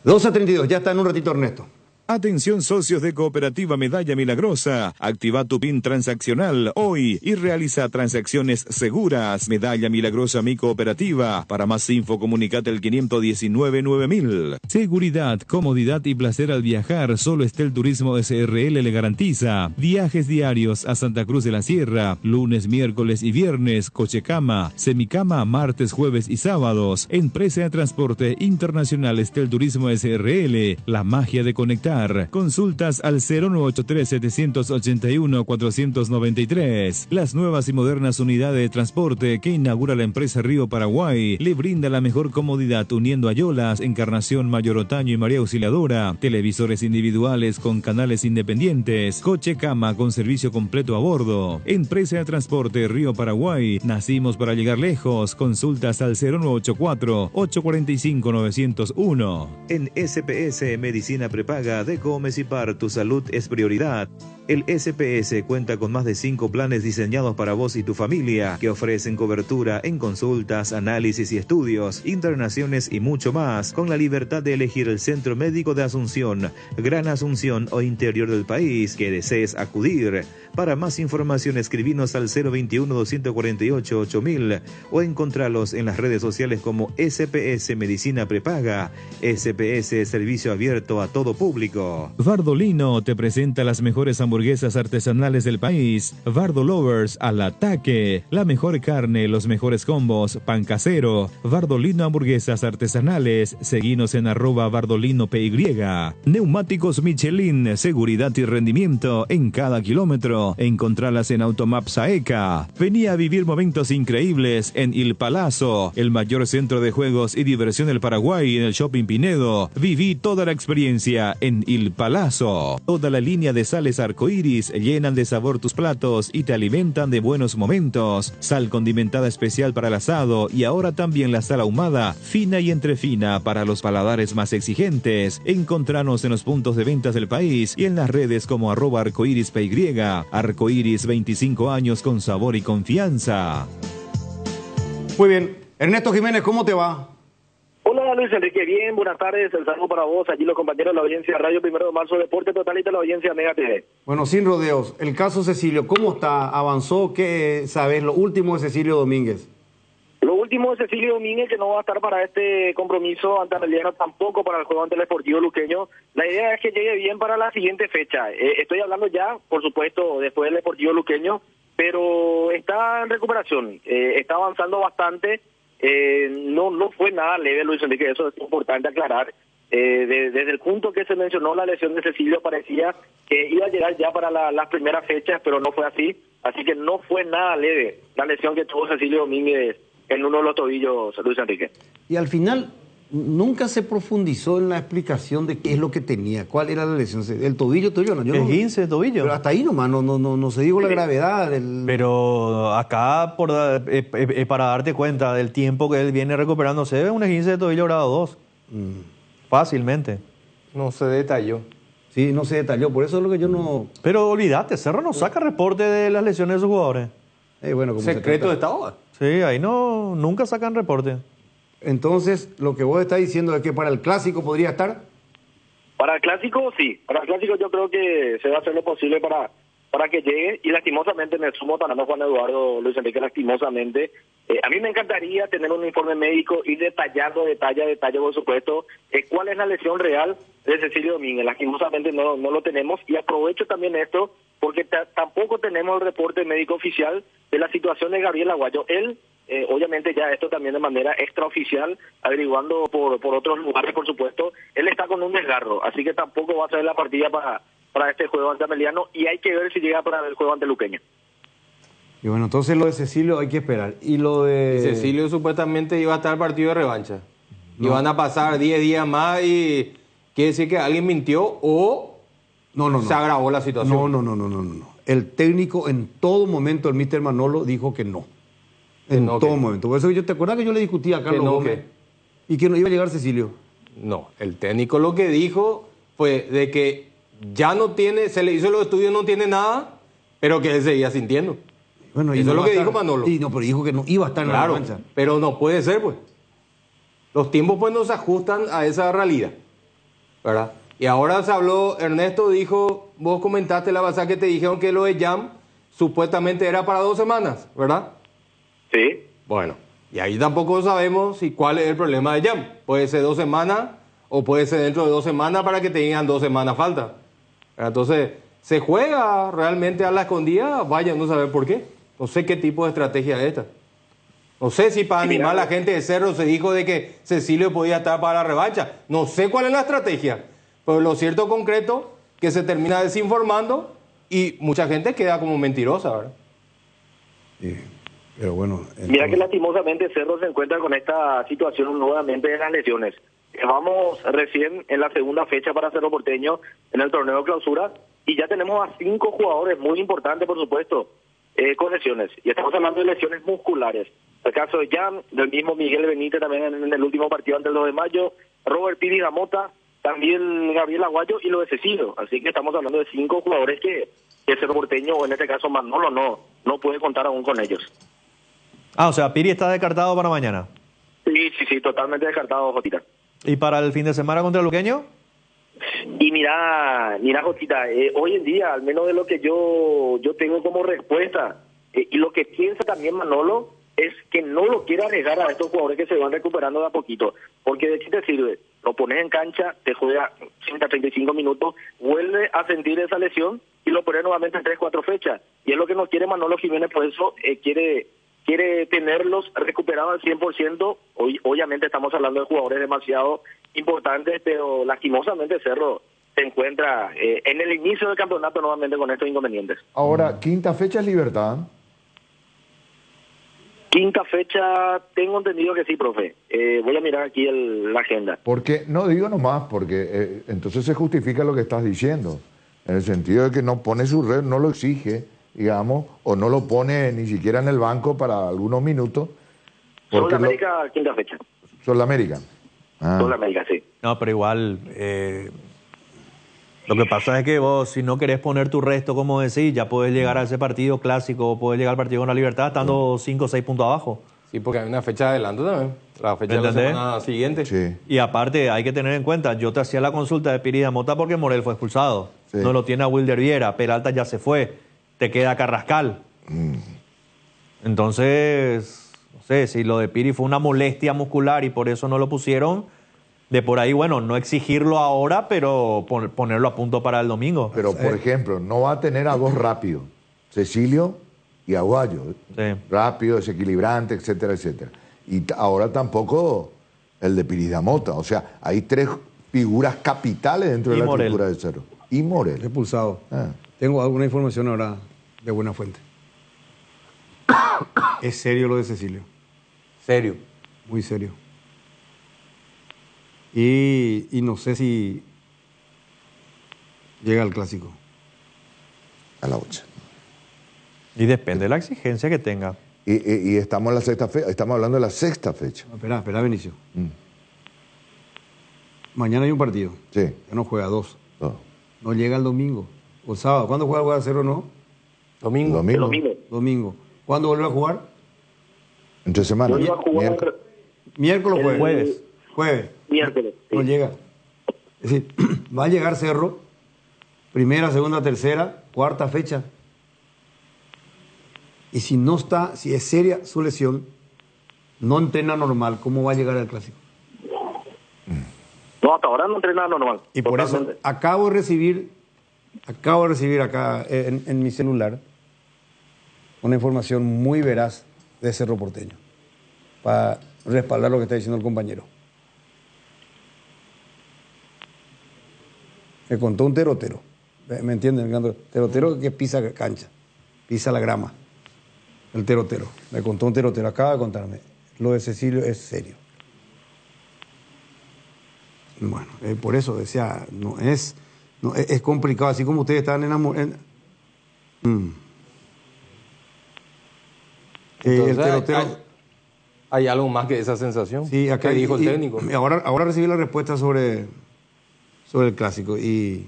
12:32, ya está en un ratito Ernesto. Atención socios de Cooperativa Medalla Milagrosa, activa tu PIN transaccional hoy y realiza transacciones seguras. Medalla Milagrosa Mi Cooperativa. Para más info comunicate al 519-9000. Seguridad, comodidad y placer al viajar, solo Estel Turismo SRL le garantiza. Viajes diarios a Santa Cruz de la Sierra, lunes, miércoles y viernes, cochecama, semicama, martes, jueves y sábados. Empresa de Transporte Internacional Estel Turismo SRL, la magia de conectar. Consultas al 0983-781-493. Las nuevas y modernas unidades de transporte que inaugura la empresa Río Paraguay le brinda la mejor comodidad uniendo Ayolas, Encarnación, Mayor Otaño y María Auxiliadora. Televisores individuales con canales independientes. Coche cama con servicio completo a bordo. Empresa de transporte Río Paraguay. Nacimos para llegar lejos. Consultas al 0984-845-901. En SPS Medicina Prepaga de Comesipar, tu salud es prioridad. El SPS cuenta con más de 5 planes diseñados para vos y tu familia, que ofrecen cobertura en consultas, análisis y estudios, internaciones y mucho más, con la libertad de elegir el centro médico de Asunción, Gran Asunción o interior del país que desees acudir. Para más información escribinos al 021-248-8000 o encontralos en las redes sociales como SPS Medicina Prepaga. SPS, servicio abierto a todo público. Vardolino te presenta las mejores hamburguesas hamburguesas artesanales del país. Bardo Lovers al ataque. La mejor carne, los mejores combos, pan casero. Bardolino hamburguesas artesanales. Seguinos en @BardolinoPY. Neumáticos Michelin, seguridad y rendimiento en cada kilómetro. Encontralas en Automaps AECA. Vení a vivir momentos increíbles en Il Palazzo, el mayor centro de juegos y diversión del Paraguay en el Shopping Pinedo. Viví toda la experiencia en Il Palazzo. Toda la línea de sales arcoíris llenan de sabor tus platos y te alimentan de buenos momentos. Sal condimentada especial para el asado y ahora también la sal ahumada, fina y entrefina para los paladares más exigentes. Encontranos en los puntos de ventas del país y en las redes como @arcoirispy. Arcoiris, 25 años con sabor y confianza. Muy bien. Ernesto Jiménez, ¿cómo te va? Hola Luis Enrique, bien, buenas tardes, el saludo para vos, allí los compañeros de la audiencia Radio 1 de Marzo, Deporte Total y de la audiencia Mega TV. Bueno, sin rodeos, el caso Cecilio, ¿cómo está? ¿Avanzó? ¿Qué sabes? Lo último de Cecilio Domínguez. Lo último de Cecilio Domínguez, que no va a estar para este compromiso ante Ameliano, tampoco para el juego ante el Sportivo Luqueño. La idea es que llegue bien para la siguiente fecha. Estoy hablando ya, por supuesto, después del Sportivo Luqueño, pero está en recuperación, está avanzando bastante. No fue nada leve, Luis Enrique, eso es importante aclarar. Desde el punto que se mencionó la lesión de Cecilio parecía que iba a llegar ya para las primeras fechas, pero no fue así. Así que no fue nada leve la lesión que tuvo Cecilio Domínguez en uno de los tobillos, Luis Enrique. Y al final nunca se profundizó en la explicación de qué es lo que tenía, cuál era la lesión. El tobillo, no. Yo el no, 15 tobillo. Pero hasta ahí nomás, no se dijo la gravedad. Pero acá, para darte cuenta del tiempo que él viene recuperándose, un 15 de tobillo grado 2. Fácilmente. No se detalló. Sí, no se detalló, por eso es lo que yo no... Pero olvídate, Cerro no saca reporte de las lesiones de sus jugadores. Bueno, como secreto de Estado. Sí, ahí nunca sacan reporte. Entonces, lo que vos estás diciendo es que para el Clásico podría estar. Para el Clásico, sí. Para el Clásico yo creo que se va a hacer lo posible para que llegue. Y lastimosamente me sumo también a Juan Eduardo, Luis Enrique, lastimosamente. A mí me encantaría tener un informe médico y detallando detalle a detalle, por supuesto, cuál es la lesión real de Cecilio Domínguez. Lastimosamente no lo tenemos. Y aprovecho también esto porque tampoco tenemos el reporte médico oficial de la situación de Gabriel Aguayo. Él, obviamente ya esto también de manera extraoficial, averiguando por otros lugares, por supuesto, él está con un desgarro, así que tampoco va a ser la partida para este juego ante Ameliano y hay que ver si llega para el juego ante Luqueño. Y bueno, entonces lo de Cecilio hay que esperar. Y lo de... Cecilio supuestamente iba a estar partido de revancha. No. Iban a pasar 10 días más y quiere decir que alguien mintió o se agravó la situación. No. El técnico en todo momento, el míster Manolo, dijo que no. En todo momento. Por eso ¿te acuerdas que yo le discutía a Carlos Gómez? ¿Y que no iba a llegar Cecilio? No, el técnico lo que dijo fue de que ya no tiene, se le hizo los estudios, no tiene nada, pero que él seguía sintiendo. Bueno, eso es lo que dijo Manolo. Pero dijo que no iba a estar en la revancha. Pero no puede ser, pues. Los tiempos pues no se ajustan a esa realidad, ¿verdad? Y ahora se habló, Ernesto dijo, vos comentaste la pasada que te dijeron que lo de Jam supuestamente era para 2 semanas, ¿verdad? Sí. Bueno, y ahí tampoco sabemos cuál es el problema de Jam. Puede ser 2 semanas o puede ser dentro de 2 semanas para que tengan 2 semanas falta. Entonces, se juega realmente a la escondida, vaya, no saber por qué. No sé qué tipo de estrategia es esta. No sé si para animar a la gente de Cerro se dijo de que Cecilio podía estar para la revancha. No sé cuál es la estrategia. Pero lo cierto concreto que se termina desinformando y mucha gente queda como mentirosa, ¿verdad? Sí, pero bueno... Entonces... Mira que lastimosamente Cerro se encuentra con esta situación nuevamente de las lesiones. Vamos recién en la segunda fecha para Cerro Porteño en el torneo de clausura y ya tenemos a 5 jugadores muy importantes, por supuesto, con lesiones. Y estamos hablando de lesiones musculares. El caso de Jan, del mismo Miguel Benítez también en el último partido ante el 2 de mayo, Robert Piri Gamota, también Gabriel Aguayo y lo de Cecilio. Así que estamos hablando de 5 jugadores que Cerro Porteño, o en este caso Manolo, no puede contar aún con ellos. O sea, Piri está descartado para mañana. Sí, totalmente descartado, Jotita. ¿Y para el fin de semana contra el Luqueño? Y mira, Jotita, hoy en día, al menos de lo que yo tengo como respuesta, y lo que piensa también Manolo, es que no lo quiere arriesgar a estos jugadores que se van recuperando de a poquito. Porque ¿de qué te sirve? lo pones en cancha, te juega 30, 35 minutos, vuelve a sentir esa lesión y lo pone nuevamente en 3, 4 fechas. Y es lo que nos quiere Manolo Jiménez, por eso quiere tenerlos recuperados al 100%. Obviamente estamos hablando de jugadores demasiado importantes, pero lastimosamente Cerro se encuentra en el inicio del campeonato nuevamente con estos inconvenientes. Ahora, quinta fecha es Libertad. Quinta fecha, tengo entendido que sí, profe. Voy a mirar aquí la agenda. Porque, no digo nomás, porque entonces se justifica lo que estás diciendo, en el sentido de que no pone su red, no lo exige, digamos, o no lo pone ni siquiera en el banco para algunos minutos. Sol América, quinta fecha. Sol América. Sol América, sí. No, pero igual, lo que pasa es que vos, si no querés poner tu resto, como decís, ya podés llegar a ese partido clásico, podés llegar al partido con la Libertad estando 5 o 6 puntos abajo. Sí, porque hay una fecha de adelanto también, la fecha de la semana siguiente. Sí. Y aparte, hay que tener en cuenta, yo te hacía la consulta de Piri Damota porque Morel fue expulsado. Sí. No lo tiene a Wilder Viera, Peralta ya se fue, te queda Carrascal. Entonces, no sé, si lo de Piri fue una molestia muscular y por eso no lo pusieron, de por ahí, bueno, no exigirlo ahora, pero ponerlo a punto para el domingo. Pero, por ejemplo, no va a tener a dos rápidos, Cecilio y Aguayo. Sí. Rápido, desequilibrante, etcétera, etcétera. Y ahora tampoco el de Piridamota. O sea, hay 3 figuras capitales dentro de la estructura del Cerro. Y Morel. Expulsado. Tengo alguna información ahora de buena fuente. Es serio lo de Cecilio. ¿Serio? Muy serio. Y no sé si llega al clásico. A la 8. Y depende de la exigencia que tenga. Y estamos en la sexta fecha, estamos hablando de la sexta fecha. No, espera, Benicio. Mañana hay un partido. Sí. Ya no juega 2. No llega el domingo. O sábado. ¿Cuándo juega el Cerro, no? Domingo. Domingo. ¿Cuándo vuelve a jugar? Entre semana. Miércoles o Jueves. Jueves. Miércoles. Sí. No llega. Es decir, va a llegar Cerro, primera, segunda, tercera, cuarta fecha. Y si no está, si es seria su lesión, no entrena normal, ¿cómo va a llegar al clásico? No, hasta ahora no entrena normal. Y por eso acabo de recibir acá en mi celular una información muy veraz de Cerro Porteño para respaldar lo que está diciendo el compañero. Me contó un terotero, ¿me entienden? Terotero que pisa cancha, pisa la grama. El terotero, me contó un terotero, acaba de contarme. Lo de Cecilio es serio. Bueno, por eso decía, es complicado, así como ustedes están enamorados. El terotero. ¿Hay algo más que esa sensación? Sí, acá ¿Qué dijo el técnico? Ahora recibí la respuesta sobre el clásico y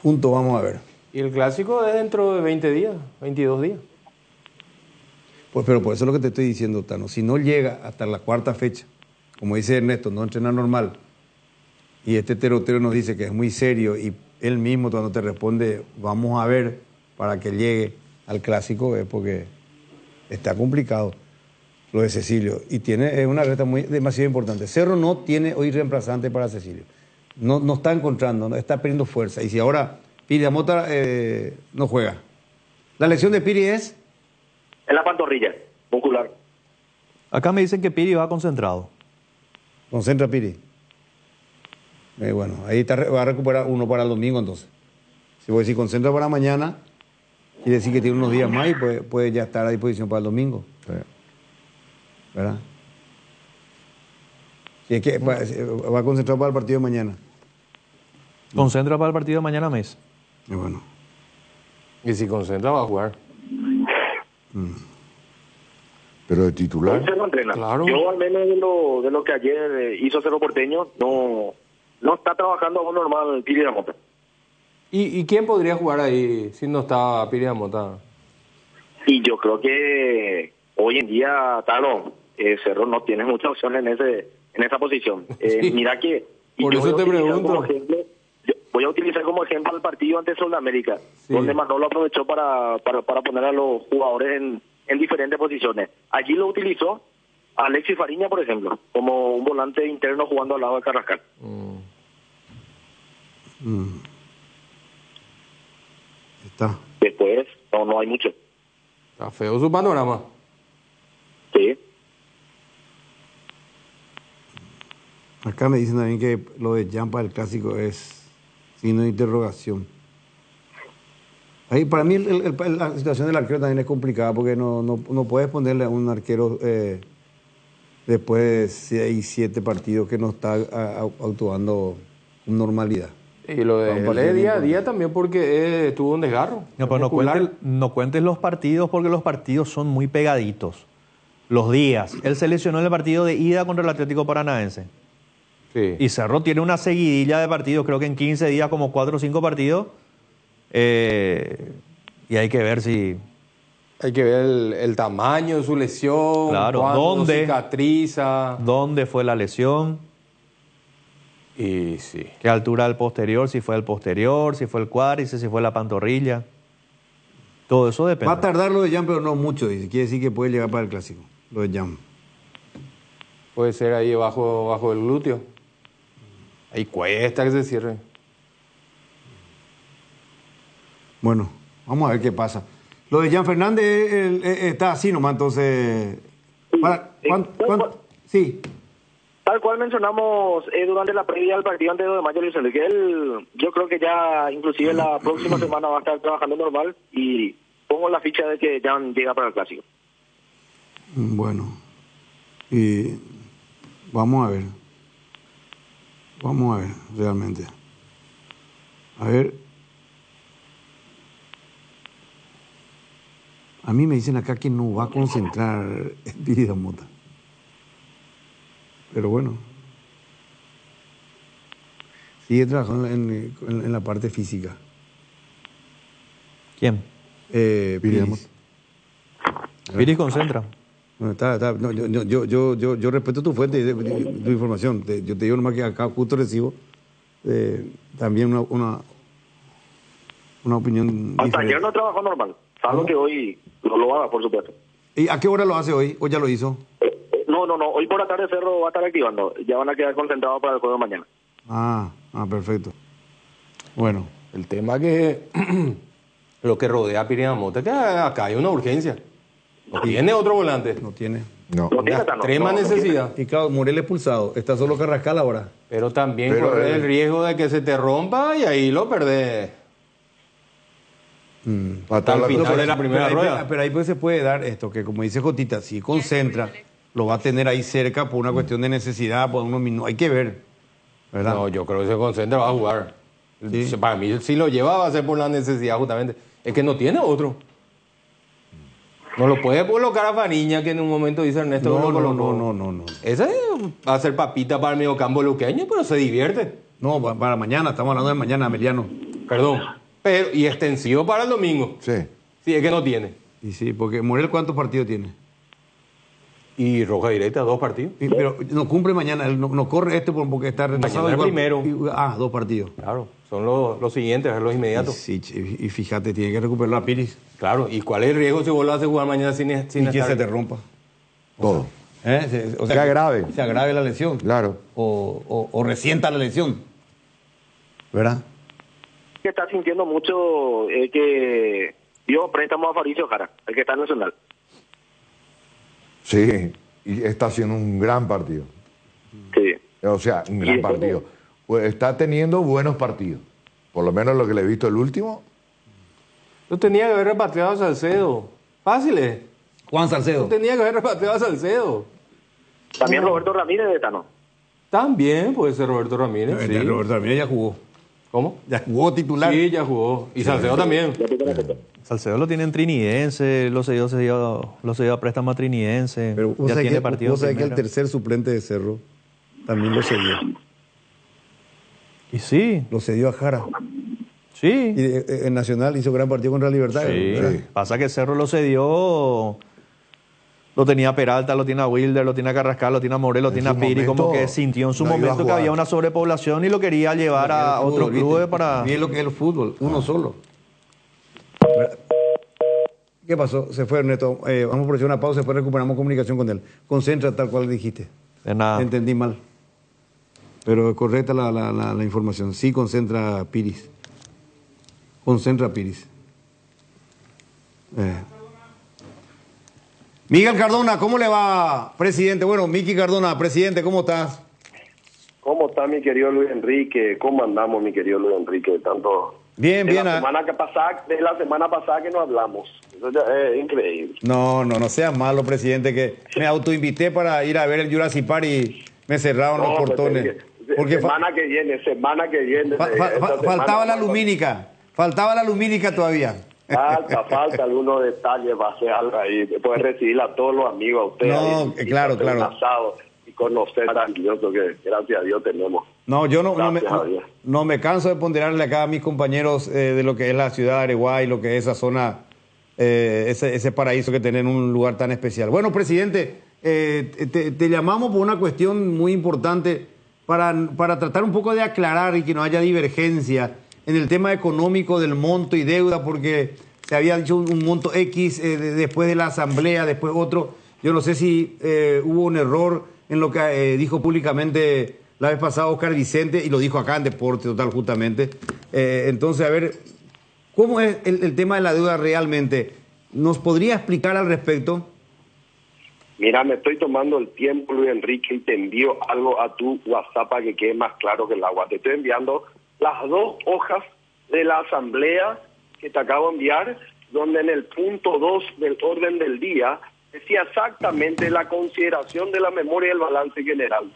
punto, vamos a ver. Y el clásico es dentro de 20 días, 22 días. Pues, pero por eso es lo que te estoy diciendo, Tano. Si no llega hasta la cuarta fecha, como dice Ernesto, no entrena normal, y este terotero nos dice que es muy serio, y él mismo cuando te responde, vamos a ver para que llegue al clásico, es porque está complicado lo de Cecilio. Y es una reta demasiado importante. Cerro no tiene hoy reemplazante para Cecilio. No está encontrando, no está perdiendo fuerza. Y si ahora Piri Damota no juega. La lesión de Piri es... En la pantorrilla muscular. Acá me dicen que Piri va concentrado. Concentra Piri. Bueno, ahí va a recuperar uno para el domingo entonces. Si concentra para mañana, quiere decir que tiene unos días más y puede ya estar a disposición para el domingo. ¿Verdad? Si es que va a concentrar para el partido de mañana. Concentra para el partido de mañana mes. Y bueno. Y si concentra va a jugar. Pero de titular. Hoy se no entrena. Claro. Yo al menos de lo que ayer hizo Cerro Porteño, no está trabajando a un normal Piri Damota. ¿Y quién podría jugar ahí si no está Piri Damota? Y yo creo que hoy en día, Tano, Cerro no tiene mucha opción en esa posición. Sí. Mira que... Por eso te pregunto. Voy a utilizar como ejemplo el partido ante Sol América, donde Manolo aprovechó para poner a los jugadores en en diferentes posiciones. Allí lo utilizó Alexis Fariña, por ejemplo, como un volante interno jugando al lado de Carrascal. Está. Después, no hay mucho. Está feo su panorama. Sí. Acá me dicen también que lo de Jan para el clásico es signo de interrogación. Ahí, para mí la situación del arquero también es complicada porque no puedes ponerle a un arquero después de 6, 7 partidos que no está actuando con normalidad. Y lo de él día a día también porque tuvo un desgarro. No, pero no cuentes los partidos porque los partidos son muy pegaditos. Los días. Él se lesionó en el partido de ida contra el Atlético Paranaense. Sí. Y Cerro tiene una seguidilla de partidos, creo que en 15 días como 4 o 5 partidos. Y hay que ver si... Hay que ver el tamaño de su lesión, claro, dónde cicatriza. ¿Dónde fue la lesión? Y sí. ¿Qué altura del posterior? Si fue el posterior, si fue el cuádriceps, si fue la pantorrilla. Todo eso depende. Va a tardar lo de Jan, pero no mucho, dice. Quiere decir que puede llegar para el clásico, lo de Jan. Puede ser ahí bajo el glúteo. Ahí cuesta que se cierre. Bueno, vamos a ver qué pasa. Lo de Jan Fernández está así nomás, entonces... Sí. Tal cual mencionamos durante la previa al partido ante 2 de mayo, Luis Enrique, él, yo creo que ya inclusive la próxima semana va a estar trabajando normal y pongo la ficha de que Jan llega para el clásico. Bueno, y vamos a ver realmente. A ver, a mí me dicen acá que no va a concentrar Espíritu Mota. Pero bueno, sigue trabajando en la parte física. ¿Quién? Piris. Piris concentra. No, yo respeto tu fuente, tu información. Yo te digo nomás que acá justo recibo también una opinión hasta diferente. ayer no trabajó normal, salvo que hoy no lo haga, por supuesto. ¿Y a qué hora lo hace hoy? ¿O ya lo hizo? No, hoy por la tarde Cerro va a estar activando, ya van a quedar concentrados para el juego de mañana. Perfecto. Bueno. El tema que lo que rodea a Pirinha Mota es que acá hay una urgencia. No tiene otro volante. No tiene. No. Una extrema necesidad. Y claro, Morel expulsado. Está solo Carrascal ahora. Pero también corre el riesgo de que se te rompa y ahí lo perdés. Hasta el final de la primera rueda. Pero ahí pues se puede dar esto, que como dice Jotita, si concentra, lo va a tener ahí cerca por una cuestión de necesidad, por unos minutos. Hay que ver, ¿verdad? No, yo creo que se concentra, va a jugar. Sí. Para mí, si lo lleva, va a ser por la necesidad justamente. Es que no tiene otro. No lo puede colocar a Fariña, que en un momento dice Ernesto. No. Ese va a ser papita para el mediocampo luqueño, pero se divierte. No, para mañana, estamos hablando de mañana, Emiliano. Perdón. Pero, y extensivo para el domingo. Sí. Sí, es que no tiene. Y sí, porque Morel, ¿cuántos partidos tiene? Y Roja Directa, 2 partidos. Pero no cumple mañana, no corre porque está retrasado. Mañana primero. 2 partidos. Claro, son los siguientes, los inmediatos. Sí, y fíjate, tiene que recuperar a Piris. Claro, ¿y cuál es el riesgo si vos lo haces jugar mañana sin y estar? que se te rompa. Todo. O sea, que agrave. Se agrave la lesión. Claro. O resienta la lesión. ¿Verdad? Que está sintiendo mucho que dio préstamo a Fabricio Jara, el que está en Nacional. Sí, y está haciendo un gran partido. Sí. O sea, un gran partido. Pues está teniendo buenos partidos. Por lo menos lo que le he visto el último. No tenía que haber repatriado a Salcedo. Fácil. Juan Salcedo. No tenía que haber repatriado a Salcedo. También Roberto Ramírez de Tano. También puede ser Roberto Ramírez. Sí. Roberto Ramírez ya jugó. ¿Cómo? Ya jugó titular. Sí, ya jugó. Y Salcedo también. Salcedo lo tiene en Trinidense, lo cedió a préstamo a Trinidense. Pero ya tiene partido. Vos sabés que el tercer suplente de Cerro también lo cedió. Y sí. Lo cedió a Jara. Sí. Y en Nacional hizo gran partido contra Libertad. Sí. Pasa que Cerro lo cedió. Lo tenía Peralta, lo tiene a Wilder, lo tiene a Carrascal, lo tiene a Morel, lo tiene a Piri, como que sintió en su momento que había una sobrepoblación y lo quería llevar a otros clubes para... Y es lo que es el fútbol, uno solo. ¿Qué pasó? Se fue Ernesto. Vamos a aprovechar una pausa, después recuperamos comunicación con él. Concentra tal cual dijiste. De nada. Entendí mal. Pero correcta la información. Sí, concentra Piris. Concentra Piris. Miguel Cardona, ¿cómo le va, presidente? Bueno, Miki Cardona, presidente, ¿cómo estás? ¿Cómo está mi querido Luis Enrique? ¿Cómo andamos, mi querido Luis Enrique? Tanto bien, bien. De la semana pasada que no hablamos. Eso ya es increíble. No seas malo, presidente, que me autoinvité para ir a ver el Jurassic Park y me cerraron los portones. Porque semana que viene. Faltaba la lumínica. Faltaba la lumínica todavía. Falta algunos detalles, va a ser algo ahí. Puedes recibir a todos los amigos, a ustedes. No, claro. Un asado y conocer maravilloso que gracias a Dios tenemos. No, yo no me canso de ponderarle acá a mis compañeros de lo que es la ciudad de Areguay, lo que es esa zona, ese paraíso que tienen en un lugar tan especial. Bueno, presidente, te llamamos por una cuestión muy importante para tratar un poco de aclarar y que no haya divergencia en el tema económico del monto y deuda, porque se había dicho un monto X después de la asamblea, después otro. Yo no sé si hubo un error en lo que dijo públicamente la vez pasada Oscar Vicente, y lo dijo acá en Deporte Total justamente. Entonces, a ver, ¿cómo es el tema de la deuda realmente? ¿Nos podría explicar al respecto? Mira, me estoy tomando el tiempo, Luis Enrique, y te envío algo a tu WhatsApp para que quede más claro que el agua. Te estoy enviando las 2 hojas de la asamblea que te acabo de enviar, donde en el punto 2 del orden del día decía exactamente la consideración de la memoria del balance general,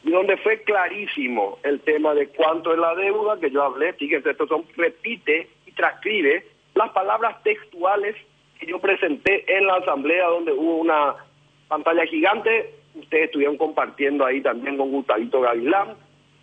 y donde fue clarísimo el tema de cuánto es la deuda que yo hablé. Fíjense, repite y transcribe las palabras textuales que yo presenté en la asamblea, donde hubo una pantalla gigante. Ustedes estuvieron compartiendo ahí también con Gustavito Gavilán.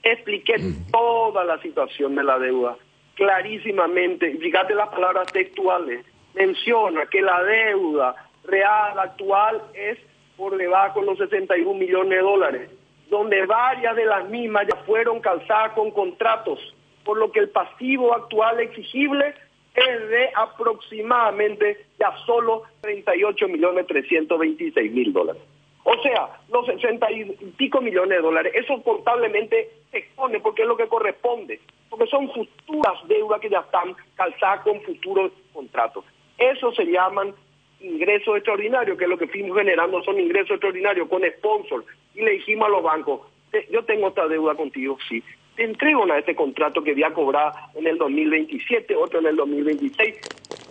Expliqué toda la situación de la deuda clarísimamente. Y fíjate las palabras textuales. Menciona que la deuda real actual es por debajo de los 61 millones de dólares, donde varias de las mismas ya fueron calzadas con contratos, por lo que el pasivo actual exigible es de aproximadamente ya solo 38.326.000 dólares. O sea, los 60 y pico millones de dólares, eso contablemente se expone porque es lo que corresponde, porque son futuras deudas que ya están calzadas con futuros contratos. Eso se llaman ingresos extraordinarios, que es lo que fuimos generando, son ingresos extraordinarios con sponsor. Y le dijimos a los bancos, yo tengo esta deuda contigo, sí, te entrego una de este contrato que voy a cobrar en el 2027, otro en el 2026,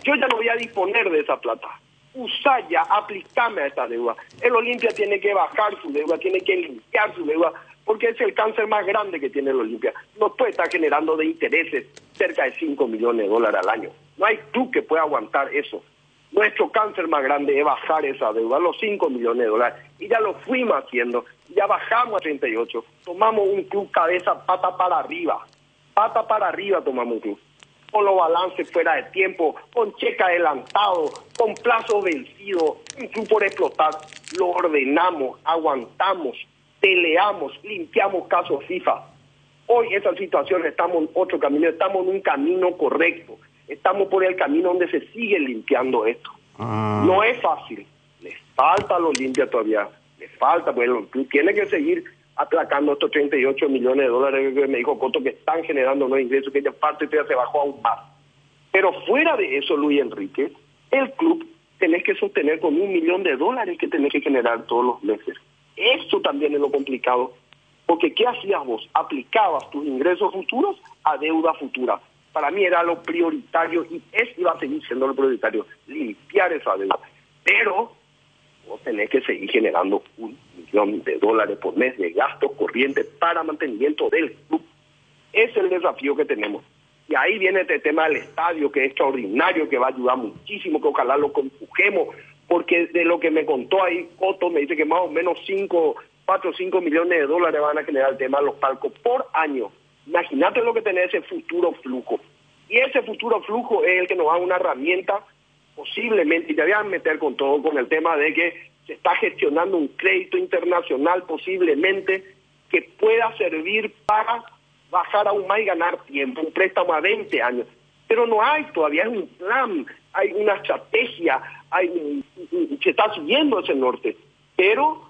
yo ya no voy a disponer de esa plata. Usá ya, aplicame a esta deuda. El Olimpia tiene que bajar su deuda, tiene que limpiar su deuda, porque es el cáncer más grande que tiene el Olimpia. No puede estar generando de intereses cerca de 5 millones de dólares al año. No hay club que pueda aguantar eso. Nuestro cáncer más grande es bajar esa deuda, los 5 millones de dólares. Y ya lo fuimos haciendo, ya bajamos a 38. Tomamos un club cabeza, pata para arriba tomamos un club. Con los balances fuera de tiempo, con cheque adelantado, con plazo vencido, un club por explotar. Lo ordenamos, aguantamos, peleamos, limpiamos casos FIFA. Hoy esa situación, estamos en otro camino, estamos en un camino correcto. Estamos por el camino donde se sigue limpiando esto. No es fácil, le falta a los Olimpia todavía, le falta, porque el club tiene que seguir aplacando estos 38 millones de dólares que me dijo Coto, que están generando nuevos ingresos, que ya parte ya se bajó aún más. Pero fuera de eso, Luis Enrique, el club tenés que sostener con $1 millón que tenés que generar todos los meses. Esto también es lo complicado, porque ¿qué hacías vos? Aplicabas tus ingresos futuros a deuda futura. Para mí era lo prioritario y iba a seguir siendo lo prioritario, limpiar esa deuda. Pero vos tenés que seguir generando $1 millón por mes de gastos corrientes para mantenimiento del club. Ese es el desafío que tenemos. Y ahí viene este tema del estadio, que es extraordinario, que va a ayudar muchísimo, que ojalá lo empujemos, porque de lo que me contó ahí Coto, me dice que más o menos 4 o 5 millones de dólares van a generar el tema de los palcos por año. Imagínate lo que tenés ese futuro flujo. Y ese futuro flujo es el que nos da una herramienta, posiblemente, y te voy a meter con todo, con el tema de que se está gestionando un crédito internacional posiblemente que pueda servir para bajar aún más y ganar tiempo, un préstamo a 20 años. Pero no hay todavía un plan hay una estrategia, se está siguiendo ese norte, pero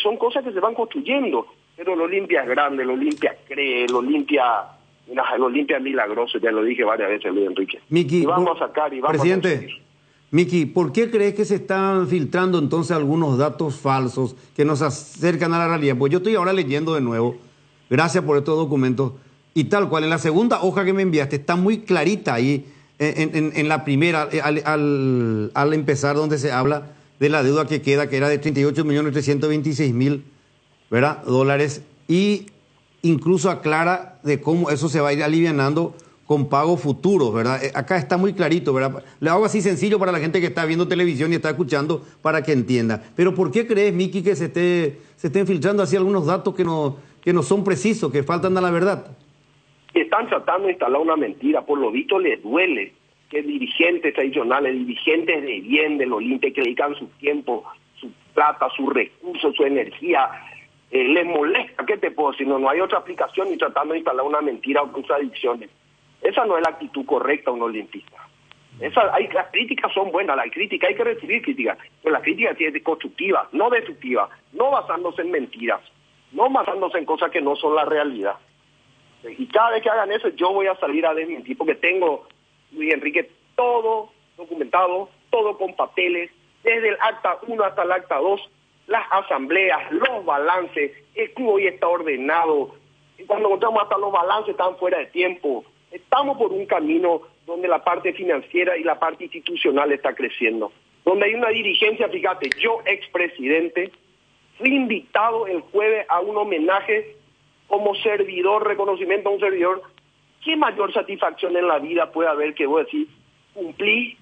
son cosas que se van construyendo. Pero el Olimpia es grande, el Olimpia cree, el Olimpia es milagroso, ya lo dije varias veces, Luis Enrique. Miki, y vamos a sacar y vamos presidente, a conseguir. Miki, ¿por qué crees que se están filtrando entonces algunos datos falsos que nos acercan a la realidad? Pues yo estoy ahora leyendo de nuevo, gracias por estos documentos, y tal cual, en la segunda hoja que me enviaste está muy clarita ahí, en la primera, al empezar, donde se habla de la deuda que queda, que era de 38.326.000, ¿verdad?, dólares, y incluso aclara de cómo eso se va a ir alivianando con pagos futuros, ¿verdad? Acá está muy clarito, ¿verdad? Le hago así sencillo para la gente que está viendo televisión y está escuchando para que entienda. Pero ¿por qué crees, Miki, que se estén filtrando así algunos datos que no son precisos, que faltan a la verdad? Están tratando de instalar una mentira, por lo visto les duele que dirigentes tradicionales, dirigentes de bien del Olimpia, que dedican su tiempo, su plata, sus recursos, su energía, les molesta. ¿Qué te puedo decir? No hay otra aplicación y tratando de instalar una mentira o contradicciones. Esa no es la actitud correcta de un olimpista. Las críticas son buenas, la crítica hay que recibir críticas, pero la crítica tiene que ser constructiva, no destructiva, no basándose en mentiras, no basándose en cosas que no son la realidad. Y cada vez que hagan eso yo voy a salir a desmentir, porque tengo, Luis Enrique, todo documentado, todo con papeles, desde el acta 1 hasta el acta 2, las asambleas, los balances, el club hoy está ordenado, y cuando encontramos hasta los balances están fuera de tiempo. Estamos por un camino donde la parte financiera y la parte institucional está creciendo, donde hay una dirigencia, fíjate, yo expresidente, fui invitado el jueves a un homenaje como servidor, reconocimiento a un servidor. ¿Qué mayor satisfacción en la vida puede haber que vos decís, cumplí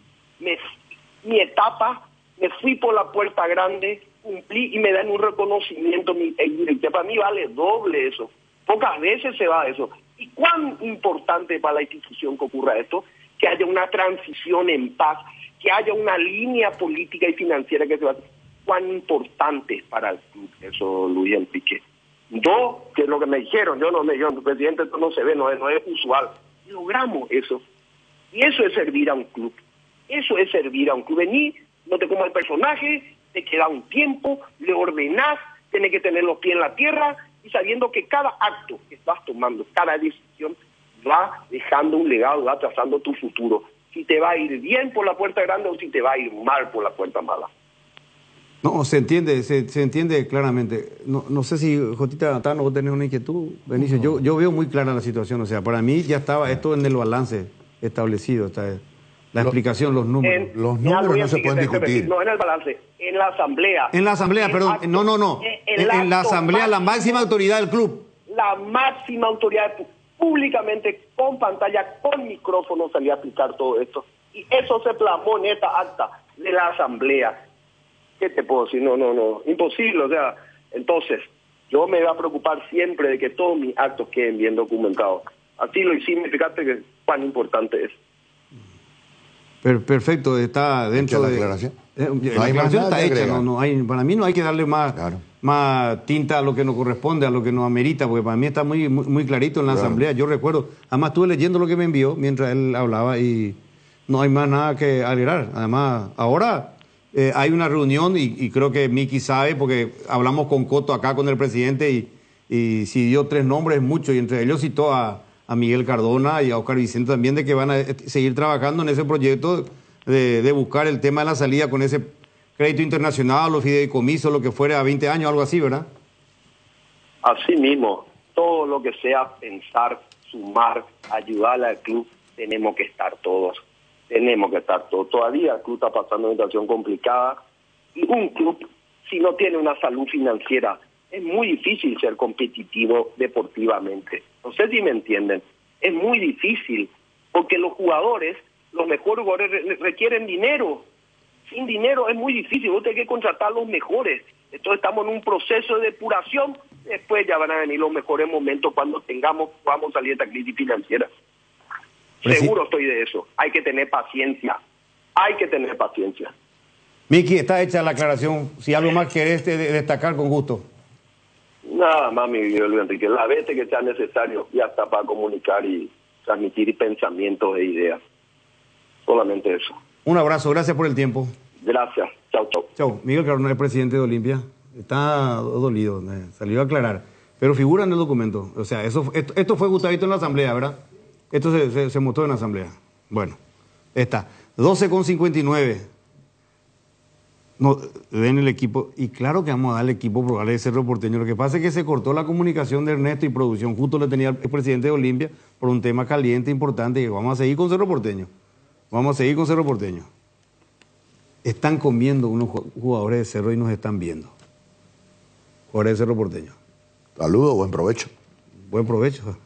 mi etapa, me fui por la puerta grande, cumplí y me dan un reconocimiento? Para mí vale doble eso. Pocas veces se va eso. ¿Y cuán importante para la institución que ocurra esto? Que haya una transición en paz, que haya una línea política y financiera que se va a hacer. ¿Cuán importante es para el club eso, Luis Enrique? Yo, que es lo que me dijeron, yo no me dijeron, presidente, esto no se ve, no es usual. Logramos eso. Y eso es servir a un club. Eso es servir a un club. Vení, no te comas el personaje, te queda un tiempo, le ordenás, tenés que tener los pies en la tierra, y sabiendo que cada acto que estás tomando, cada decisión, va dejando un legado, va trazando tu futuro. Si te va a ir bien por la puerta grande o si te va a ir mal por la puerta mala. No, se entiende claramente. No sé si, Jotita Tano, vos tenés una inquietud, Benicio. No. Yo veo muy clara la situación. O sea, para mí ya estaba esto en el balance establecido. La explicación, los números. Los números no se pueden discutir. No en el balance, en la asamblea. En la asamblea, perdón. Acto, no. En la asamblea, la máxima autoridad del club. La máxima autoridad, públicamente, con pantalla, con micrófono, salía a explicar todo esto. Y eso se plasmó en esta acta de la asamblea. ¿Qué te puedo decir? No. Imposible, o sea, entonces, yo me voy a preocupar siempre de que todos mis actos queden bien documentados. Así lo hicimos, fíjate que cuán importante es. Perfecto, está dentro de... ¿La aclaración? La aclaración está hecha, para mí no hay que darle más tinta a lo que nos corresponde, a lo que nos amerita, porque para mí está muy clarito en la asamblea. Yo recuerdo, además estuve leyendo lo que me envió mientras él hablaba y no hay más nada que agregar. Además, ahora hay una reunión y creo que Miki sabe, porque hablamos con Coto acá, con el presidente, y si dio 3 nombres, mucho, y entre ellos citó a Miguel Cardona y a Oscar Vicente también, de que van a seguir trabajando en ese proyecto de buscar el tema de la salida con ese crédito internacional o fideicomiso, lo que fuera a 20 años, algo así, ¿verdad? Así mismo, todo lo que sea pensar, sumar, ayudar al club, tenemos que estar todos. Todavía el club está pasando una situación complicada y un club, si no tiene una salud financiera, es muy difícil ser competitivo deportivamente. No sé si me entienden. Es muy difícil porque los jugadores, los mejores jugadores requieren dinero. Sin dinero es muy difícil. Vos tenés que contratar los mejores. Entonces estamos en un proceso de depuración. Después ya van a venir los mejores momentos cuando podamos salir de esta crisis financiera. Seguro estoy de eso. Hay que tener paciencia. Miki, está hecha la aclaración. Si algo más querés destacar, con gusto. Nada más, mi Luis Enrique, las veces que sea necesario, ya está para comunicar y transmitir pensamientos e ideas. Solamente eso. Un abrazo, gracias por el tiempo. Gracias. Chau, chau. Chau. Miguel Cardona, el presidente de Olimpia, está dolido, salió a aclarar. Pero figura en el documento. O sea, esto fue Gustavito en la asamblea, ¿verdad? Esto se mostró en la asamblea. Bueno, está. 12:59. No, den el equipo. Y claro que vamos a dar el equipo probable de Cerro Porteño. Lo que pasa es que se cortó la comunicación de Ernesto y producción. Justo le tenía el presidente de Olimpia por un tema caliente, importante. Y vamos a seguir con Cerro Porteño. Vamos a seguir con Cerro Porteño. Están comiendo unos jugadores de Cerro y nos están viendo. Jugadores de Cerro Porteño. Saludos, buen provecho. Buen provecho.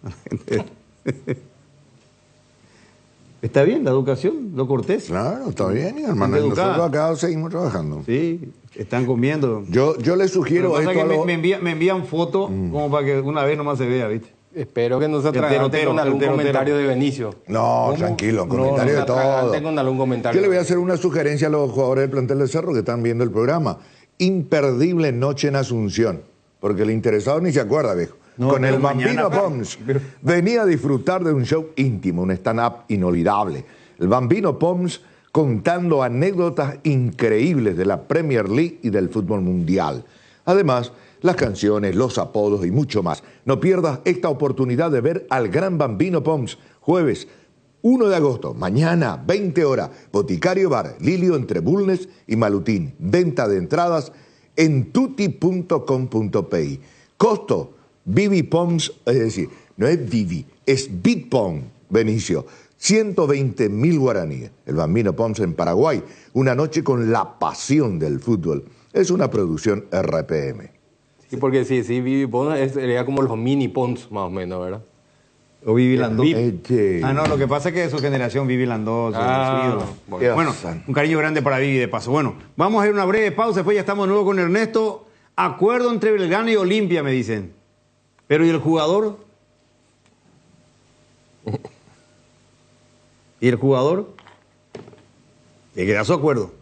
Está bien la educación, lo cortés. Claro, está bien, hermano. Nosotros acá seguimos trabajando. Sí, están comiendo. Yo le sugiero esto que me envían fotos como para que una vez nomás se vea, ¿viste? Espero que no se atragante con algún comentario de Benicio. No, tranquilo, comentario de todo. Con algún comentario. Yo le voy a hacer una sugerencia a los jugadores del plantel de Cerro que están viendo el programa. Imperdible noche en Asunción, porque el interesado ni se acuerda, viejo. No, con el Bambino Pons venía a disfrutar de un show íntimo, un stand-up inolvidable. El Bambino Pons contando anécdotas increíbles de la Premier League y del fútbol mundial. Además, las canciones, los apodos y mucho más. No pierdas esta oportunidad de ver al gran Bambino Pons, jueves 1 de agosto, mañana, 20 horas, Boticario Bar, Lilio entre Bulnes y Malutín. Venta de entradas en tuti.com.pi. Costo, Vivi Pons, es decir, no es Vivi, es Bitpong, Benicio. 120.000 guaraníes. El Bambino Pons en Paraguay, una noche con la pasión del fútbol. Es una producción RPM. Sí, porque sí, Vivi Pons sería como los mini Pons, más o menos, ¿verdad? O Vivi Landó. No, lo que pasa es que de su generación Vivi Landó. Bueno, un cariño grande para Vivi de paso. Bueno, vamos a ir a una breve pausa, después ya estamos de nuevo con Ernesto. Acuerdo entre Belgrano y Olimpia, me dicen. Pero ¿y el jugador? ¿Y el jugador? ¿Le queda su acuerdo?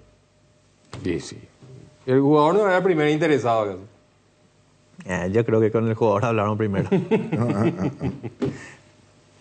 Sí. El jugador no era el primer interesado, ¿acaso? Yo creo que con el jugador hablaron primero.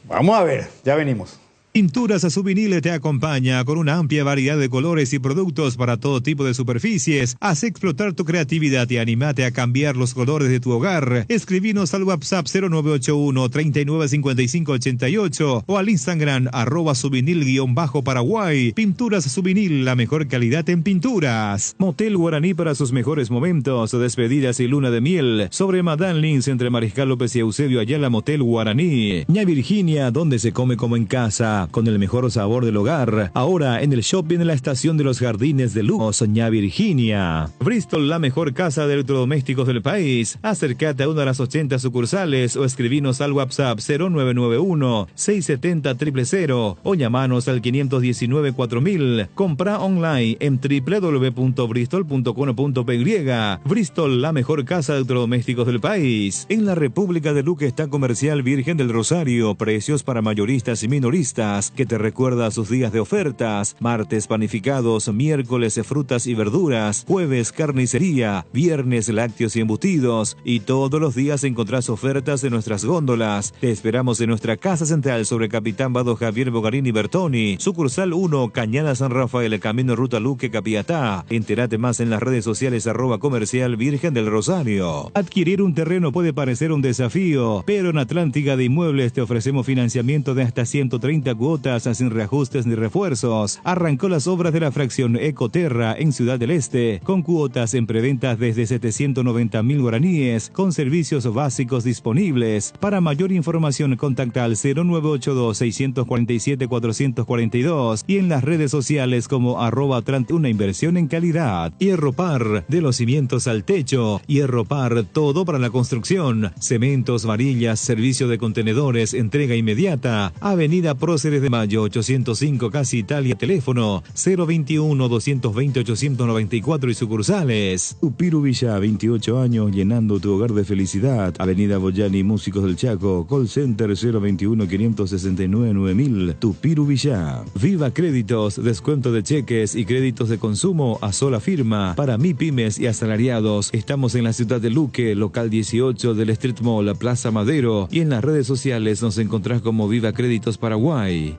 Vamos a ver, ya venimos. Pinturas Subvinil te acompaña con una amplia variedad de colores y productos para todo tipo de superficies. Haz explotar tu creatividad y anímate a cambiar los colores de tu hogar. Escribinos al WhatsApp 0981-395588 o al Instagram @subvinil_Paraguay. Pinturas Subvinil, la mejor calidad en pinturas. Motel Guaraní para sus mejores momentos, despedidas y luna de miel. Sobre Madame Lins entre Mariscal López y Eusebio Ayala, Motel Guaraní. Ña Virginia, donde se come como en casa, con el mejor sabor del hogar. Ahora en el shopping en la estación de los Jardines de Luz, Ña Virginia. Bristol, la mejor casa de electrodomésticos del país. Acércate a una de las 80 sucursales o escribinos al WhatsApp 0991-670-000 o llamanos al 519-4000. Compra online en www.bristol.com.py. Bristol, la mejor casa de electrodomésticos del país. En la República de Luque está Comercial Virgen del Rosario. Precios para mayoristas y minoristas, que te recuerda sus días de ofertas. Martes panificados, miércoles frutas y verduras, jueves carnicería, viernes lácteos y embutidos, y todos los días encontrás ofertas en nuestras góndolas. Te esperamos en nuestra casa central sobre Capitán Vado Javier Bogarini Bertoni, sucursal 1, Cañada San Rafael, Camino Ruta Luque, Capiatá. Entérate más en las redes sociales @Comercial Virgen del Rosario. Adquirir un terreno puede parecer un desafío, pero en Atlántica de Inmuebles te ofrecemos financiamiento de hasta 130 cuotas sin reajustes ni refuerzos. Arrancó las obras de la fracción Ecoterra en Ciudad del Este, con cuotas en preventas desde 790.000 guaraníes, con servicios básicos disponibles. Para mayor información contacta al 0982-647-442 y en las redes sociales como @Atlante, una inversión en calidad. Hierropar, de los cimientos al techo. Hierropar, todo para la construcción. Cementos, varillas, servicio de contenedores, entrega inmediata. Avenida Próceres de Mayo 805, Casi Italia. Teléfono 021-220-894 y sucursales. Tupiru Villa, 28 años llenando tu hogar de felicidad. Avenida Boyani, Músicos del Chaco. Call Center 021-569-9000. Tupiru Villa. Viva Créditos, descuento de cheques y créditos de consumo a sola firma para MIPYMES y asalariados. Estamos en la ciudad de Luque, local 18 del Street Mall, Plaza Madero, y en las redes sociales nos encontrás como Viva Créditos Paraguay.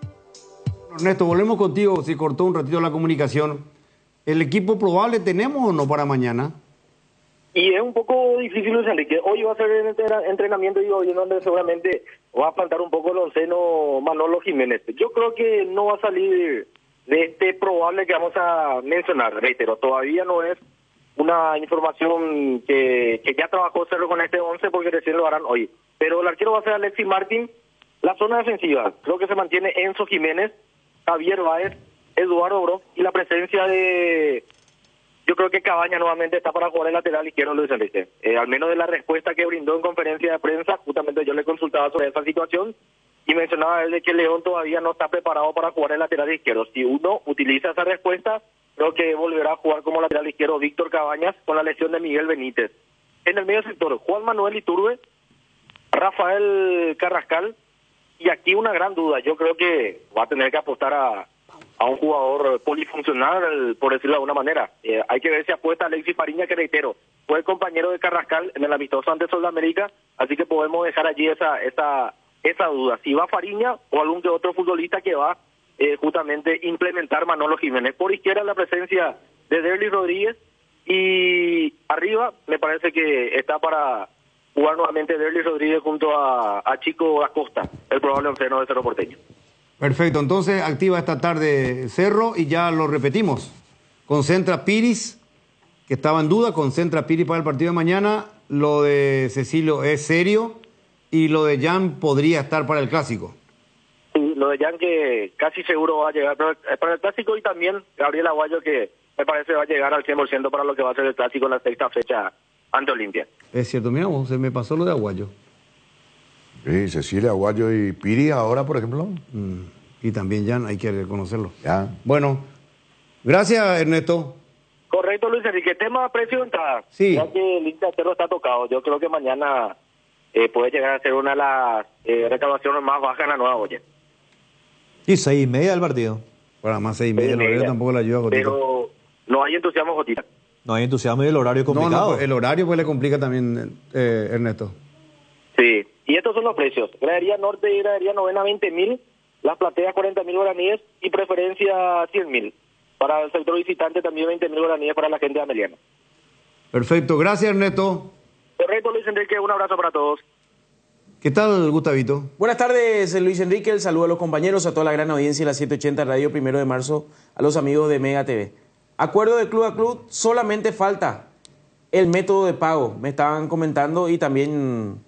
Ernesto, volvemos contigo, si cortó un ratito la comunicación. ¿El equipo probable tenemos o no para mañana? Y es un poco difícil, Luis Enrique. Hoy va a ser el entrenamiento y hoy donde seguramente va a plantar un poco el onceno Manolo Jiménez. Yo creo que no va a salir de este probable que vamos a mencionar. Reitero, todavía no es una información que ya trabajó Cerro con este 11 porque recién lo harán hoy. Pero el arquero va a ser Alexis Martín. La zona defensiva, creo que se mantiene Enzo Jiménez, Javier Báez, Eduardo Bros y la presencia de... Yo creo que Cabaña nuevamente está para jugar el lateral izquierdo, Luis Enrique. Al menos de la respuesta que brindó en conferencia de prensa, justamente yo le consultaba sobre esa situación y mencionaba él de que León todavía no está preparado para jugar el lateral izquierdo. Si uno utiliza esa respuesta, creo que volverá a jugar como lateral izquierdo Víctor Cabañas con la lesión de Miguel Benítez. En el medio sector, Juan Manuel Iturbe, Rafael Carrascal, y aquí una gran duda. Yo creo que va a tener que apostar a un jugador polifuncional, por decirlo de alguna manera. Hay que ver si apuesta a Alexis Fariña, que reitero, fue el compañero de Carrascal en el amistoso ante Sudamérica, así que podemos dejar allí esa duda. Si va Fariña o algún que otro futbolista que va justamente implementar Manolo Jiménez. Por izquierda la presencia de Derlis Rodríguez y arriba me parece que está para jugar nuevamente Derlis Rodríguez junto a Chico Acosta, el probable onceno de Cerro Porteño. Perfecto, entonces activa esta tarde Cerro y ya lo repetimos. Concentra Piris, que estaba en duda, concentra Piris para el partido de mañana. Lo de Cecilio es serio y lo de Jan podría estar para el Clásico. Sí, lo de Jan que casi seguro va a llegar para el Clásico y también Gabriel Aguayo que me parece va a llegar al 100% para lo que va a ser el Clásico en la sexta fecha ante Olimpia. Es cierto, mira vos, se me pasó lo de Aguayo. Sí, Cecilia Aguayo y Piri ahora, por ejemplo. Y también Jan, hay que reconocerlo. Ya. Bueno, gracias Ernesto. Correcto, Luis Enrique. Tema precio de entrada. Sí. Ya que el Inter está tocado, yo creo que mañana puede llegar a ser una de las recaudaciones más bajas en la nueva olla. Y 6:30 el partido. Para más 6:30, el horario tampoco le ayuda a Jotito. Pero no hay entusiasmo, Jotita. No hay entusiasmo y el horario complicado. No, el horario pues le complica también, Ernesto. Sí, y estos son los precios. Gradería Norte y Gradería Novena 20.000, las plateas 40.000 guaraníes y preferencia 100.000. Para el sector visitante también 20.000 guaraníes para la gente de Ameliano. Perfecto, gracias Ernesto. Correcto, Luis Enrique, un abrazo para todos. ¿Qué tal, Gustavito? Buenas tardes, Luis Enrique. El saludo a los compañeros, a toda la gran audiencia de la 780 Radio 1 de marzo, a los amigos de Mega TV. Acuerdo de club a club, solamente falta el método de pago, me estaban comentando, y también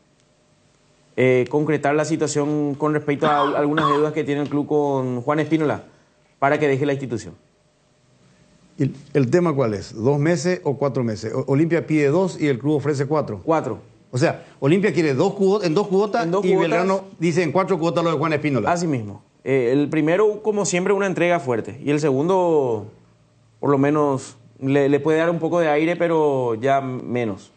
concretar la situación con respecto a algunas deudas que tiene el club con Juan Espínola para que deje la institución. ¿El tema cuál es? ¿2 meses o 4 meses? Olimpia pide 2 y el club ofrece 4. 4. O sea, Olimpia quiere en dos cuotas y Belgrano dice en 4 cuotas lo de Juan Espínola. Así mismo. El primero, como siempre, una entrega fuerte. Y el segundo, por lo menos, le puede dar un poco de aire, pero ya menos.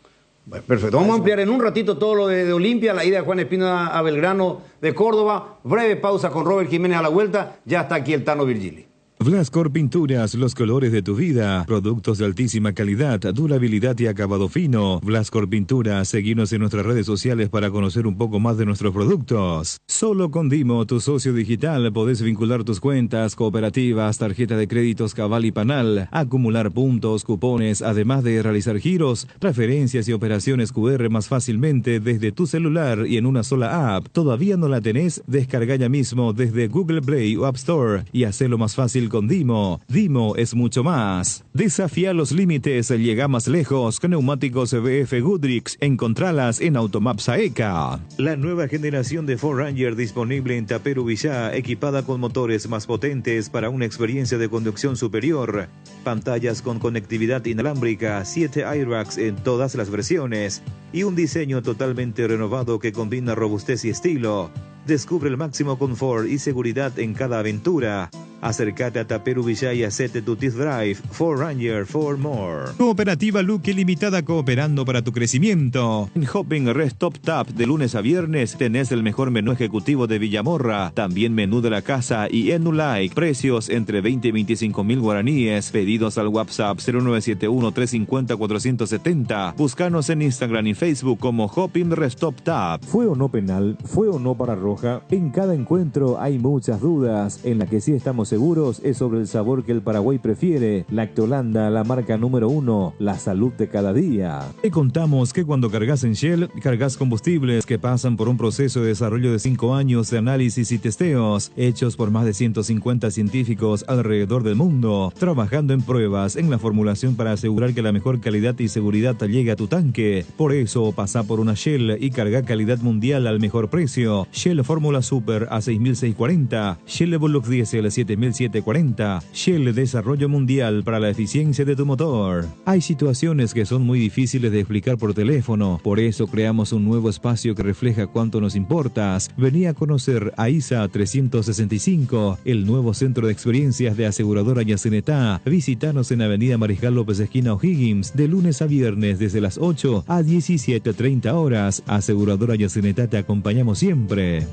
Bueno, perfecto. Vamos a ampliar en un ratito todo lo de Olimpia, la ida de Juan Espínola a Belgrano de Córdoba. Breve pausa con Robert Jiménez a la vuelta. Ya está aquí el Tano Virgili. Blascor Pinturas, los colores de tu vida. Productos de altísima calidad, durabilidad y acabado fino. Blascor Pinturas, seguinos en nuestras redes sociales para conocer un poco más de nuestros productos. Solo con Dimo, tu socio digital, podés vincular tus cuentas, cooperativas, tarjeta de créditos Cabal y Panal, acumular puntos, cupones, además de realizar giros, transferencias y operaciones QR más fácilmente desde tu celular y en una sola app. ¿Todavía no la tenés? Descarga ya mismo desde Google Play o App Store y hacelo más fácil con Dimo. Dimo es mucho más. Desafía los límites, llega más lejos con neumáticos BF Goodrich. Encontralas en Automaps AECA. La nueva generación de Ford Ranger disponible en Taperu Villá, equipada con motores más potentes para una experiencia de conducción superior. Pantallas con conectividad inalámbrica, 7 airbags en todas las versiones y un diseño totalmente renovado que combina robustez y estilo. Descubre el máximo confort y seguridad en cada aventura. Acércate a Taperu Villay y hacete tu test drive. For Ranger, for more. Cooperativa Luque Limitada, cooperando para tu crecimiento. En Hopping Rest Top Tap, de lunes a viernes, tenés el mejor menú ejecutivo de Villamorra. También menú de la casa y Enulike. Precios entre 20 y 25 mil guaraníes. Pedidos al WhatsApp 0971-350-470. Búscanos en Instagram y Facebook como Hopping Rest Top Tap. ¿Fue o no penal? ¿Fue o no para roja? En cada encuentro hay muchas dudas. En la que sí estamos seguros es sobre el sabor que el Paraguay prefiere. Lactolanda, la marca número 1, la salud de cada día. Te contamos que cuando cargas en Shell, cargas combustibles que pasan por un proceso de desarrollo de 5 años de análisis y testeos, hechos por más de 150 científicos alrededor del mundo, trabajando en pruebas en la formulación para asegurar que la mejor calidad y seguridad llegue a tu tanque. Por eso, pasa por una Shell y carga calidad mundial al mejor precio. Shell Fórmula Super a 6.640, Shell Evolux Diesel 7.740, Shell Desarrollo Mundial para la eficiencia de tu motor. Hay situaciones que son muy difíciles de explicar por teléfono, por eso creamos un nuevo espacio que refleja cuánto nos importas. Vení a conocer a ISA 365, el nuevo centro de experiencias de aseguradora Yacenetá. Visítanos en Avenida Mariscal López esquina O'Higgins, de lunes a viernes desde las 8 a 17:30 horas. Aseguradora Yacenetá, te acompañamos siempre.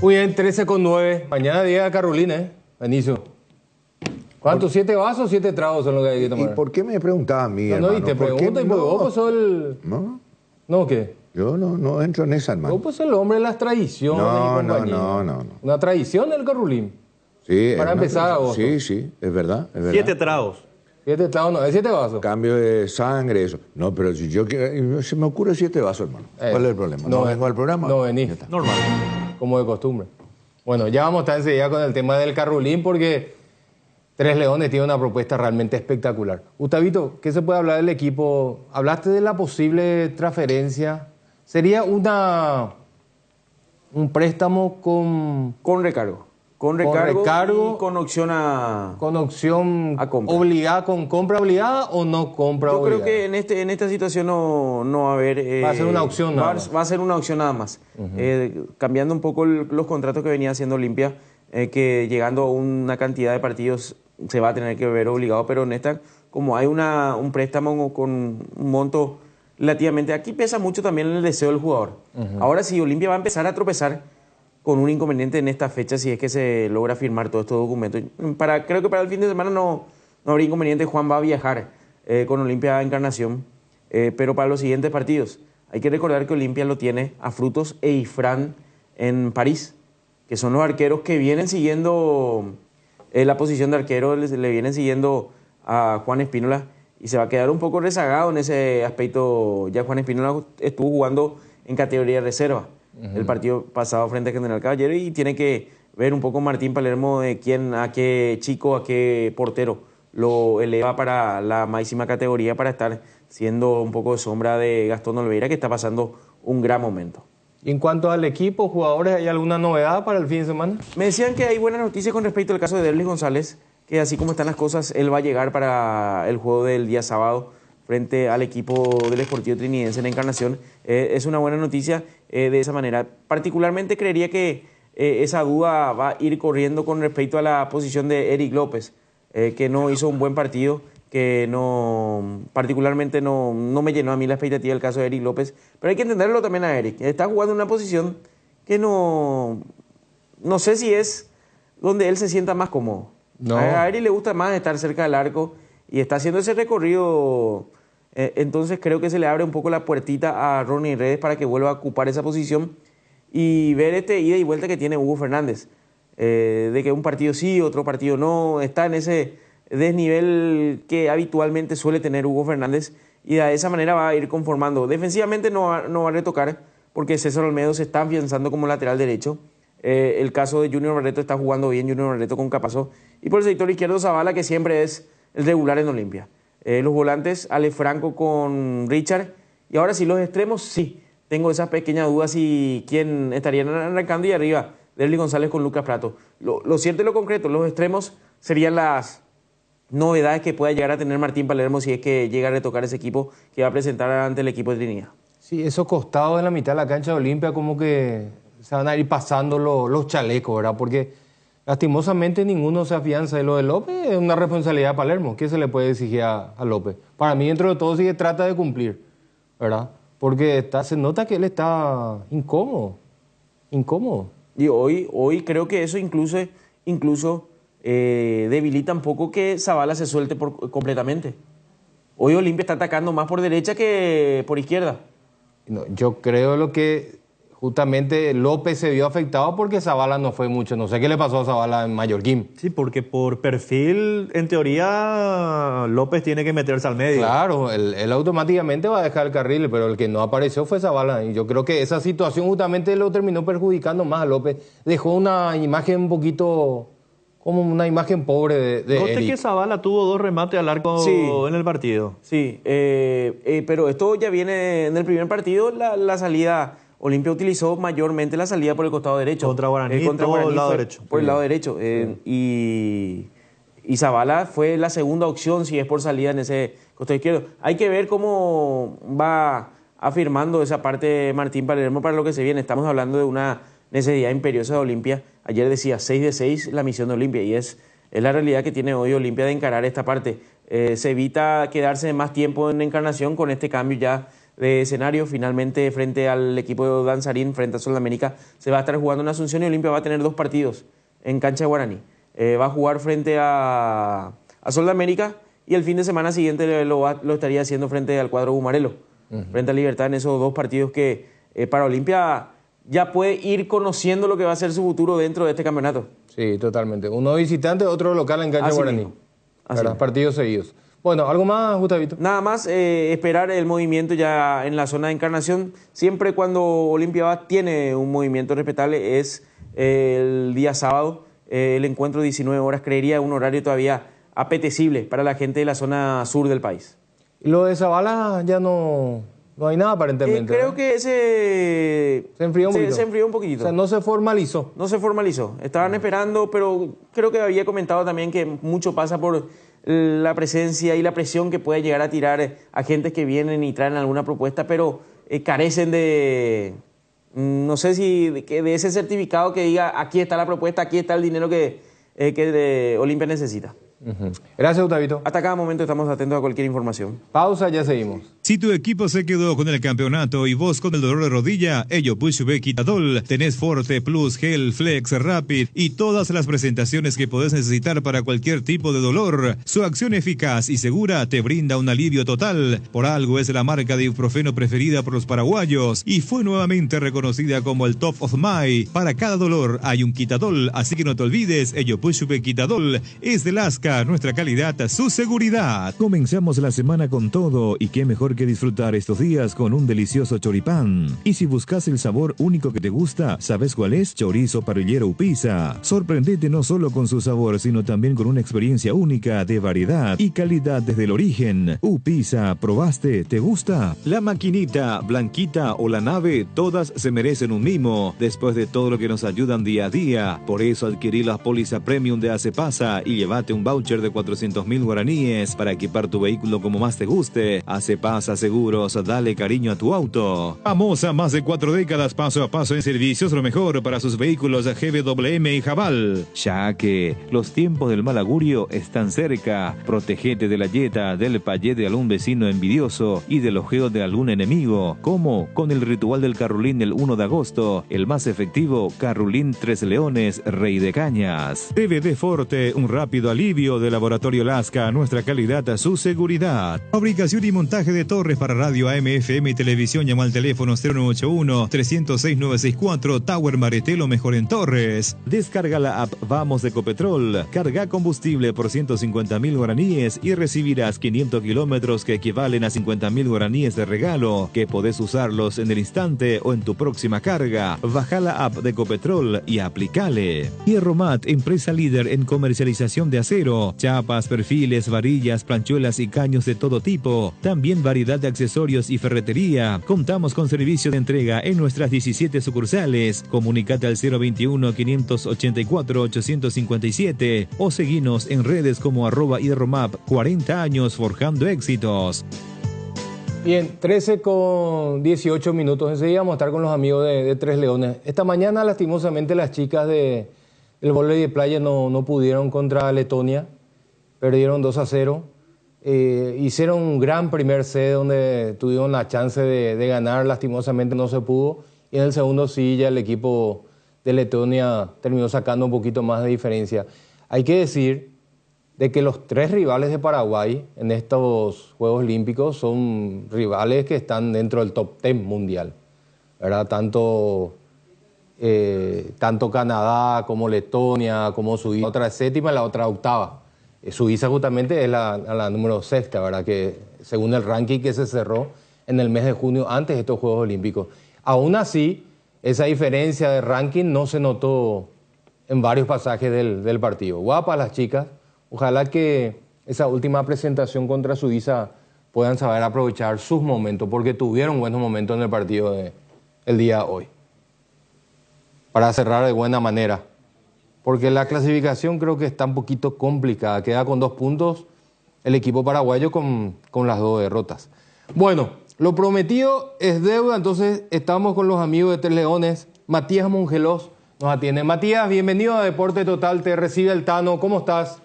Muy bien, 13:09. Mañana día de Carolina, Benicio. ¿Cuántos? ¿7 vasos o 7 tragos son lo que hay que tomar? ¿Y por qué me preguntaba a mí, No, hermano? y te pregunto, y vos pues sos el... ¿No? ¿No qué? Yo no entro en esa, hermano. Vos pues el hombre de las tradiciones y compañía. No. Una tradición del Carolín. Sí. Para empezar agosto. Sí, es verdad. 7 tragos. 7 tragos, no, es 7 vasos. Cambio de sangre, eso. No, pero si yo quiero, se me ocurre 7 vasos, hermano. ¿Cuál es el problema? ¿No vengo al programa? No venís. Normal. Como de costumbre. Bueno, ya vamos a estar enseguida con el tema del Carolín porque Tres Leones tiene una propuesta realmente espectacular. Gustavito, ¿qué se puede hablar del equipo? Hablaste de la posible transferencia. ¿Sería un préstamo con recargo? Con recargo y con opción a compra. Obligada, con compra obligada o no compra Yo obligada. creo que en esta situación no va a haber... va a ser una opción nada más. Va a ser una opción nada más. Cambiando un poco los contratos que venía haciendo Olimpia, que llegando a una cantidad de partidos se va a tener que ver obligado, pero en esta, como hay un préstamo con un monto relativamente... Aquí pesa mucho también el deseo del jugador. Ahora sí, Olimpia va a empezar a tropezar con un inconveniente en esta fecha si es que se logra firmar todos estos documentos. Creo que para el fin de semana no habría inconveniente. Juan va a viajar con Olimpia Encarnación, pero para los siguientes partidos hay que recordar que Olimpia lo tiene a Frutos e Ifrán en París, que son los arqueros que vienen siguiendo la posición de arquero, le vienen siguiendo a Juan Espínola y se va a quedar un poco rezagado en ese aspecto. Ya Juan Espínola estuvo jugando en categoría de reserva el partido pasado frente a General Caballero y tiene que ver un poco Martín Palermo de a qué chico, a qué portero lo eleva para la máxima categoría para estar siendo un poco de sombra de Gastón Olveira, que está pasando un gran momento. Y en cuanto al equipo, jugadores, ¿hay alguna novedad para el fin de semana? Me decían que hay buenas noticias con respecto al caso de Derlis González, que así como están las cosas, él va a llegar para el juego del día sábado frente al equipo del Sportivo Trinidense en Encarnación. Es una buena noticia de esa manera. Particularmente creería que esa duda va a ir corriendo con respecto a la posición de Eric López, que no hizo un buen partido, que particularmente no me llenó a mí la expectativa del caso de Eric López, pero hay que entenderlo también a Eric. Está jugando en una posición que no sé si es donde él se sienta más cómodo. No. A Eric le gusta más estar cerca del arco y está haciendo ese recorrido. Entonces creo que se le abre un poco la puertita a Ronnie Redes para que vuelva a ocupar esa posición y ver este ida y vuelta que tiene Hugo Fernández, de que un partido sí, otro partido no, está en ese desnivel que habitualmente suele tener Hugo Fernández y de esa manera va a ir conformando. Defensivamente no va a retocar porque César Olmedo se está afianzando como lateral derecho. El caso de Junior Barreto está jugando bien, Junior Barreto con Capazó, y por el sector izquierdo Zavala, que siempre es el regular en Olimpia. Los volantes, Ale Franco con Richard. Y ahora sí, los extremos, sí. Tengo esas pequeñas dudas si quién estarían arrancando y arriba, Derlis González con Lucas Prato. Lo cierto y lo concreto, los extremos serían las novedades que pueda llegar a tener Martín Palermo si es que llega a retocar ese equipo que va a presentar ante el equipo de Trinidad. Sí, esos costados en la mitad de la cancha de Olimpia como que se van a ir pasando los chalecos, ¿verdad? Porque Lastimosamente ninguno se afianza. Y lo de López es una responsabilidad de Palermo. ¿Qué se le puede exigir a López? Para mí, dentro de todo, sí que trata de cumplir, ¿verdad? Porque se nota que él está incómodo. Y hoy creo que eso incluso debilita un poco que Zabala se suelte completamente. Hoy Olimpia está atacando más por derecha que por izquierda. No, yo creo que justamente López se vio afectado porque Zabala no fue mucho. No sé qué le pasó a Zabala en Mallorquín. Sí, porque por perfil, en teoría, López tiene que meterse al medio. Claro, él automáticamente va a dejar el carril, pero el que no apareció fue Zabala. Y yo creo que esa situación justamente lo terminó perjudicando más a López. Dejó una imagen un poquito, como una imagen pobre de Note Eric. que Zabala tuvo 2 remates al arco en el partido. Sí, pero esto ya viene en el primer partido, la salida. Olimpia utilizó mayormente la salida por el costado derecho. Contra Guaraní, por el lado derecho. Por el lado derecho. Y Zabala fue la segunda opción si es por salida en ese costado izquierdo. Hay que ver cómo va afirmando esa parte Martín Palermo para lo que se viene. Estamos hablando de una necesidad imperiosa de Olimpia. Ayer decía 6 de 6 la misión de Olimpia y es la realidad que tiene hoy Olimpia de encarar esta parte. Se evita quedarse más tiempo en Encarnación con este cambio ya de escenario. Finalmente, frente al equipo de Danzarín, frente a Sol de América, se va a estar jugando en Asunción y Olimpia va a tener 2 partidos en cancha de Guaraní. Va a jugar frente a Sol de América y el fin de semana siguiente lo estaría haciendo frente al cuadro Bumarelo, frente a Libertad, en esos 2 partidos que para Olimpia ya puede ir conociendo lo que va a ser su futuro dentro de este campeonato. Sí, totalmente. Uno visitante, otro local en cancha de Guaraní. Partidos seguidos. Bueno, ¿algo más, Gustavito? Nada más, esperar el movimiento ya en la zona de Encarnación. Siempre cuando Olimpia tiene un movimiento respetable es el día sábado. El encuentro 19 horas, creería un horario todavía apetecible para la gente de la zona sur del país. ¿Y lo de Zabala ya no hay nada aparentemente? Creo que se enfrió un poquitito. O sea, no se formalizó. No se formalizó. Estaban esperando, pero creo que había comentado también que mucho pasa por la presencia y la presión que puede llegar a tirar agentes que vienen y traen alguna propuesta, pero carecen de, no sé si de ese certificado que diga aquí está la propuesta, aquí está el dinero que Olimpia necesita. Gracias, Gustavito. Hasta cada momento estamos atentos a cualquier información. Pausa, ya seguimos. Si tu equipo se quedó con el campeonato y vos con el dolor de rodilla, ello Pushbe Quitadol, tenés Forte Plus, Gel, Flex, Rapid y todas las presentaciones que podés necesitar para cualquier tipo de dolor. Su acción eficaz y segura te brinda un alivio total. Por algo es la marca de ibuprofeno preferida por los paraguayos y fue nuevamente reconocida como el Top of Mind. Para cada dolor hay un Quitadol, así que no te olvides, ello Pushbe Quitadol es de Lasca, nuestra calidad, su seguridad. Comenzamos la semana con todo y qué mejor que disfrutar estos días con un delicioso choripán. Y si buscas el sabor único que te gusta, ¿sabes cuál es? Chorizo parrillero Upisa. Sorprendete no solo con su sabor, sino también con una experiencia única de variedad y calidad desde el origen. Upisa, ¿probaste? ¿Te gusta? La maquinita, Blanquita o la nave, todas se merecen un mimo después de todo lo que nos ayudan día a día. Por eso adquirí la póliza premium de Acepasa y llévate un voucher de 400.000 guaraníes para equipar tu vehículo como más te guste. Acepasa Seguros, dale cariño a tu auto. Famosa más de 4 décadas, paso a paso en servicios, lo mejor para sus vehículos GWM y Jabal. Ya que los tiempos del mal augurio están cerca, protegete de la yeta, del payé de algún vecino envidioso y del ojeo de algún enemigo. ¿Cómo? Con el ritual del Carrulín el 1 de agosto, el más efectivo, Carrulín 3 Leones, Rey de Cañas. DVD Forte, un rápido alivio de Laboratorio Lasca, nuestra calidad a su seguridad. Fabricación y montaje de torres para radio AM, FM y televisión. Llama al teléfono 0981-306-964. Tower Maretelo, mejor en Torres. Descarga la app Vamos de Ecopetrol. Carga combustible por 150.000 guaraníes y recibirás 500 kilómetros que equivalen a 50.000 guaraníes de regalo, que podés usarlos en el instante o en tu próxima carga. Baja la app de Ecopetrol y aplicale. Hierromat, empresa líder en comercialización de acero, chapas, perfiles, varillas, planchuelas y caños de todo tipo. También variedad de accesorios y ferretería. Contamos con servicio de entrega en nuestras 17 sucursales. Comunicate al 021-584-857 o seguinos en redes como @hierromap. 40 años forjando éxitos. Bien, 13:18. Enseguida vamos a estar con los amigos de Tres Leones. Esta mañana, lastimosamente, las chicas de el vóley de playa no pudieron contra Letonia, perdieron 2-0. Hicieron un gran primer set donde tuvieron la chance de ganar, lastimosamente no se pudo. Y en el segundo sí, ya el equipo de Letonia terminó sacando un poquito más de diferencia. Hay que decir de que los 3 rivales de Paraguay en estos Juegos Olímpicos son rivales que están dentro del top 10 mundial, ¿verdad? Tanto Canadá como Letonia, como Suiza. La otra es séptima y la otra octava. Suiza justamente es la número 6, ¿verdad? Que según el ranking que se cerró en el mes de junio antes de estos Juegos Olímpicos. Aún así, esa diferencia de ranking no se notó en varios pasajes del partido. Guapas las chicas. Ojalá que esa última presentación contra Suiza puedan saber aprovechar sus momentos, porque tuvieron buenos momentos en el partido del día de hoy. Para cerrar de buena manera. Porque la clasificación creo que está un poquito complicada. Queda con 2 puntos el equipo paraguayo con las 2 derrotas. Bueno, lo prometido es deuda, entonces estamos con los amigos de Tres Leones. Matías Mongelos nos atiende. Matías, bienvenido a Deporte Total, te recibe el Tano, ¿cómo estás?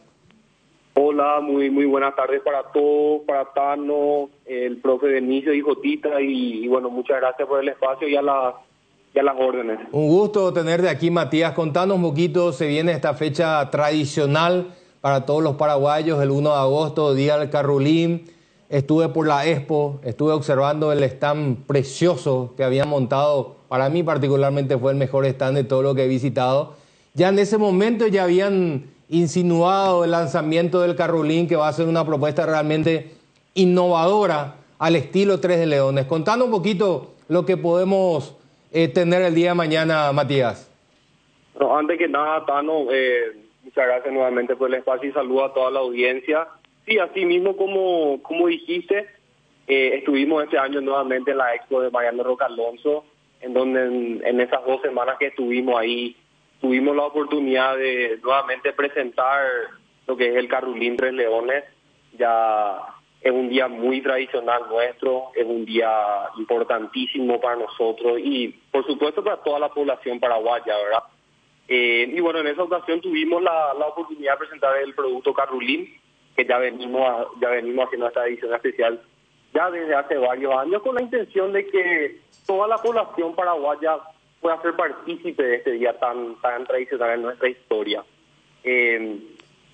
Hola, muy buenas tardes para todos, para Tano, el profe Benicio y Jotita, y bueno, muchas gracias por el espacio y a las órdenes. Un gusto tenerte aquí, Matías. Contanos un poquito, se viene esta fecha tradicional para todos los paraguayos, el 1 de agosto, Día del Carrulín. Estuve por la Expo, estuve observando el stand precioso que habían montado. Para mí particularmente fue el mejor stand de todo lo que he visitado. Ya en ese momento ya habían insinuado el lanzamiento del Carrulín, que va a ser una propuesta realmente innovadora al estilo Tres de Leones. Contanos un poquito lo que podemos tener el día de mañana, Matías. No, antes que nada, Tano, muchas gracias nuevamente por el espacio y saludo a toda la audiencia. Sí, así mismo como dijiste, estuvimos este año nuevamente en la Expo de Mariano Roca Alonso, en donde en esas 2 semanas que estuvimos ahí, tuvimos la oportunidad de nuevamente presentar lo que es el Carrulín Tres Leones. Ya es un día muy tradicional nuestro, es un día importantísimo para nosotros y por supuesto para toda la población paraguaya, ¿verdad? Y bueno, en esa ocasión tuvimos la oportunidad de presentar el producto Carrulín, que ya venimos haciendo esta edición especial ya desde hace varios años, con la intención de que toda la población paraguaya pueda ser partícipe de este día tan tradicional en nuestra historia.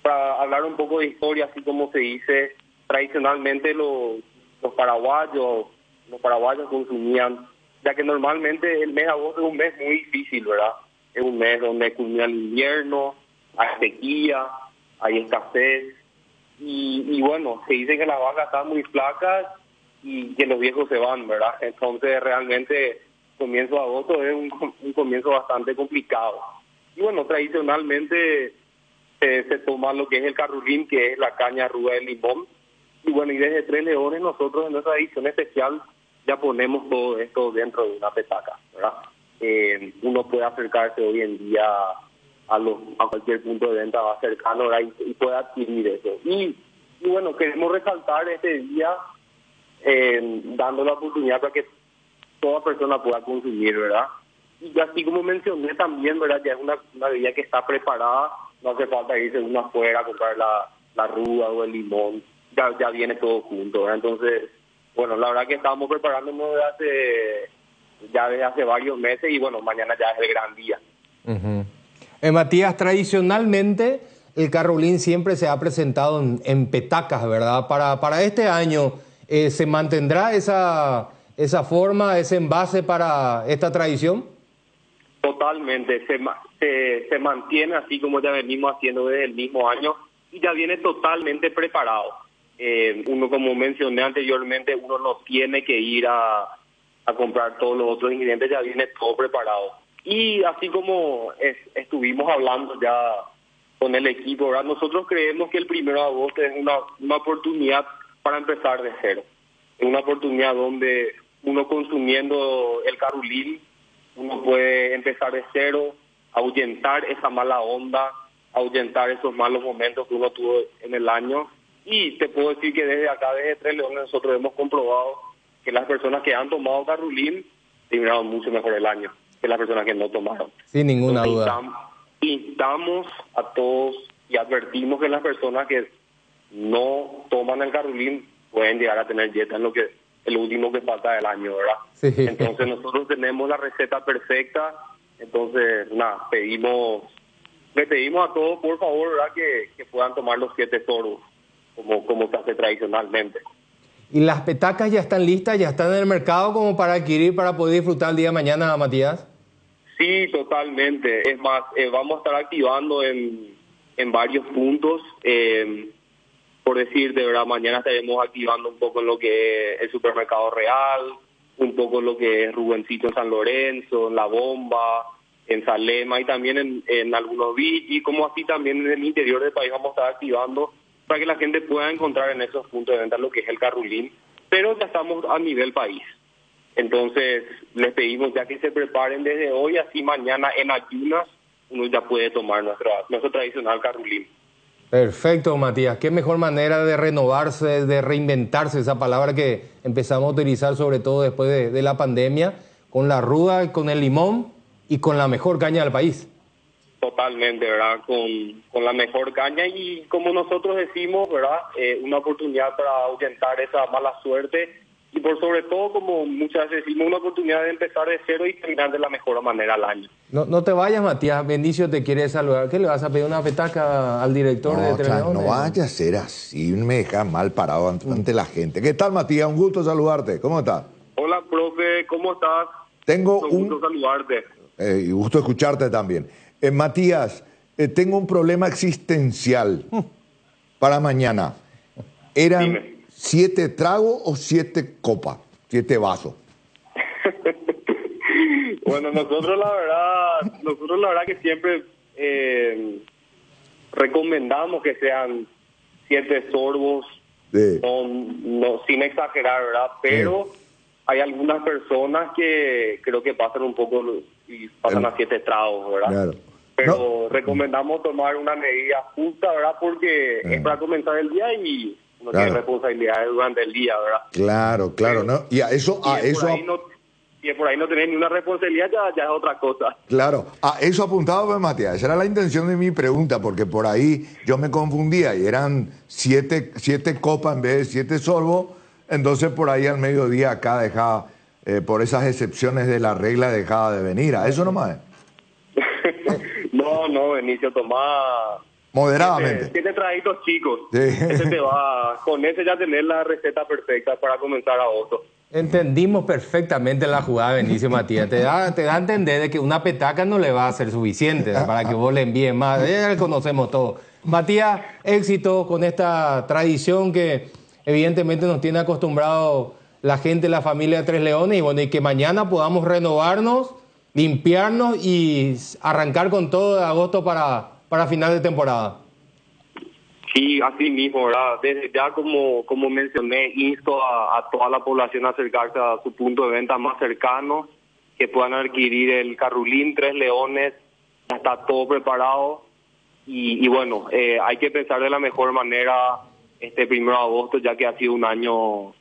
Para hablar un poco de historia, así como se dice, tradicionalmente los paraguayos consumían, ya que normalmente el mes de agosto es un mes muy difícil, ¿verdad? Es un mes donde culmina el invierno, hay sequía, hay escasez, y bueno, se dice que las vacas están muy flacas y que los viejos se van, ¿verdad? Entonces realmente comienzo de agosto es un comienzo bastante complicado. Y bueno, tradicionalmente se toma lo que es el Carrulín, que es la caña ruda de limón. Y bueno, y desde Tres Leones nosotros en nuestra edición especial ya ponemos todo esto dentro de una petaca, ¿verdad? Uno puede acercarse hoy en día a cualquier punto de venta más cercano, ¿verdad? Y puede adquirir eso. Y bueno, queremos resaltar este día dando la oportunidad para que toda persona pueda consumir, ¿verdad? Y así como mencioné también, ¿verdad? Ya es una bebida que está preparada, no hace falta irse uno afuera a comprar la ruda o el limón, ya viene todo junto, ¿verdad? Entonces, bueno, la verdad que estábamos preparándonos desde hace varios meses y bueno, mañana ya es el gran día. Matías, tradicionalmente el Carrulín siempre se ha presentado en petacas, ¿verdad? Para este año, ¿se mantendrá esa forma, ese envase para esta tradición? Totalmente, se mantiene así como ya venimos haciendo desde el mismo año y ya viene totalmente preparado. Uno, como mencioné anteriormente, uno no tiene que ir a comprar todos los otros ingredientes, ya viene todo preparado. Y así como estuvimos hablando ya con el equipo, ¿verdad? Nosotros creemos que el 1 de agosto es una oportunidad para empezar de cero. Es una oportunidad donde uno consumiendo el Carrulín, uno puede empezar de cero, ahuyentar esa mala onda, ahuyentar esos malos momentos que uno tuvo en el año. Y te puedo decir que desde acá, desde Tres Leones, nosotros hemos comprobado que las personas que han tomado Carrulín terminaron mucho mejor el año que las personas que no tomaron. Sin ninguna duda. instamos a todos y advertimos que las personas que no toman el Carulín pueden llegar a tener dieta en el último que falta del año, ¿verdad? Sí. Entonces nosotros tenemos la receta perfecta, entonces nada, le pedimos a todos, por favor, ¿verdad? Que puedan tomar los 7 sorbos, como se hace tradicionalmente. ¿Y las petacas ya están listas, ya están en el mercado como para adquirir, para poder disfrutar el día de mañana, Matías? Sí, totalmente. Es más, vamos a estar activando en varios puntos. Por decir, de verdad, mañana estaremos activando un poco en lo que es el Supermercado Real, un poco en lo que es Rubencito en San Lorenzo, en La Bomba, en Salema y también en algunos y como así también en el interior del país vamos a estar activando para que la gente pueda encontrar en esos puntos de venta lo que es el Carulín, pero ya estamos a nivel país. Entonces les pedimos ya que se preparen desde hoy, así mañana en ayunas uno ya puede tomar nuestro tradicional Carulín. Perfecto, Matías. Qué mejor manera de renovarse, de reinventarse, esa palabra que empezamos a utilizar sobre todo después de la pandemia, con la ruda, con el limón y con la mejor caña del país. Totalmente, ¿verdad? Con la mejor caña y como nosotros decimos, ¿verdad? Una oportunidad para ahuyentar esa mala suerte y por sobre todo, como muchas veces decimos, una oportunidad de empezar de cero y terminar de la mejor manera al año. No te vayas, Matías. Benicio te quiere saludar. ¿Qué le vas a pedir una petaca al director de Tres Leones? No vaya a ser así, me deja mal parado ante la gente. ¿Qué tal, Matías? Un gusto saludarte. ¿Cómo estás? Hola, profe. ¿Cómo estás? Tengo un gusto saludarte. Y gusto escucharte también. Matías, tengo un problema existencial para mañana. ¿Eran 7 tragos o 7 copas? 7 vasos. Bueno, nosotros la verdad que siempre recomendamos que sean 7 sorbos, sí. no, sin exagerar, ¿verdad? Pero hay algunas personas que creo que pasan un poco y pasan a 7 tragos, ¿verdad? Claro. Pero recomendamos tomar una medida justa, ¿verdad? Porque es para comenzar el día y uno tiene responsabilidades durante el día, ¿verdad? Claro, Pero, ¿no? Y a eso... Si por ahí no tenés ni una responsabilidad, ya es otra cosa. Claro, a eso apuntaba, pues, Matías. Esa era la intención de mi pregunta, porque por ahí yo me confundía y eran 7 copas en vez de 7 sorbos. Entonces, por ahí al mediodía acá dejaba, por esas excepciones de la regla, dejaba de venir. ¿A eso nomás? No, Benicio, tomá... Moderadamente. 7 traguitos chicos. Sí. Con ese ya tenés la receta perfecta para comenzar agosto. Entendimos perfectamente la jugada, Benicio, Matías. Te da a entender de que una petaca no le va a ser suficiente para que vos le envíes más. Ya conocemos todo. Matías, éxito con esta tradición que evidentemente nos tiene acostumbrado la gente, la familia de Tres Leones. Y bueno, y que mañana podamos renovarnos, limpiarnos y arrancar con todo de agosto para final de temporada. Sí, así mismo, ¿verdad? Desde ya, como mencioné, insto a toda la población a acercarse a su punto de venta más cercano, que puedan adquirir el Carulín Tres Leones, ya está todo preparado y bueno, hay que pensar de la mejor manera este 1 de agosto, ya que ha sido un año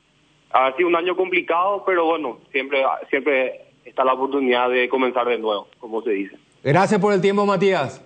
complicado, pero bueno, siempre está la oportunidad de comenzar de nuevo, como se dice. Gracias por el tiempo, Matías.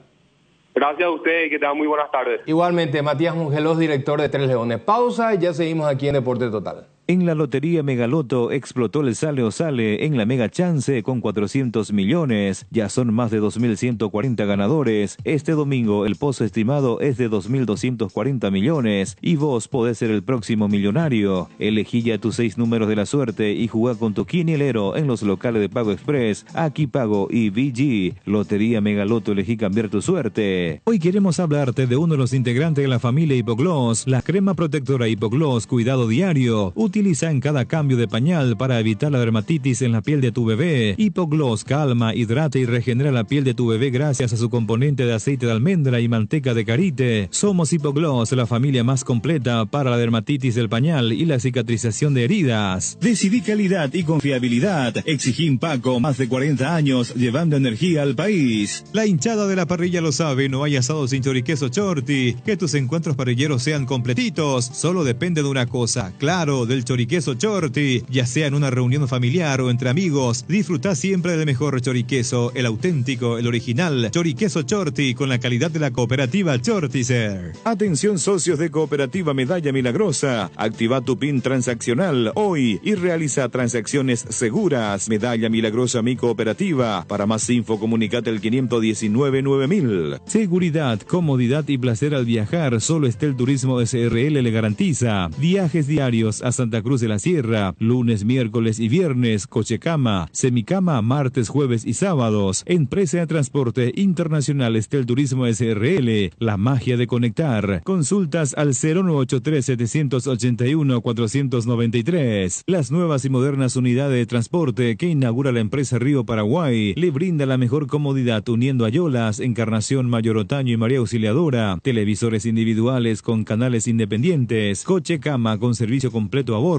Gracias a usted y que tengan muy buenas tardes. Igualmente, Matías Mongelos, director de Tres Leones. Pausa y ya seguimos aquí en Deporte Total. En la Lotería Megaloto explotó el sale o sale en la Mega Chance con 400 millones. Ya son más de 2.140 ganadores. Este domingo el pozo estimado es de 2.240 millones y vos podés ser el próximo millonario. Elegí ya tus 6 números de la suerte y jugá con tu quinielero en los locales de Pago Express, Aquí Pago y VG. Lotería Megaloto, elegí cambiar tu suerte. Hoy queremos hablarte de uno de los integrantes de la familia Hipogloss, la crema protectora Hipogloss Cuidado Diario. Utiliza en cada cambio de pañal para evitar la dermatitis en la piel de tu bebé. Hipogloss calma, hidrata y regenera la piel de tu bebé gracias a su componente de aceite de almendra y manteca de karité. Somos Hipogloss, la familia más completa para la dermatitis del pañal y la cicatrización de heridas. Decidí calidad y confiabilidad. Exigí Impaco, más de 40 años llevando energía al país. La hinchada de la parrilla lo sabe, no hay asado sin choriqueso Chorti. Que tus encuentros parrilleros sean completitos, solo depende de una cosa, claro, del Choriqueso Chorti. Ya sea en una reunión familiar o entre amigos, disfruta siempre del mejor choriqueso, el auténtico, el original. Choriqueso Chorti, con la calidad de la cooperativa Chortizer. Atención socios de Cooperativa Medalla Milagrosa. Activa tu PIN transaccional hoy y realiza transacciones seguras. Medalla Milagrosa Mi Cooperativa. Para más info, comunicate al 519 9000. Seguridad, comodidad y placer al viajar. Solo Estel Turismo SRL le garantiza. Viajes diarios a Santa Cruz de la Sierra, lunes, miércoles y viernes. Cochecama, semicama, martes, jueves y sábados. Empresa de Transporte Internacional Estel Turismo SRL. La magia de conectar. Consultas al 0983-781-493. Las nuevas y modernas unidades de transporte que inaugura la empresa Río Paraguay le brinda la mejor comodidad uniendo Ayolas, Encarnación, Mayor Otaño y María Auxiliadora. Televisores individuales con canales independientes. Coche cama con servicio completo a bordo.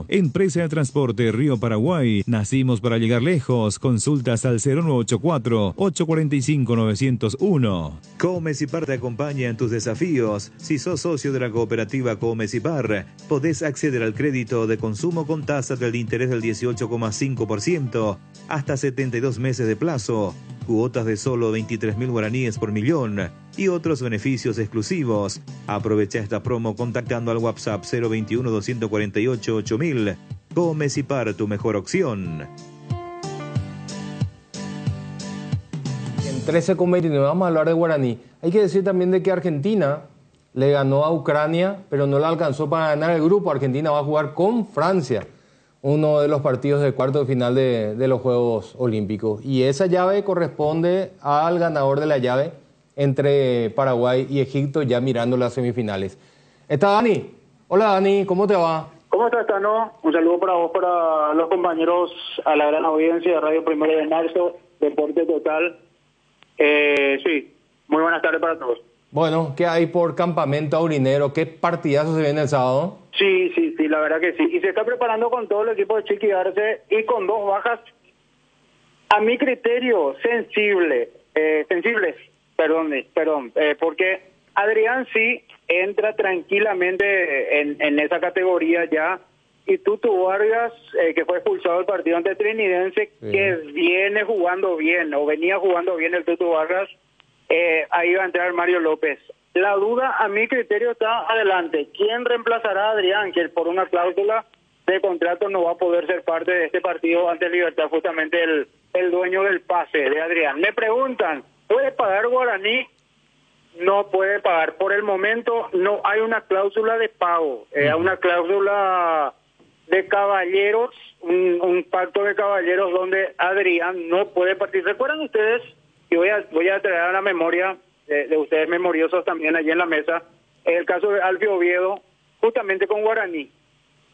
Empresa de Transporte Río Paraguay. Nacimos para llegar lejos. Consultas al 0984-845-901. Comecipar te acompaña en tus desafíos. Si sos socio de la cooperativa Comecipar, podés acceder al crédito de consumo con tasas del interés del 18,5% hasta 72 meses de plazo, cuotas de solo 23.000 guaraníes por millón y otros beneficios exclusivos. Aprovecha esta promo contactando al WhatsApp 021-248-8000. Comecipar, tu mejor opción. En 13,29 vamos a hablar de guaraní. Hay que decir también de que Argentina le ganó a Ucrania, pero no la alcanzó para ganar el grupo. Argentina va a jugar con Francia, uno de los partidos de cuarto de final de los Juegos Olímpicos. Y esa llave corresponde al ganador de la llave entre Paraguay y Egipto, ya mirando las semifinales. Está Dani. Hola Dani, ¿cómo te va? ¿Cómo estás, Tano? Un saludo para vos, para los compañeros, a la gran audiencia de Radio 1 de Marzo, Deporte Total. Sí, muy buenas tardes para todos. Bueno, ¿qué hay por Campamento Aurinero? ¿Qué partidazo se viene el sábado? Sí, la verdad que sí. Y se está preparando con todo el equipo de Chiqui Arce y con dos bajas, a mi criterio, sensibles, porque Adrián sí entra tranquilamente en esa categoría ya, y Tutu Vargas, que fue expulsado del partido ante Trinidense, sí, que viene jugando bien, o venía jugando bien el Tutu Vargas, ahí va a entrar Mario López. La duda, a mi criterio, está adelante. ¿Quién reemplazará a Adrián, que por una cláusula de contrato no va a poder ser parte de este partido ante Libertad? Justamente el dueño del pase de Adrián. Me preguntan, ¿puede pagar Guaraní? No puede pagar. Por el momento no hay una cláusula de pago. Hay una cláusula de caballeros, un pacto de caballeros donde Adrián no puede participar. ¿Recuerdan ustedes? Y voy a traer a la memoria de ustedes memoriosos también allí en la mesa, el caso de Alfio Oviedo, justamente con Guaraní.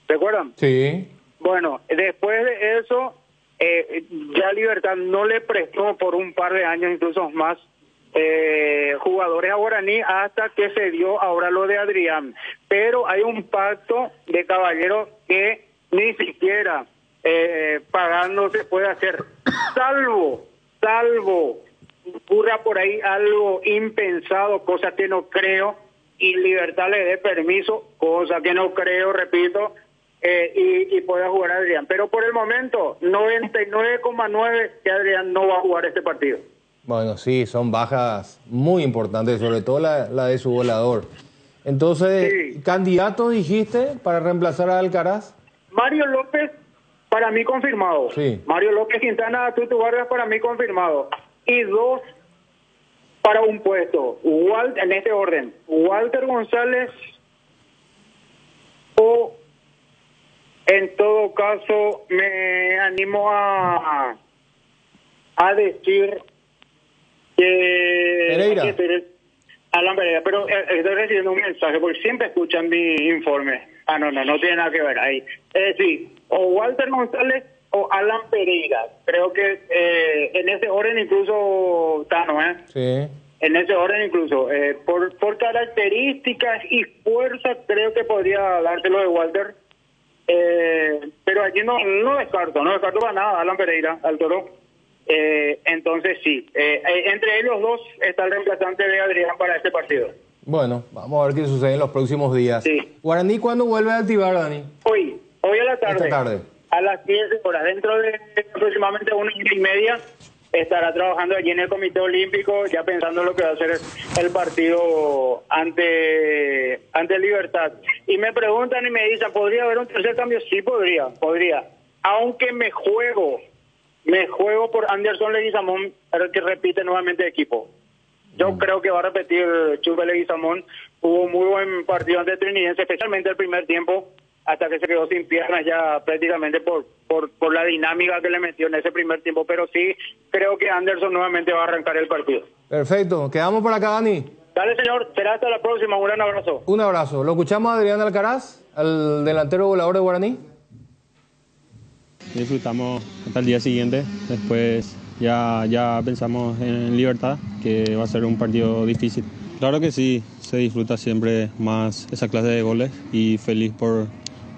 ¿Recuerdan? Sí. Bueno, después de eso, ya Libertad no le prestó por un par de años, incluso más, jugadores a Guaraní, hasta que se dio ahora lo de Adrián. Pero hay un pacto de caballeros que ni siquiera pagando se puede hacer, salvo ocurra por ahí algo impensado, cosa que no creo, y Libertad le dé permiso, cosa que no creo, repito, y pueda jugar Adrián. Pero por el momento, 99,9 que Adrián no va a jugar este partido. Bueno, sí, son bajas muy importantes, sobre todo la de su volador. Entonces, sí. ¿Candidatos dijiste para reemplazar a Alcaraz? Mario López, para mí confirmado. Sí. Mario López, Quintana, Tutu Vargas, para mí confirmado. Y dos para un puesto, en este orden, Walter González, o en todo caso me animo a decir que Pereira. Alan Pereira, pero estoy recibiendo un mensaje porque siempre escuchan mi informe. No tiene nada que ver ahí. Sí, o Walter González o Alan Pereira. Creo que en ese orden incluso Tano, Sí. En ese orden incluso. Por características y fuerza creo que podría dárselo de Walter. Pero aquí no descarto para nada Alan Pereira, al Toro. Entonces sí, entre ellos dos está el reemplazante de Adrián para este partido. Bueno, vamos a ver qué sucede en los próximos días. Sí. Guaraní, ¿cuándo vuelve a activar, Dani? Hoy tarde. Esta tarde. A las 10 horas, dentro de aproximadamente 1 hora y media, estará trabajando allí en el Comité Olímpico, ya pensando en lo que va a ser el partido ante Libertad. Y me preguntan y me dicen, ¿podría haber un tercer cambio? Sí, podría. Aunque me juego por Anderson Leguizamón, que repite nuevamente equipo. Yo creo que va a repetir Chupe Leguizamón. Hubo muy buen partido ante Trinidense, especialmente el primer tiempo, hasta que se quedó sin piernas ya prácticamente por la dinámica que le metió en ese primer tiempo. Pero sí, creo que Anderson nuevamente va a arrancar el partido. Perfecto. Quedamos por acá, Dani. Dale, señor. Será hasta la próxima. Un gran abrazo. Un abrazo. ¿Lo escuchamos a Adrián Alcaraz, al delantero volador de Guaraní? Disfrutamos hasta el día siguiente. Después ya pensamos en Libertad, que va a ser un partido difícil. Claro que sí, se disfruta siempre más esa clase de goles y feliz por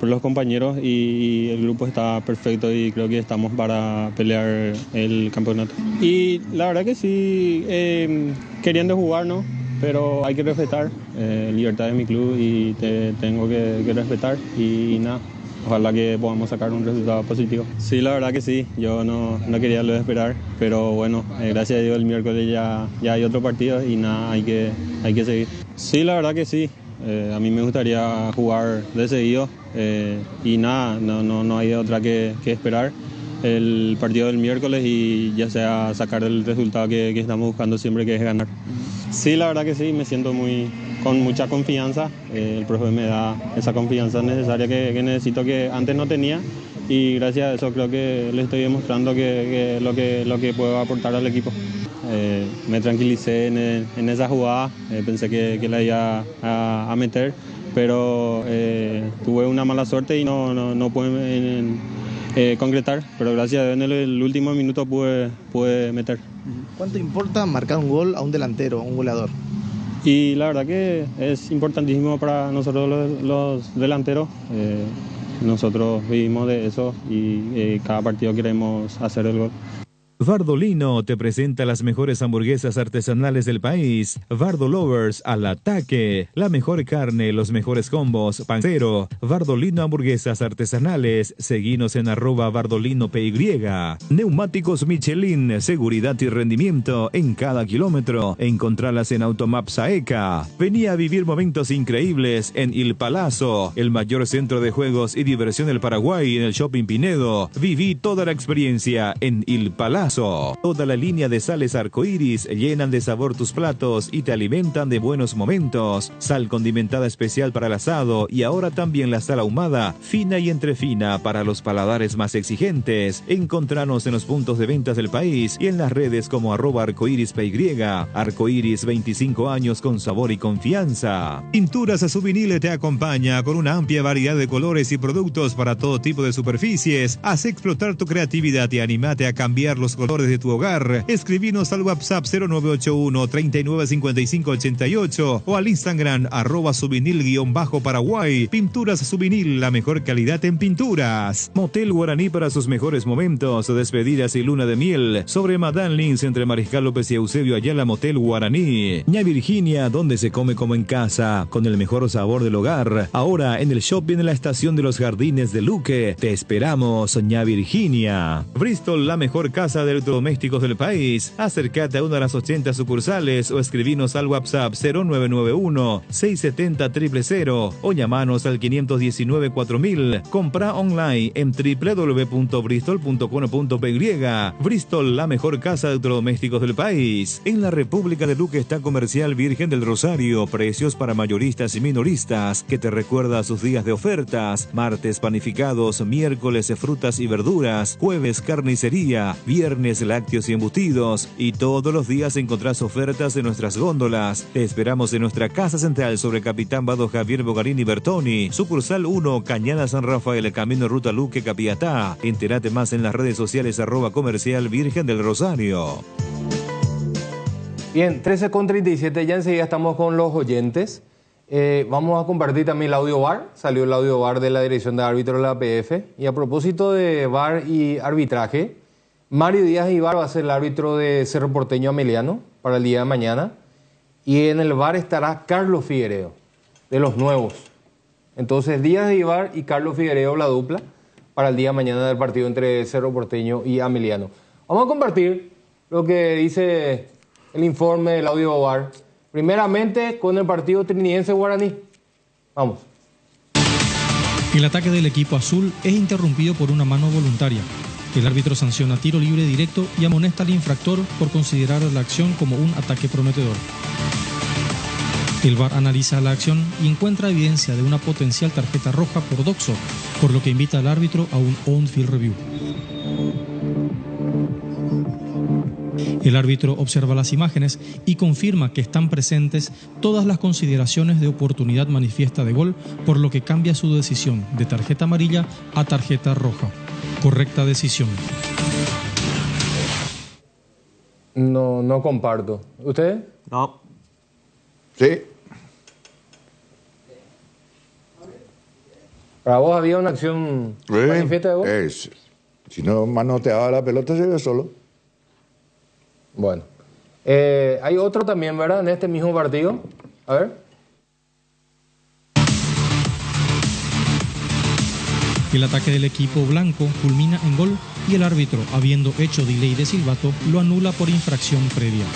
los compañeros y el grupo está perfecto y creo que estamos para pelear el campeonato. Y la verdad que sí, queriendo jugar, ¿no? Pero hay que respetar. Libertad es mi club y tengo que respetar y nada. Ojalá que podamos sacar un resultado positivo. Sí, la verdad que sí. Yo no quería lo de esperar, pero bueno, gracias a Dios el miércoles ya hay otro partido y nada, hay que seguir. Sí, la verdad que sí. A mí me gustaría jugar de seguido y nada, no hay otra que esperar el partido del miércoles y ya sea sacar el resultado que estamos buscando siempre, que es ganar. Sí, la verdad que sí, me siento con mucha confianza. El profe me da esa confianza necesaria que necesito, que antes no tenía, y gracias a eso creo que le estoy demostrando que lo que puedo aportar al equipo. Me tranquilicé en esa jugada, pensé que la iba a meter, pero tuve una mala suerte y no pude concretar, pero gracias a Dios en el último minuto pude meter. ¿Cuánto importa marcar un gol a un delantero, a un goleador? Y la verdad que es importantísimo para nosotros los delanteros. Nosotros vivimos de eso y cada partido queremos hacer el gol. Bardolino te presenta las mejores hamburguesas artesanales del país. Bardo Lovers al ataque. La mejor carne, los mejores combos. Pancero. Bardolino hamburguesas artesanales. Seguinos en @BardolinoPY. Neumáticos Michelin. Seguridad y rendimiento en cada kilómetro. Encontralas en Automaps AECA. Vení a vivir momentos increíbles en Il Palazzo, el mayor centro de juegos y diversión del Paraguay, en el Shopping Pinedo. Viví toda la experiencia en Il Palazzo. Toda la línea de sales arcoíris llenan de sabor tus platos y te alimentan de buenos momentos. Sal condimentada especial para el asado y ahora también la sal ahumada, fina y entrefina para los paladares más exigentes. Encontranos en los puntos de ventas del país y en las redes como @arcoirispy. Arcoiris, 25 años con sabor y confianza. Pinturas Subinil te acompaña con una amplia variedad de colores y productos para todo tipo de superficies. Haz explotar tu creatividad y anímate a cambiar los colores de tu hogar. Escribinos al WhatsApp 0981 395588 o al Instagram @subinil_Paraguay. Pinturas Subinil, la mejor calidad en pinturas. Motel Guaraní para sus mejores momentos, despedidas y luna de miel. Sobre Madán Lins entre Mariscal López y Eusebio Ayala, Motel Guaraní. Ña Virginia, donde se come como en casa, con el mejor sabor del hogar. Ahora en el shopping en la estación de los Jardines de Luque. Te esperamos, Ña Virginia. Bristol, la mejor casa de electrodomésticos del país. Acércate a una de las 80 sucursales o escribinos al WhatsApp 0991-670-000 o llamanos al 519-4000. Compra online en www.bristol.com.py. Bristol, la mejor casa de electrodomésticos del país. En la República de Luque está Comercial Virgen del Rosario. Precios para mayoristas y minoristas, que te recuerda sus días de ofertas. Martes panificados, miércoles frutas y verduras, jueves carnicería, viernes lácteos y embutidos, y todos los días encontrás ofertas en nuestras góndolas. Te esperamos en nuestra casa central sobre Capitán Vado Javier Bogarini Bertoni, sucursal 1, Cañada San Rafael, Camino Ruta Luque, Capiatá. Entérate más en las redes sociales @Comercial Virgen del Rosario. Bien, 13:37, ya enseguida estamos con los oyentes. Vamos a compartir también el audio VAR. Salió el audio VAR de la Dirección de Árbitros de la APF. Y a propósito de VAR y arbitraje, Mario Díaz Ibar va a ser el árbitro de Cerro Porteño Ameliano para el día de mañana. Y en el VAR estará Carlos Figueiredo, de los nuevos. Entonces Díaz Ibar y Carlos Figueiredo, la dupla, para el día de mañana del partido entre Cerro Porteño y Ameliano. Vamos a compartir lo que dice el informe del Audio Bar. Primeramente con el partido Trinidense Guaraní. Vamos. El ataque del equipo azul es interrumpido por una mano voluntaria. El árbitro sanciona tiro libre directo y amonesta al infractor por considerar la acción como un ataque prometedor. El VAR analiza la acción y encuentra evidencia de una potencial tarjeta roja por doxo, por lo que invita al árbitro a un on-field review. El árbitro observa las imágenes y confirma que están presentes todas las consideraciones de oportunidad manifiesta de gol, por lo que cambia su decisión de tarjeta amarilla a tarjeta roja. Correcta decisión. No comparto. ¿Usted? No. Sí. ¿Para vos había una acción manifiesta de gol? Si no manoteaba la pelota, se ve solo. Bueno. Hay otro también, ¿verdad? En este mismo partido. A ver. El ataque del equipo blanco culmina en gol y el árbitro, habiendo hecho delay de silbato, lo anula por infracción previa.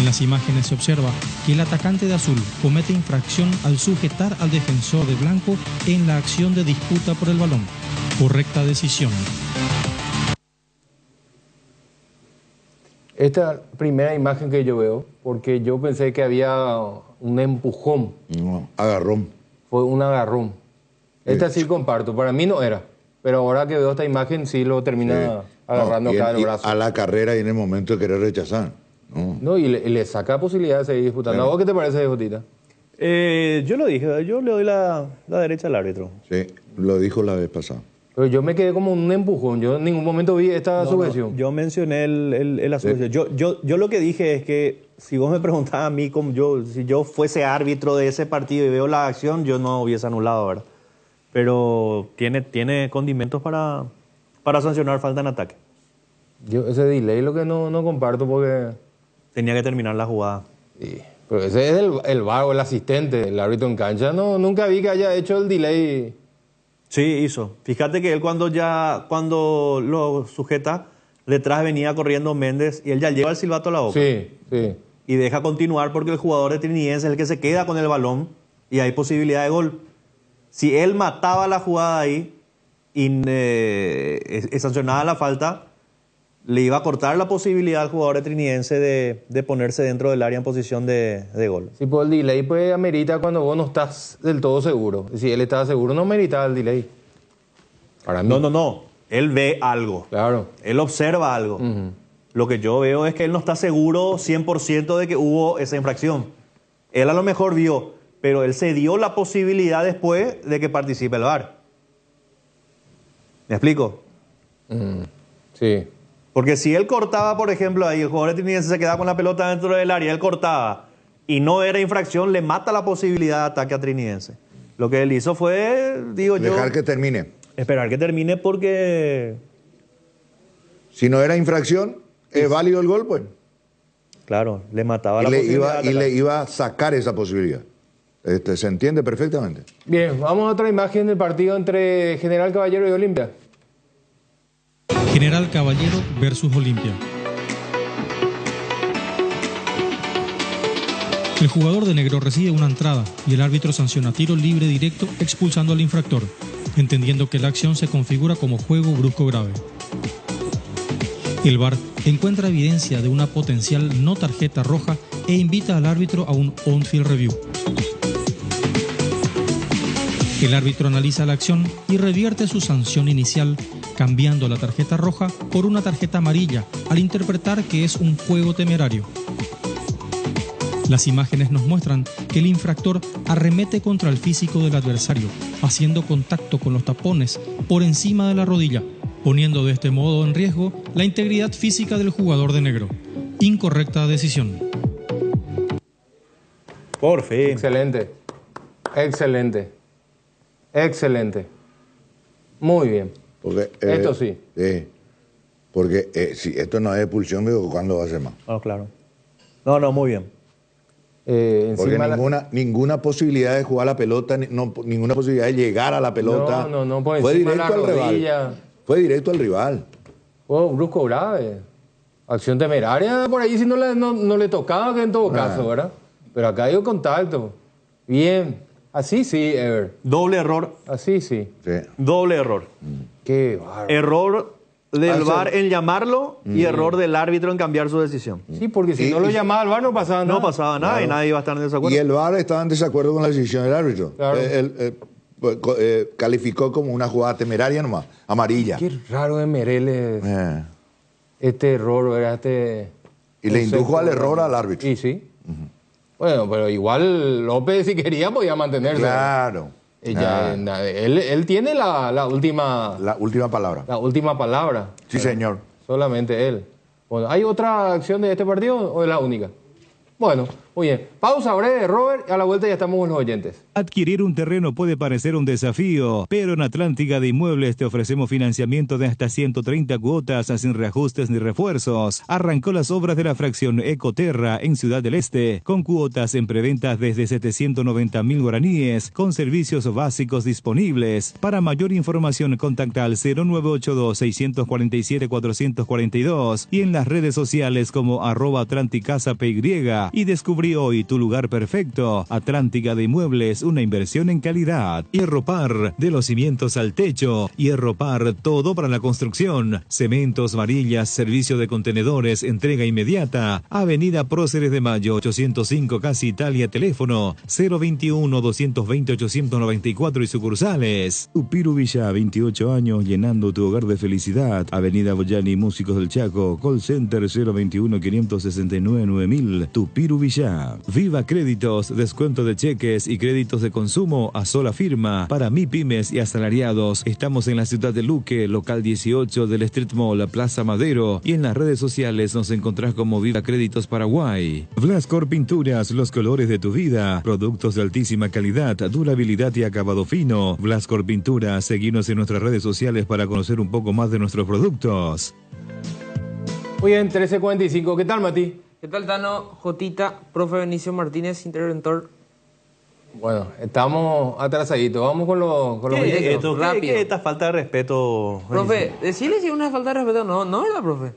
En las imágenes se observa que el atacante de azul comete infracción al sujetar al defensor de blanco en la acción de disputa por el balón. Correcta decisión. Esta primera imagen que yo veo, porque yo pensé que había un empujón. No, agarrón. Fue un agarrón. Esta sí comparto, para mí no era. Pero ahora que veo esta imagen sí lo termina agarrando acá el brazo. A la carrera y en el momento de querer rechazar. No, y le saca posibilidad de seguir disputando. ¿A vos qué te parece, Jotita? Yo lo dije, yo le doy la derecha al árbitro. Sí, lo dijo la vez pasada. Pero yo me quedé como un empujón. Yo en ningún momento vi esta sujeción. No, yo mencioné la sujeción. Yo lo que dije es que si vos me preguntabas a mí, si yo fuese árbitro de ese partido y veo la acción, yo no hubiese anulado, ¿verdad? Pero tiene condimentos para sancionar falta en ataque. Yo ese delay lo que no comparto porque... Tenía que terminar la jugada. Sí, pero ese es el vago, el asistente, el árbitro en cancha. Nunca vi que haya hecho el delay. Sí, hizo. Fíjate que él cuando lo sujeta, detrás venía corriendo Méndez y él ya lleva el silbato a la boca. Sí. Y deja continuar porque el jugador de Trinidense es el que se queda con el balón y hay posibilidad de gol. Si él mataba la jugada ahí y sancionaba la falta, le iba a cortar la posibilidad al jugador de Trinidense de ponerse dentro del área en posición de gol. Sí, pues el delay pues amerita cuando vos no estás del todo seguro. Si él estaba seguro, no amerita el delay. Para mí. No. Él ve algo. Claro. Él observa algo. Uh-huh. Lo que yo veo es que él no está seguro 100% de que hubo esa infracción. Él a lo mejor vio, pero él se dio la posibilidad después de que participe el VAR. ¿Me explico? Sí. Porque si él cortaba, por ejemplo, ahí el jugador de Trinidense se quedaba con la pelota dentro del área, él cortaba y no era infracción, le mata la posibilidad de ataque a Trinidense. Lo que él hizo fue, dejar que termine. Esperar que termine porque... Si no era infracción, es válido el gol, pues. Claro, le mataba la posibilidad. Y le iba a sacar esa posibilidad. Se entiende perfectamente. Bien, vamos a otra imagen del partido entre General Caballero y Olimpia. General Caballero versus Olimpia. El jugador de negro recibe una entrada y el árbitro sanciona tiro libre directo expulsando al infractor, entendiendo que la acción se configura como juego brusco grave. El VAR encuentra evidencia de una potencial no tarjeta roja e invita al árbitro a un on-field review. El árbitro analiza la acción y revierte su sanción inicial, cambiando la tarjeta roja por una tarjeta amarilla al interpretar que es un juego temerario. Las imágenes nos muestran que el infractor arremete contra el físico del adversario, haciendo contacto con los tapones por encima de la rodilla, poniendo de este modo en riesgo la integridad física del jugador de negro. Incorrecta decisión. Por fin. Excelente. Muy bien. Porque, esto sí. Porque si esto no es expulsión, digo, ¿cuándo va a ser más? Oh, claro. No, muy bien. Porque ninguna posibilidad de jugar la pelota, ninguna posibilidad de llegar a la pelota. No, pues fue encima directo de la al rodilla. rival. Fue directo al rival. Fue un brusco grave. Acción temeraria, por ahí si no le tocaba, que en todo caso, ¿verdad? Pero acá hay un contacto. Bien. Así sí, Ever. Doble error. Así sí. Doble error. Qué bárbaro. Error del VAR en llamarlo y error del árbitro en cambiar su decisión. Sí, porque si no lo llamaba el VAR no pasaba nada. No pasaba nada, claro. Y nadie iba a estar en desacuerdo. Y el VAR estaba en desacuerdo con la decisión del árbitro. Claro. Calificó como una jugada temeraria nomás, amarilla. Qué raro de Mereles este error, ¿verdad? Y le indujo al error al árbitro. Sí. Bueno, pero igual López, si quería, podía mantenerse. Claro. Él tiene la última... La última palabra. La última palabra. Sí, señor. Solamente él. Bueno, ¿hay otra acción de este partido o es la única? Bueno, muy bien. Pausa breve, Robert, y a la vuelta ya estamos con los oyentes. Adquirir un terreno puede parecer un desafío, pero en Atlántica de Inmuebles te ofrecemos financiamiento de hasta 130 cuotas sin reajustes ni refuerzos. Arrancó las obras de la fracción Ecoterra en Ciudad del Este, con cuotas en preventas desde 790.000 guaraníes, con servicios básicos disponibles. Para mayor información, contacta al 0982-647-442 y en las redes sociales como @atlanticasapy y descubrí hoy tu lugar perfecto. Atlántica de Inmuebles, una inversión en calidad. Hierropar, de los cimientos al techo. Hierropar, todo para la construcción. Cementos, varillas, servicio de contenedores, entrega inmediata. Avenida Próceres de Mayo, 805, Casi Italia, teléfono 021-220-894 y sucursales. Tupiru Villa, 28 años, llenando tu hogar de felicidad. Avenida Boyani, Músicos del Chaco, call center 021-569-9000. Tupiru Villa. Viva Créditos, descuento de cheques y créditos de consumo a sola firma para MIPYMES y asalariados. Estamos en la ciudad de Luque, local 18 del Street Mall, Plaza Madero, y en las redes sociales nos encontrás como Viva Créditos Paraguay. Blascor Pinturas, los colores de tu vida. Productos de altísima calidad, durabilidad y acabado fino. Blascor Pinturas, seguinos en nuestras redes sociales para conocer un poco más de nuestros productos. Muy bien, 13:45. ¿Qué tal, Mati? ¿Qué tal, Tano? Jotita, profe Benicio Martínez, interventor. Bueno, estamos atrasaditos. Vamos con los directos. Rápido. ¿Qué esta falta de respeto? Profe, decirle si es una falta de respeto o no, ¿verdad, profe?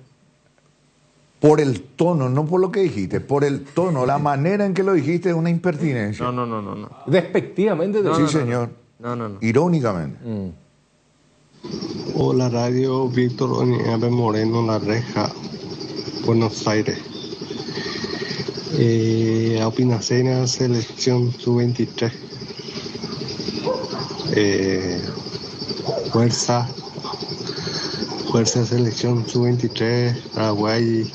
Por el tono, no por lo que dijiste, por el tono, la manera en que lo dijiste es una impertinencia. No. Despectivamente. Sí, señor. No. Irónicamente. Hola, radio Víctor Oniave Moreno, La Reja, Buenos Aires. Opinacena, selección sub-23. Fuerza selección sub-23, Paraguay.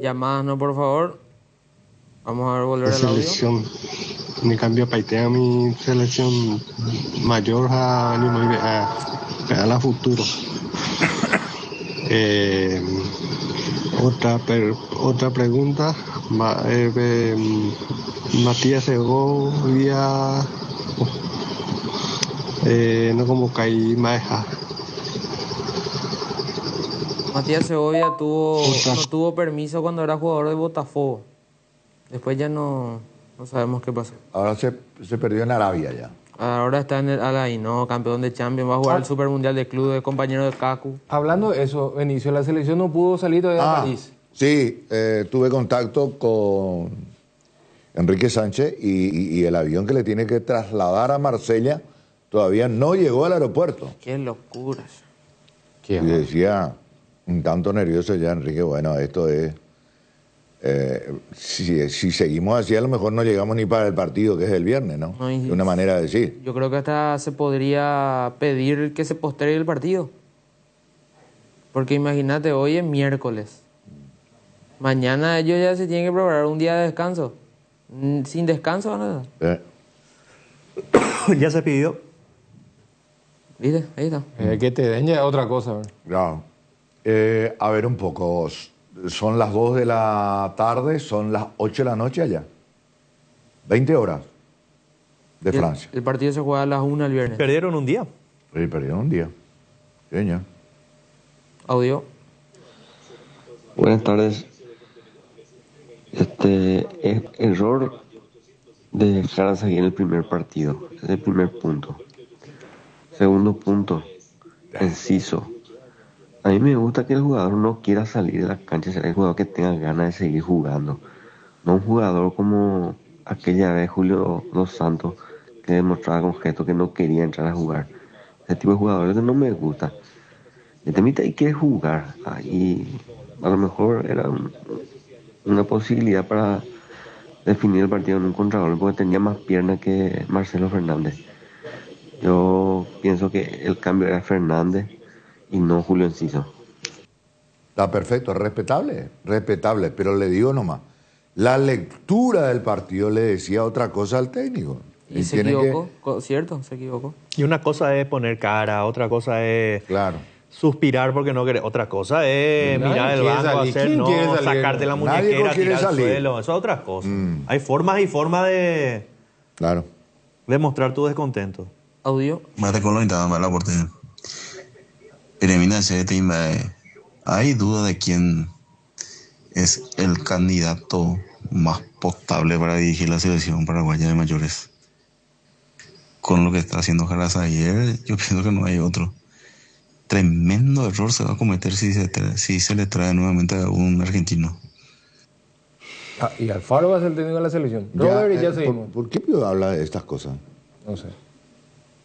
Llamadas, no, por favor. Vamos a volver al audio. Selección. Me cambio paitea mi selección mayor a la futuro. Otra pregunta. Matías Segovia no como caí maja. Matías Segovia no tuvo permiso cuando era jugador de Botafogo. Después ya no sabemos qué pasó. Ahora se perdió en Arabia ya. Ahora está en el Al-Ain, campeón de Champions, va a jugar el Super Mundial de Club, de compañero de Kaku. Hablando de eso, Benicio, la selección no pudo salir todavía a París. Sí, tuve contacto con Enrique Sánchez y el avión que le tiene que trasladar a Marsella todavía no llegó al aeropuerto. Qué locura. Y decía, un tanto nervioso ya, Enrique, bueno, esto es... si seguimos así, a lo mejor no llegamos ni para el partido, que es el viernes, ¿no? De una manera de decir. Yo creo que hasta se podría pedir que se postergue el partido. Porque imagínate, hoy es miércoles. Mañana ellos ya se tienen que preparar un día de descanso. Sin descanso van a dar. Ya se pidió. ¿Viste? Ahí está. Que te den ya otra cosa. Claro. A ver un poco... Son las 2 de la tarde, son las 8 de la noche allá. 20 horas de Francia. El partido se juega a las 1 el viernes. ¿Perdieron un día? Sí, perdieron un día. Señor. Audio. Buenas tardes. Es error de dejar a seguir el primer partido, es el primer punto. Segundo punto, Enciso. A mí me gusta que el jugador no quiera salir de la cancha, sea el jugador que tenga ganas de seguir jugando. No un jugador como aquella vez Julio Dos Santos, que demostraba con gesto que no quería entrar a jugar. Ese tipo de jugadores que no me gusta. El temita ahí quiere jugar. Y a lo mejor era una posibilidad para definir el partido en un contragolpe porque tenía más piernas que Marcelo Fernández. Yo pienso que el cambio era Fernández y no Julio Enciso. Está perfecto, respetable, pero le digo nomás, la lectura del partido le decía otra cosa al técnico. Y se equivocó, ¿cierto? Se equivocó. Y una cosa es poner cara, otra cosa es suspirar porque no querés, otra cosa es mirar el banco, hacer no, sacarte la muñequera, tirar al suelo, eso es otra cosa. Hay formas y formas de mostrar tu descontento. Audio. Mate con lo intentamos la oportunidad. Termina ese tema. Hay duda de quién es el candidato más potable para dirigir la selección paraguaya de mayores. Con lo que está haciendo Jaras ayer, yo pienso que no hay otro. Tremendo error se va a cometer si se le trae nuevamente a un argentino. Y Alfaro va a ser el técnico de la selección. Robert, y ya seguimos. ¿Por qué Pío habla de estas cosas? No sé.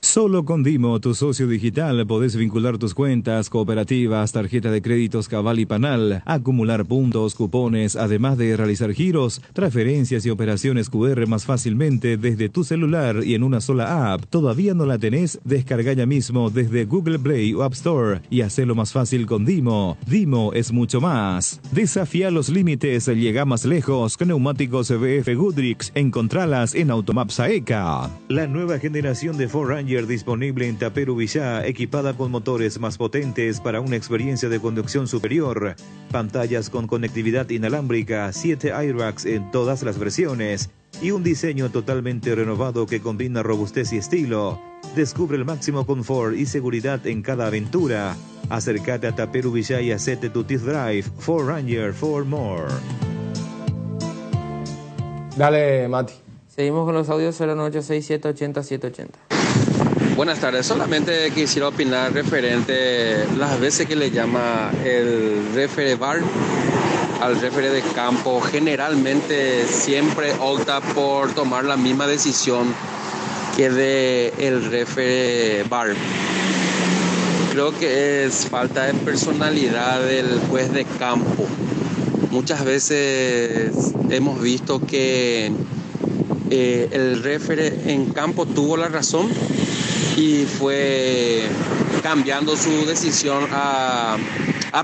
Solo con Dimo, tu socio digital, podés vincular tus cuentas, cooperativas, tarjeta de créditos Cabal y Panal, acumular puntos, cupones, además de realizar giros, transferencias y operaciones QR más fácilmente desde tu celular y en una sola app. ¿Todavía no la tenés? Descarga ya mismo desde Google Play o App Store y hacelo más fácil con Dimo. Dimo es mucho más. Desafía los límites, llega más lejos con neumáticos BF Goodrich. Encontralas en Automaps AECA. La nueva generación de Ford Ranger disponible en Taperu Villá, equipada con motores más potentes para una experiencia de conducción superior, pantallas con conectividad inalámbrica, 7 airbags en todas las versiones y un diseño totalmente renovado que combina robustez y estilo. Descubre el máximo confort y seguridad en cada aventura. Acércate a Taperu Villá y hacete tu test drive. Ford Ranger for more. Dale, Mati. Seguimos con los audios 0986-780-780. Buenas tardes, solamente quisiera opinar referente las veces que le llama el referee VAR al referee de campo. Generalmente siempre opta por tomar la misma decisión que el referee VAR. Creo que es falta de personalidad del juez de campo. Muchas veces hemos visto que el referee en campo tuvo la razón y fue cambiando su decisión a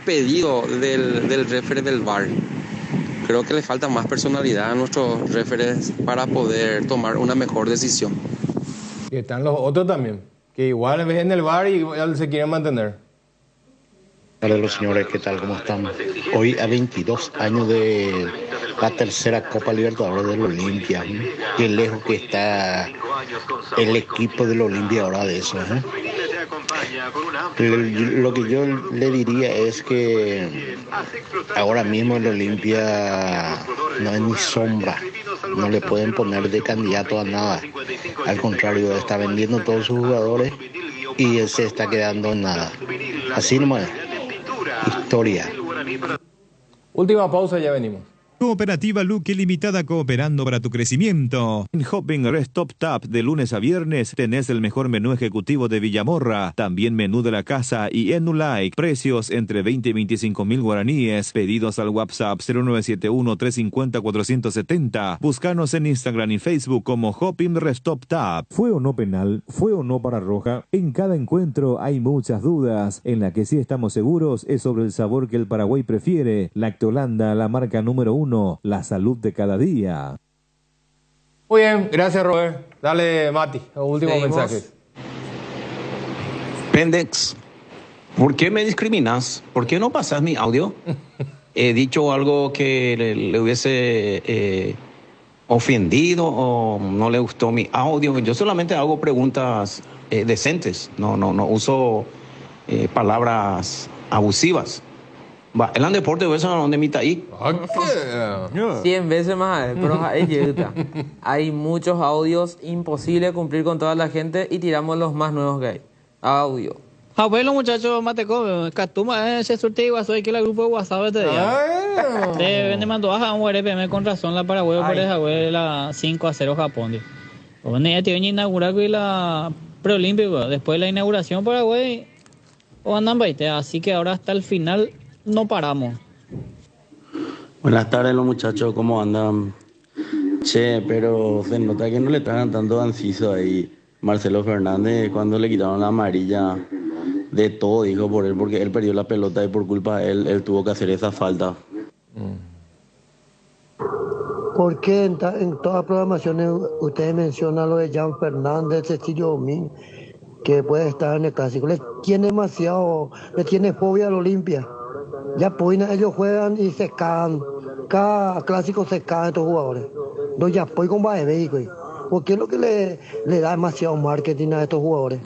pedido del referee del VAR. Creo que le falta más personalidad a nuestros referees para poder tomar una mejor decisión. Y están los otros también, que igual ven en el VAR y igual se quieren mantener. Hola los señores, ¿qué tal? ¿Cómo están? Hoy a 22 años de la tercera Copa Libertadores del Olimpia. Qué lejos que está el equipo del Olimpia ahora de eso. Lo que yo le diría es que ahora mismo el Olimpia no es ni sombra. No le pueden poner de candidato a nada. Al contrario, está vendiendo todos sus jugadores y se está quedando en nada. Así nomás. Historia. Última pausa, ya venimos. Cooperativa Luque Limitada, cooperando para tu crecimiento. En Hopping Rest Top Tap de lunes a viernes tenés el mejor menú ejecutivo de Villamorra, también menú de la casa y Enulike. Precios entre 20 y 25 mil guaraníes. Pedidos al WhatsApp 0971-350-470. Búscanos en Instagram y Facebook como Hopping Rest Top Tap. ¿Fue o no penal? ¿Fue o no para roja? En cada encuentro hay muchas dudas. En la que sí estamos seguros es sobre el sabor que el Paraguay prefiere. Lactolanda, la marca número 1. La salud de cada día. Muy bien, gracias Robert. Dale, Mati, últimos mensajes. Pendex, ¿por qué me discriminas? ¿Por qué no pasas mi audio? He dicho algo que le hubiese ofendido o no le gustó mi audio. Yo solamente hago preguntas decentes. No uso palabras abusivas. Va, el deporte o eso donde mita ahí. 100 veces más, pero hay muchos audios, imposible cumplir con toda la gente y tiramos los más nuevos que hay. Audio. Bueno, muchachos, mateco, Catuma, ese sorteo igual soy que el grupo de WhatsApp este día. Me mandó a un RPM con razón la Paraguay por esa güey la 5-0 Japón. Bueno, ya te voy a inaugurar con la preolímpico. Después de la inauguración Paraguay, o andan baite. Así que ahora hasta el final no paramos. Buenas tardes los muchachos, ¿cómo andan? Che, pero se nota que no le tragan tanto Anciso ahí. Marcelo Fernández, cuando le quitaron la amarilla, de todo dijo por él, porque él perdió la pelota y por culpa de él tuvo que hacer esa falta. ¿Por qué en todas las programaciones ustedes mencionan lo de Jan Fernández, Cecilio Domín, que puede estar en el clásico? Le tiene fobia al Olimpia. Ya pues ellos juegan y se caen. Cada clásico se caen estos jugadores. No, ya pues con Baebeco. ¿Por qué es lo que le da demasiado marketing a estos jugadores?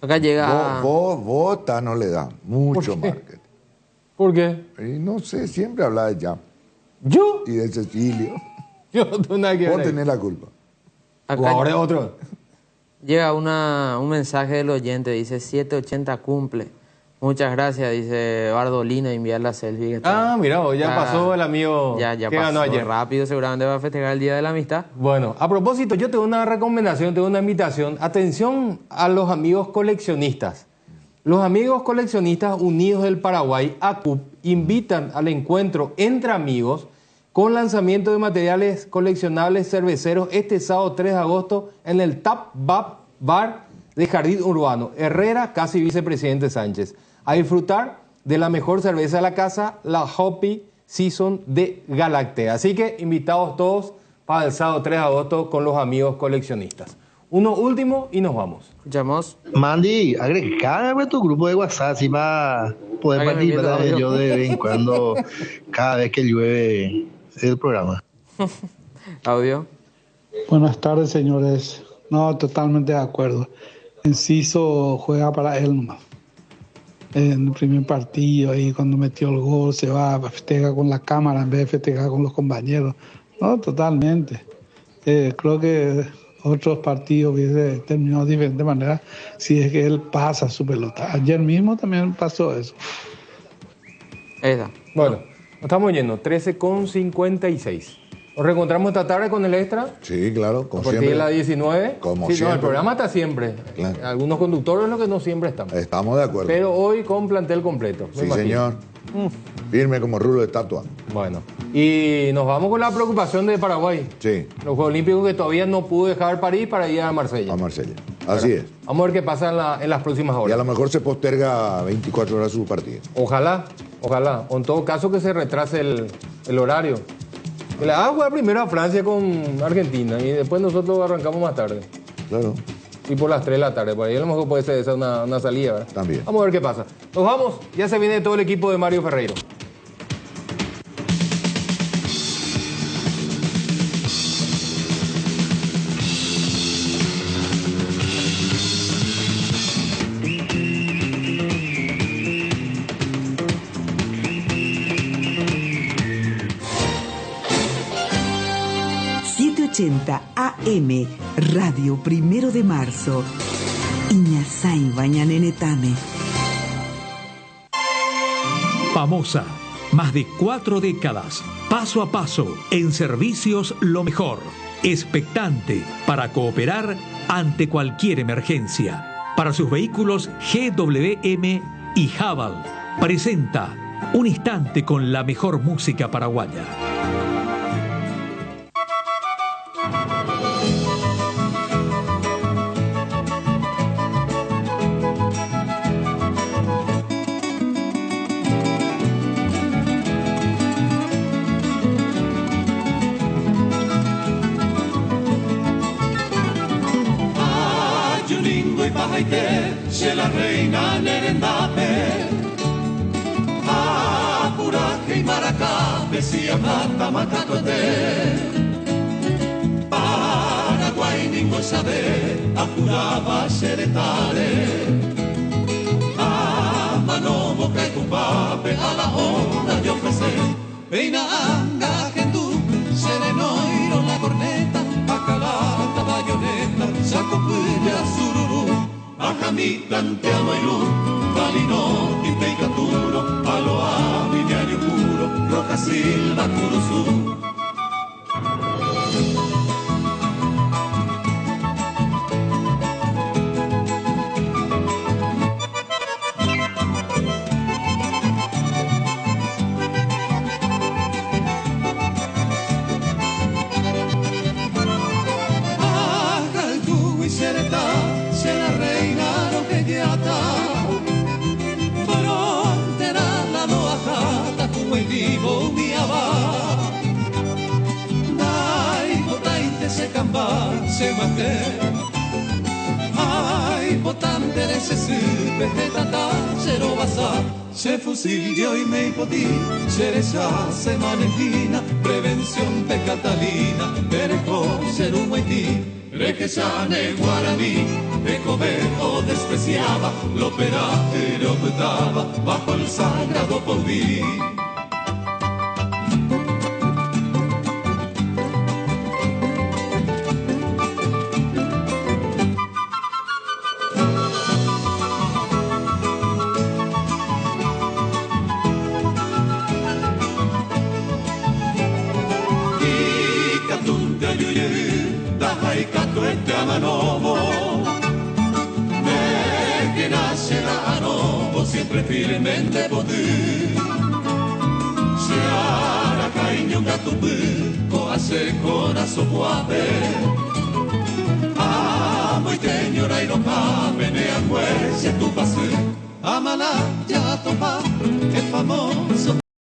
Acá llega... Vos no le da mucho marketing. ¿Por qué? Y no sé, siempre habla de Jan. ¿Yo? Y de Cecilio. Yo no tengo nada que ver. Vos tenés la culpa. Acá ahora es otro. Llega un mensaje del oyente, dice 780 cumple. Muchas gracias, dice Bardolino, enviar la selfie. Mira, ya pasó el amigo ya que ganó pasó ayer. Rápido, seguramente va a festejar el Día de la Amistad. Bueno, a propósito, yo tengo una recomendación, tengo una invitación. Atención a los amigos coleccionistas. Los amigos coleccionistas unidos del Paraguay, ACUP, invitan al encuentro entre amigos con lanzamiento de materiales coleccionables cerveceros este sábado 3 de agosto en el Tap Bap Bar de Jardín Urbano. Herrera, casi vicepresidente Sánchez. A disfrutar de la mejor cerveza de la casa, la Hoppy Season de Galactea. Así que invitados todos para el sábado 3 de agosto con los amigos coleccionistas. Uno último y nos vamos. Escuchamos. Mandy, agregame a tu grupo de WhatsApp si va a poder participar yo de vez en cuando, cada vez que llueve el programa. Audio. Buenas tardes, señores. No, totalmente de acuerdo. Enciso juega para él nomás. En el primer partido, ahí cuando metió el gol, se va a festejar con la cámara en vez de festejar con los compañeros. No, totalmente. Creo que otros partidos hubiese terminado de diferente manera si es que él pasa su pelota. Ayer mismo también pasó eso. Bueno, estamos yendo, 13:56. ¿Nos reencontramos esta tarde con el extra? Sí, claro, como siempre. A partir de las 19. Como sí, siempre. No, el programa está siempre. Claro. Algunos conductores lo que no siempre estamos. Estamos de acuerdo. Pero hoy con plantel completo. Sí, señor. Firme como rulo de estatua. Bueno, y nos vamos con la preocupación de Paraguay. Sí. Los Juegos Olímpicos que todavía no pudo dejar París para ir a Marsella. A Marsella. Así es. Vamos a ver qué pasa en las próximas horas. Y a lo mejor se posterga 24 horas su partido. Ojalá. O en todo caso que se retrase el horario. La jugar primero a Francia con Argentina y después nosotros arrancamos más tarde. Claro. Y por las 3 de la tarde, por ahí a lo mejor puede ser esa una salida, ¿verdad? También. Vamos a ver qué pasa. Nos vamos, ya se viene todo el equipo de Mario Ferreiro. AM, Radio 1 de Marzo. Iñazay Bañanenetame. Famosa, más de 4 décadas, paso a paso, en servicios lo mejor. Expectante para cooperar ante cualquier emergencia. Para sus vehículos GWM y Haval, presenta Un Instante con la mejor música paraguaya. Se la reina Nerendape, Apuraje y Maracabe, si amata Macatote, Paraguay ningo sabe, Apuraba Seretare, Amano Boca y Cumbape. sabe a la hora de ofrecer. Peina anga gendu, serenoiro la corneta, acalata bayoneta, saco puya sururu, ajamita te amailú, valino y peicaturo, aloa viñario puro, roja silva curuzú. Se mate, ay, potante de ese vegetata, se lo basa, se fusilio y me hipotí, se se manejina, prevención de Catalina, perejo, ser un haití, requesane guaraní, de cobejo despreciaba, lo pero optaba, bajo el sagrado porvir. Siempre firmemente poder se hará cariño gatupé coase corazón guape amo y teñora y no cabe ne angüe tu pase amala ya topa